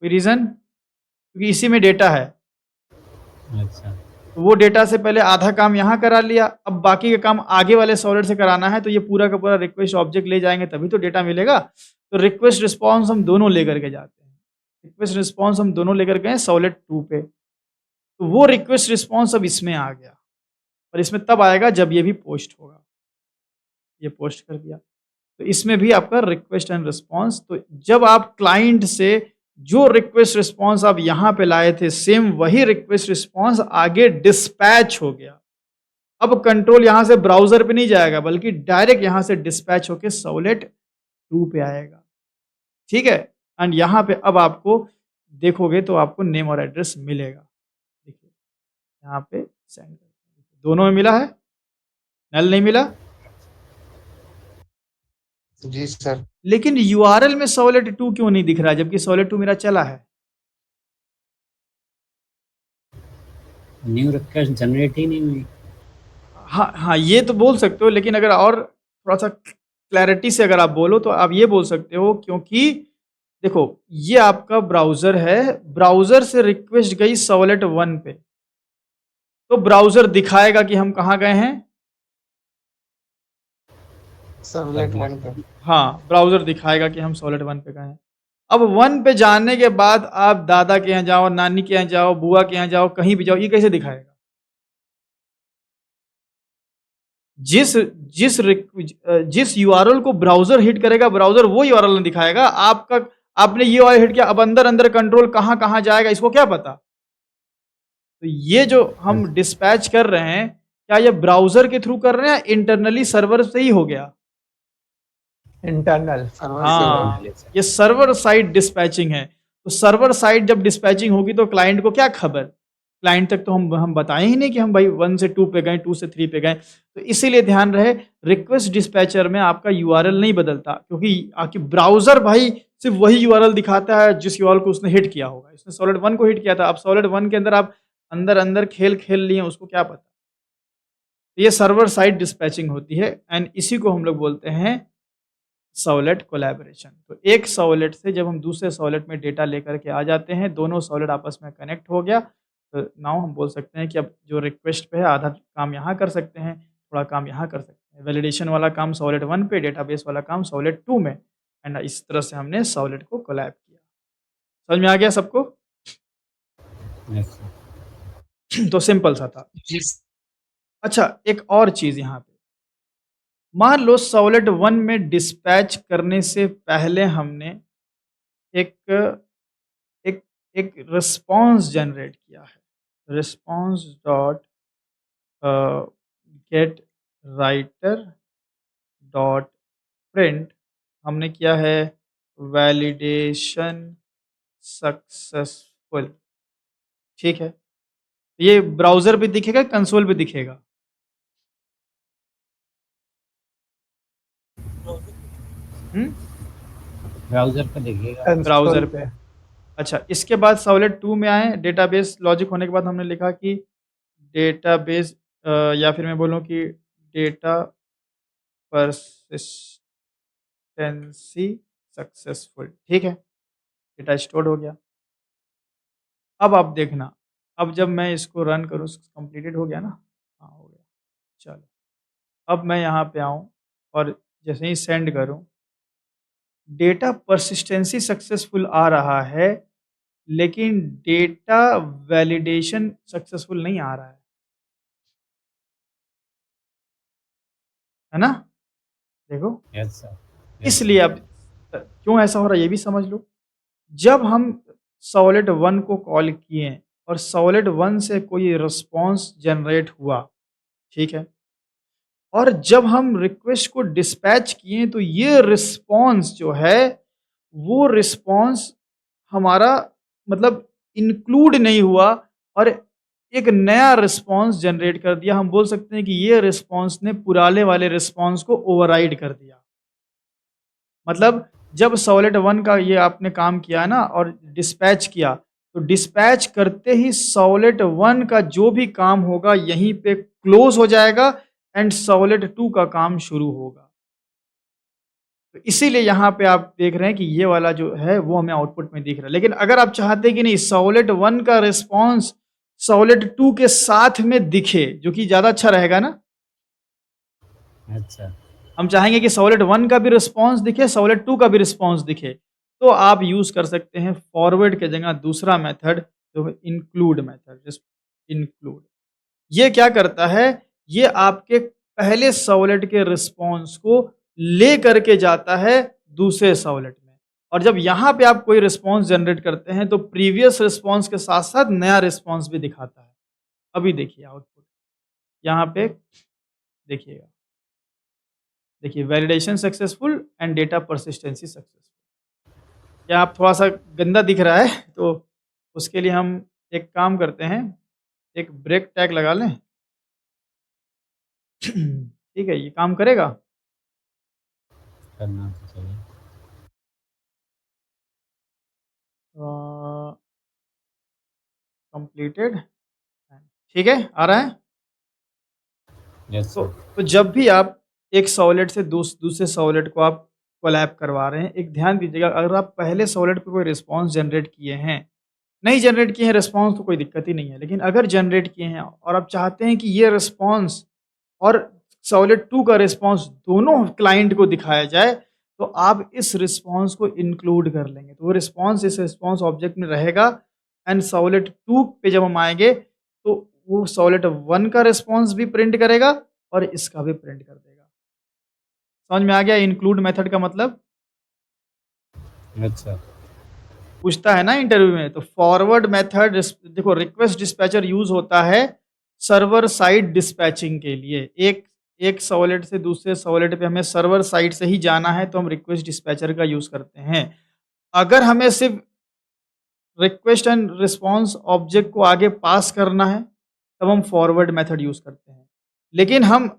कोई रीजन? क्योंकि इसी में डेटा है,
अच्छा,
तो वो डेटा से पहले आधा काम यहाँ करा लिया, अब बाकी का काम आगे वाले सॉलिड से कराना है, तो ये पूरा का पूरा रिक्वेस्ट ऑब्जेक्ट ले जाएंगे तभी तो डेटा मिलेगा। तो रिक्वेस्ट रिस्पॉन्स हम दोनों लेकर के जाते हैं, रिक्वेस्ट रिस्पॉन्स हम दोनों लेकर गए सॉलिड 2 पे, तो वो रिक्वेस्ट रिस्पॉन्स अब इसमें आ गया, और इसमें तब आएगा जब ये भी पोस्ट होगा। ये पोस्ट कर दिया, तो इसमें भी आपका रिक्वेस्ट एंड रिस्पॉन्स। तो जब आप क्लाइंट से जो रिक्वेस्ट रिस्पॉन्स आप यहाँ पे लाए थे, सेम वही रिक्वेस्ट रिस्पॉन्स आगे डिस्पैच हो गया। अब कंट्रोल यहाँ से ब्राउजर पे नहीं जाएगा, बल्कि डायरेक्ट यहाँ से डिस्पैच होके सॉलिड 2 पे आएगा। ठीक है, एंड यहाँ पे अब आपको देखोगे तो आपको नेम और एड्रेस मिलेगा। देखिए यहाँ पे सेंड, दोनों में मिला है, नल नहीं मिला।
जी सर।
लेकिन यूआरएल में सॉलिड 2 क्यों नहीं दिख रहा है, जबकि सॉलिड 2 मेरा चला है?
न्यू रिक्वेस्ट जनरेट ही नहीं हुई।
हाँ, ये तो बोल सकते हो, लेकिन अगर और थोड़ा सा क्लैरिटी से अगर आप बोलो तो आप ये बोल सकते हो, क्योंकि देखो ये आपका ब्राउजर है, ब्राउजर से रिक्वेस्ट गई सॉलिड 1 पे, तो ब्राउजर दिखाएगा कि हम कहाँ गए हैं।
सॉलिड 1 पे।
हाँ, ब्राउजर दिखाएगा कि हम सॉलिड 1 पे गए हैं। अब 1 पे जाने के बाद आप दादा के यहाँ जाओ, नानी के यहाँ जाओ, बुआ के यहाँ जाओ, कहीं भी जाओ, ये कैसे दिखाएगा? जिस यूआरएल को ब्राउजर हिट करेगा, ब्राउजर वो यूआरएल नहीं दिखाएगा। आपने ये यूआरएल हिट किया, अब अंदर कंट्रोल कहाँ कहाँ जाएगा इसको क्या पता? तो ये जो हम डिस्पैच कर रहे हैं, क्या ये ब्राउजर के थ्रू कर रहे हैं या इंटरनली सर्वर से ही हो गया?
इंटरनल
सर्वर
हाँ, ये सर्वर साइड डिस्पैचिंग है। तो सर्वर साइड जब डिस्पैचिंग होगी तो क्लाइंट को क्या खबर? क्लाइंट तक तो हम बताएं ही नहीं कि हम भाई 1 से 2 पे गए, 2 से 3 पे गए। तो इसीलिए ध्यान रहे, रिक्वेस्ट डिस्पैचर में आपका यूआरएल नहीं बदलता, क्योंकि आपकी ब्राउज़र भाई सिर्फ़ वही यूआरएल दिखाता है जिस यूआरएल को उसने हिट किया होगा। इसने सॉलिड 1 को हिट किया था, अब सॉलिड 1 के अंदर आप अंदर-अंदर खेल लिए, उसको क्या पता? ये सर्वर साइड डिस्पैचिंग होती है एंड इसी को हम लोग बोलते हैं सॉलिड कोलैबोरेशन। तो एक सॉलिड से जब हम दूसरे सॉलिड में डेटा लेकर के आ जाते हैं, दोनों सॉलिड आपस में कनेक्ट हो गया, तो नाउ हम बोल सकते हैं कि अब जो रिक्वेस्ट पे है आधा काम यहाँ कर सकते हैं, थोड़ा काम यहाँ कर सकते हैं। वैलिडेशन वाला काम सॉलिड 1 पे, डेटाबेस वाला काम सॉलिड 2 में एंड इस तरह से हमने सॉलिड को कोलैब किया। समझ में आ गया सबको?
Yes, sir.
तो सिंपल सा था।
जी
अच्छा, एक और चीज़ यहाँ पे, मान लो सॉलिड 1 में डिस्पैच करने से पहले हमने एक एक एक रिस्पॉन्स जनरेट किया है। Response dot gate writer dot print हमने किया है वैलिडेशन सक्सेसफुल। ठीक है, ये ब्राउज़र पे दिखेगा, कंसोल पे दिखेगा?
ब्राउजर पे देखिएगा।
ब्राउज़र पे। अच्छा, इसके बाद सॉलिड 2 में आए, डेटाबेस लॉजिक होने के बाद हमने लिखा कि डेटाबेस या फिर मैं बोलूँ कि डेटा परसिस्टेंसी सक्सेसफुल। ठीक है, डेटा स्टोर्ड हो गया। अब आप देखना, अब जब मैं इसको रन करूँ, कंप्लीटेड हो गया ना? हाँ, हो गया। चलो, अब मैं यहाँ पे आऊँ और जैसे ही सेंड करूँ, डेटा परसिस्टेंसी सक्सेसफुल आ रहा है, लेकिन डेटा वैलिडेशन सक्सेसफुल नहीं आ रहा है ना? देखो,
Yes, sir. Yes,
इसलिए
sir.
अब क्यों ऐसा हो रहा है ये भी समझ लो। जब हम सॉलिड 1 को कॉल किए और सॉलिड 1 से कोई रिस्पॉन्स जनरेट हुआ, ठीक है? और जब हम रिक्वेस्ट को डिस्पैच किए तो ये रिस्पॉन्स जो है, वो रिस्पॉन्स हमारा मतलब इंक्लूड नहीं हुआ और एक नया रिस्पॉन्स जनरेट कर दिया। हम बोल सकते हैं कि ये रिस्पॉन्स ने पुराने वाले रिस्पॉन्स को ओवरराइड कर दिया। मतलब जब सॉलिड 1 का ये आपने काम किया ना और डिस्पैच किया, तो डिस्पैच करते ही सॉलिड 1 का जो भी काम होगा यहीं पे क्लोज हो जाएगा एंड सॉलिड 2 का काम शुरू होगा। तो इसीलिए यहाँ पे आप देख रहे हैं कि ये वाला जो है वो हमें आउटपुट में दिख रहा है। लेकिन अगर आप चाहते हैं कि नहीं, सॉलिड 1 का रिस्पॉन्स सॉलिड 2 के साथ में दिखे, जो कि ज़्यादा अच्छा रहेगा ना?
अच्छा।
हम चाहेंगे कि सॉलिड 1 का भी रिस्पॉन्स दिखे, सॉलिड 2 का भी रिस्पॉन्स दिखे, तो आप यूज़ कर सकते हैं फॉरवर्ड के जगह दूसरा मेथड, जो है इंक्लूड मेथड। जस्ट इंक्लूड, ये क्या करता है, ये आपके पहले सॉलिड के रिस्पॉन्स को ले करके जाता है दूसरे सॉलिड में, और जब यहाँ पे आप कोई रिस्पॉन्स जनरेट करते हैं तो प्रीवियस रिस्पॉन्स के साथ साथ नया रिस्पॉन्स भी दिखाता है। अभी देखिए आउटपुट, यहाँ पे देखिएगा, देखिए validation successful and data persistency successful. क्या आप थोड़ा सा गंदा दिख रहा है? तो उसके लिए हम एक काम करते हैं, एक ब्रेक टैग लगा लें। ठीक है, ये काम करेगा?
करना तो चाहिए।
कंप्लीटेड, ठीक है, आ रहा है?
Yes,
तो,
sir.
तो जब भी आप एक सॉलिड से दूसरे सॉलिड को आप कोलैब करवा रहे हैं, एक ध्यान दीजिएगा, अगर आप पहले सॉलिड पे कोई रिस्पॉन्स जनरेट किए हैं, नहीं जनरेट किए हैं रिस्पॉन्स तो कोई दिक्कत ही नहीं है, लेकिन अगर जनरेट किए हैं और आप चाहते हैं कि ये रिस्पॉन्स और सॉलिड 2 का रिस्पॉन्स दोनों क्लाइंट को दिखाया जाए, तो आप इस रिस्पॉन्स को इंक्लूड कर लेंगे, तो वो रिस्पॉन्स इस रिस्पॉन्स ऑब्जेक्ट में रहेगा एंड सॉलिड 2 पे जब हम आएंगे तो वो सॉलिड 1 का रिस्पॉन्स भी प्रिंट करेगा और इसका भी प्रिंट कर देगा। समझ में आ गया इंक्लूड मेथड का मतलब?
अच्छा।
पूछता है ना इंटरव्यू में। तो फॉरवर्ड मेथड, देखो रिक्वेस्ट डिस्पैचर यूज होता है सर्वर साइड डिस्पैचिंग के लिए। एक सर्वलेट से दूसरे सर्वलेट पे हमें सर्वर साइड से ही जाना है तो हम रिक्वेस्ट डिस्पैचर का यूज़ करते हैं। अगर हमें सिर्फ रिक्वेस्ट एंड रिस्पॉन्स ऑब्जेक्ट को आगे पास करना है तब हम फॉरवर्ड मेथड यूज़ करते हैं। लेकिन हम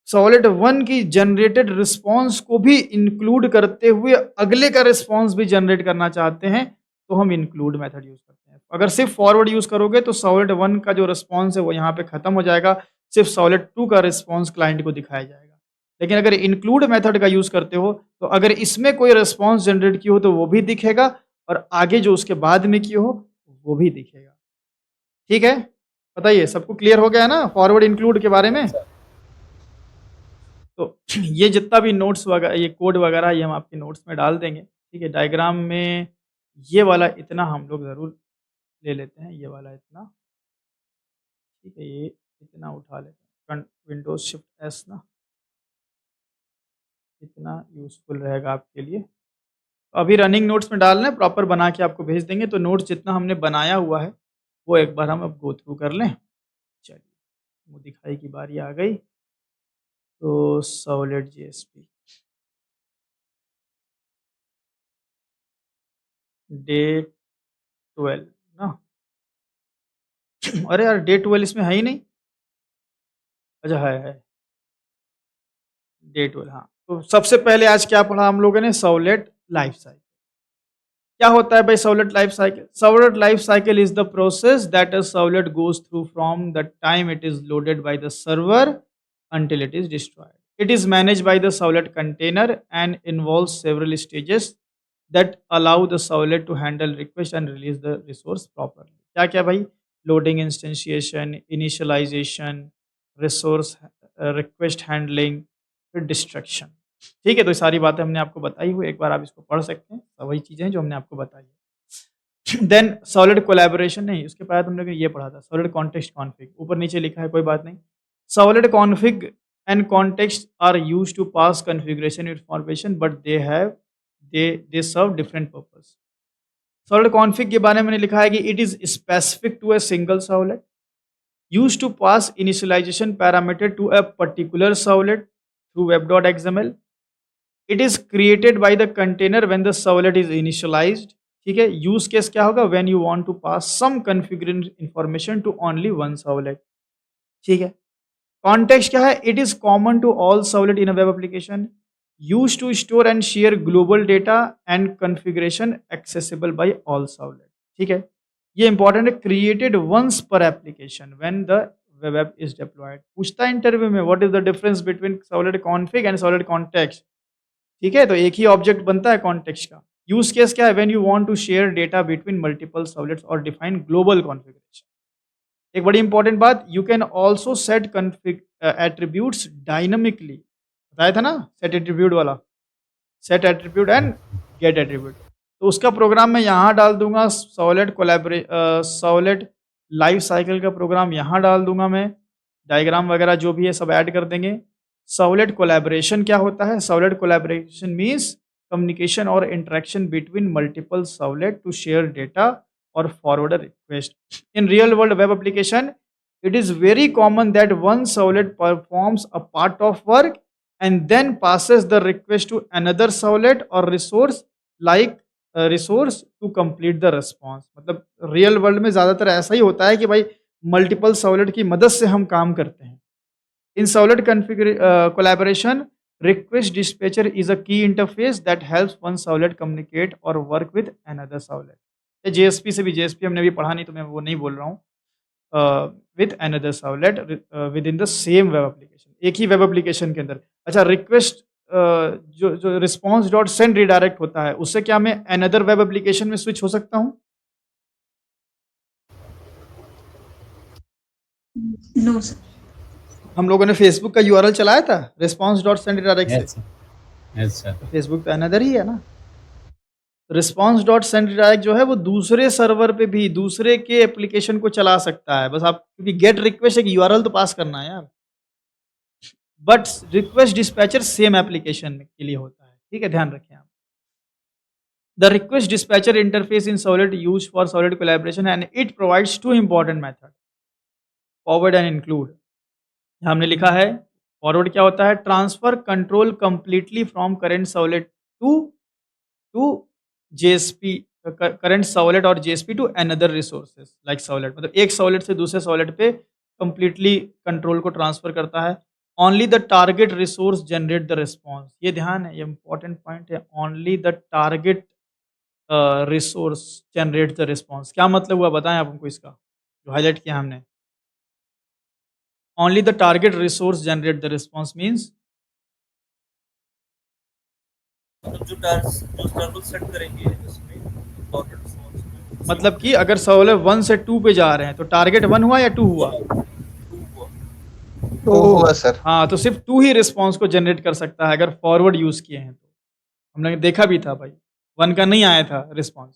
सर्वलेट 1 की जनरेटेड रिस्पॉन्स को भी इंक्लूड करते हुए अगले का रिस्पॉन्स भी जनरेट करना चाहते हैं तो हम इंक्लूड मेथड यूज़ करते हैं। अगर सिर्फ फॉरवर्ड यूज़ करोगे तो सर्वलेट 1 का जो रिस्पॉन्स है वो यहाँ पे खत्म हो जाएगा, सिर्फ सर्वलेट 2 का रिस्पॉन्स क्लाइंट को दिखाया जाएगा। लेकिन अगर इंक्लूड मेथड का यूज़ करते हो तो अगर इसमें कोई रिस्पॉन्स जनरेट की हो तो वो भी दिखेगा और आगे जो उसके बाद में किए हो वो भी दिखेगा। ठीक है? बताइए सबको क्लियर हो गया है ना फॉरवर्ड इंक्लूड के बारे में? तो ये जितना भी नोट्स वगैरह ये कोड वगैरह ये हम आपके नोट्स में डाल देंगे। ठीक है? डायग्राम में ये वाला इतना हम लोग ज़रूर ले लेते हैं, ये वाला इतना। ठीक है? ये इतना उठा लेते हैं, विंडोज़ शिफ्ट एस ना, इतना यूज़फुल रहेगा आपके लिए। अभी रनिंग नोट्स में डाल लें, प्रॉपर बना के आपको भेज देंगे तो नोट्स जितना हमने बनाया हुआ है वो एक बार हम अब गो थ्रू कर लें। चलिए, मुँह दिखाई की बारी आ गई। तो सर्वलेट जेएसपी डे 12 ना। अरे यार डे 12 इसमें है ही नहीं। अच्छा है डे 12। हाँ, तो सबसे पहले आज क्या पढ़ा हम लोगों ने? Servlet life cycle. क्या होता है भाई servlet life cycle? Servlet life cycle is the process that a servlet goes through from the time it is loaded by the server until it is destroyed. It is managed by the servlet container and involves several stages that allow the servlet to handle request and release the resource properly. क्या क्या भाई? Loading, instantiation, initialization, resource request handling, फिर destruction. ठीक है, तो ये सारी बातें हमने आपको बताई हुई, एक बार आप इसको पढ़ सकते हैं। सब वही चीज़ें हैं जो हमने आपको बताई है। देन सर्वलेट कोलैबोरेशन नहीं, उसके बाद हमने ये पढ़ा था सर्वलेट कॉन्टेक्स्ट कॉन्फिग, ऊपर नीचे लिखा है कोई बात नहीं। Servlet config and context are used to pass configuration information, but they serve different purpose. Servlet config के बारे में मैंने लिखा है कि it is specific to a single servlet, used to pass initialization parameter to a particular servlet through web.xml. It is created by the container when the servlet is initialized. ठीक है, use case क्या होगा? When you want to pass some configuration information to only one servlet. ठीक है, कॉन्टेक्स्ट क्या है? It is common to all servlet in a web application, used to store and share global data and configuration accessible by all servlet. ठीक है, ये इंपॉर्टेंट है। Created once per application when the web app is deployed. पूछता है इंटरव्यू में what is the difference between servlet config and servlet context. ठीक है, तो एक ही ऑब्जेक्ट बनता है कॉन्टेक्स्ट का। यूज केस क्या है? When you want to share data between multiple servlets और डिफाइन ग्लोबल कॉन्फ़िगरेशन। एक बड़ी इंपॉर्टेंट बात, you can also set config attributes dynamically. बताया था ना सेट एट्रीब्यूट वाला, set attribute and get attribute. तो उसका प्रोग्राम मैं यहाँ डाल दूंगा, सर्वलेट लाइफ साइकिल का प्रोग्राम यहाँ डाल दूंगा मैं, डायग्राम वगैरह जो भी है सब ऐड कर देंगे। सर्वलेट कोलैबोरेशन क्या होता है? सर्वलेट कोलैबोरेशन मीन्स कम्युनिकेशन और interaction between multiple servlet to share data or forward a request. In real world web application, it is very common that one servlet performs a part of work and then passes the request to another servlet or resource like resource to complete the response. मतलब रियल वर्ल्ड में ज़्यादातर ऐसा ही होता है कि भाई मल्टीपल सर्वलेट की मदद से हम काम करते हैं। इन servlet collaboration, request dispatcher is a key interface that helps one servlet communicate or work with another servlet. JSP से भी, जेएसपी हमने भी पढ़ा नहीं तो मैं वो नहीं बोल रहा हूँ। With another servlet with in the same web application, एक ही वेब एप्लीकेशन के अंदर। अच्छा, रिक्वेस्ट जो रिस्पॉन्स डॉट सेंड रिडायरेक्ट होता है उससे क्या मैं अनदर वेब एप्लीकेशन में स्विच हो सकता हूँ?
No sir.
हम लोगों ने फेसबुक का यूआरएल चलाया था रिस्पॉन्स डॉट सेंड रिडायरेक्ट से।
Yes sir.
फेसबुक तो अनदर ही है ना। रिस्पॉन्स डॉट सेंड रिडायरेक्ट जो है वो दूसरे सर्वर पे भी दूसरे के एप्लीकेशन को चला सकता है। बस आप, क्योंकि गेट रिक्वेस्ट एक यूआरएल तो पास करना है यार, but request dispatcher same application के लिए होता है। ठीक है, ध्यान रखें आप। The request dispatcher interface in servlet use for servlet collaboration and it provides two important method, forward and include. हमने लिखा है फॉरवर्ड क्या होता है? Transfer control completely from current servlet to JSP, current servlet और JSP to another resources like servlet, मतलब एक सर्वलेट से दूसरे सर्वलेट पे कंप्लीटली कंट्रोल को ट्रांसफर करता है। Only the target resource generate the response, ये ध्यान है, ये इंपॉर्टेंट पॉइंट है। Only the target resource generate the response, क्या मतलब हुआ बताएं आप हमको इसका, जो हाईलाइट किया हमने। Only the target resource generate the response means मतलब कि अगर सर्वलेट 1 से 2 पे जा रहे हैं तो टारगेट 1 हुआ या 2 हुआ?
तो हुआ सर।
हाँ, तो सिर्फ 2 ही रिस्पॉन्स को जनरेट कर सकता है अगर फॉरवर्ड यूज किए हैं तो। हमने देखा भी था भाई, 1 का नहीं आया था response.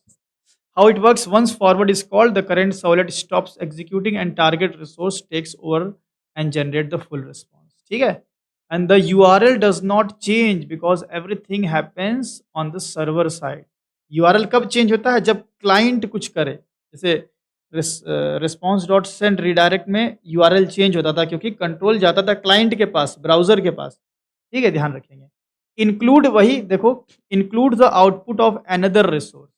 How it works, once forward is called the current servlet stops executing and target resource takes over and generate the full response, ठीक है। And the URL does not change because everything happens on the server side. URL कब चेंज होता है? जब क्लाइंट कुछ करे, जैसे रिस्पॉन्स डॉट सेंड रिडायरेक्ट में यूआरएल चेंज होता था क्योंकि कंट्रोल जाता था क्लाइंट के पास, ब्राउजर के पास, ठीक है, ध्यान रखेंगे। इंक्लूड, वही देखो, include the output of another resource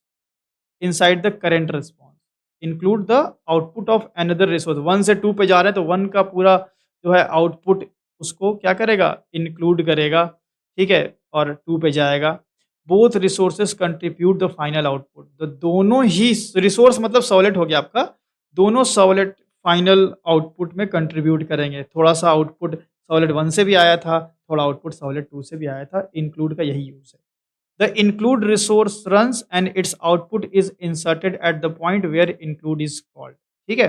inside the current response, include the output of another resource. 1 से 2 पे जा रहे हैं तो 1 का पूरा जो है आउटपुट उसको क्या करेगा? इंक्लूड करेगा, ठीक है, और 2 पे जाएगा। Both resources contribute the final output, तो दोनों ही रिसोर्स मतलब सर्वलेट हो गया आपका, दोनों सर्वलेट फाइनल आउटपुट में कंट्रीब्यूट करेंगे। थोड़ा सा आउटपुट सर्वलेट 1 से भी आया था, थोड़ा आउटपुट सर्वलेट 2 से भी आया था, इंक्लूड का यही यूज है। The include resource runs and its output is inserted at the point where include is called, ठीक है।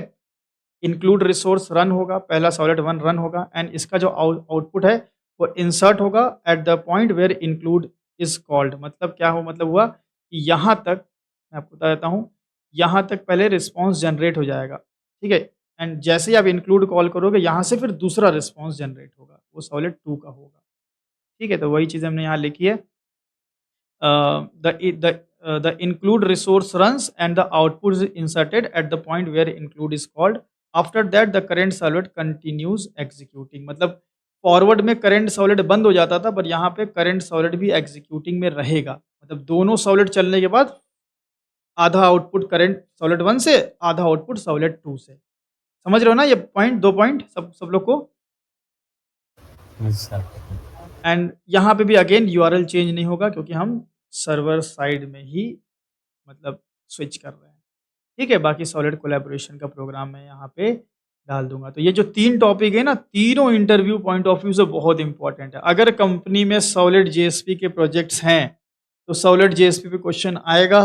include resource run होगा, पहला सर्वलेट 1 रन होगा एंड इसका जो आउटपुट है वो इंसर्ट होगा at the point where include is called. मतलब क्या हो, मतलब हुआ कि यहाँ तक मैं आपको बता देता हूँ, यहाँ तक पहले रिस्पॉन्स जनरेट हो जाएगा, ठीक है, एंड जैसे ही आप इंक्लूड कॉल करोगे यहाँ से फिर दूसरा रिस्पॉन्स जनरेट होगा, वो सर्वलेट 2 का होगा, ठीक है। तो वही चीज़ हमने यहाँ लिखी है। The include resource runs and the output is inserted at the point where include is called. After that the current servlet continues executing, मतलब फॉरवर्ड में करंट सर्वलेट बंद हो जाता था पर यहाँ पे करंट सर्वलेट भी एग्जीक्यूटिंग में रहेगा, मतलब दोनों सर्वलेट चलने के बाद आधा आउटपुट करंट सर्वलेट 1 से, आधा आउटपुट सर्वलेट 2 से। समझ रहे हो ना ये पॉइंट, 2 पॉइंट सब लोग को?
Yes, sir.
एंड यहाँ पे भी अगेन यूआरएल चेंज नहीं होगा क्योंकि हम सर्वर साइड में ही मतलब स्विच कर रहे हैं, ठीक है। बाकी सॉलिड कोलैबोरेशन का प्रोग्राम मैं यहाँ पे डाल दूंगा। तो ये जो 3 टॉपिक है ना, तीनों इंटरव्यू पॉइंट ऑफ व्यू से बहुत इंपॉर्टेंट है। अगर कंपनी में सॉलिड जेएसपी के प्रोजेक्ट्स हैं तो सॉलिड जेएसपी पे क्वेश्चन आएगा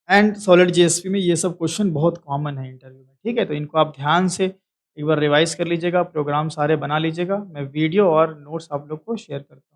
एंड सॉलिड जेएसपी में ये सब क्वेश्चन बहुत कॉमन है इंटरव्यू में, ठीक है। तो इनको आप ध्यान से एक बार रिवाइज कर लीजिएगा, प्रोग्राम सारे बना लीजिएगा। मैं वीडियो और नोट्स आप लोग को शेयर करता हूँ।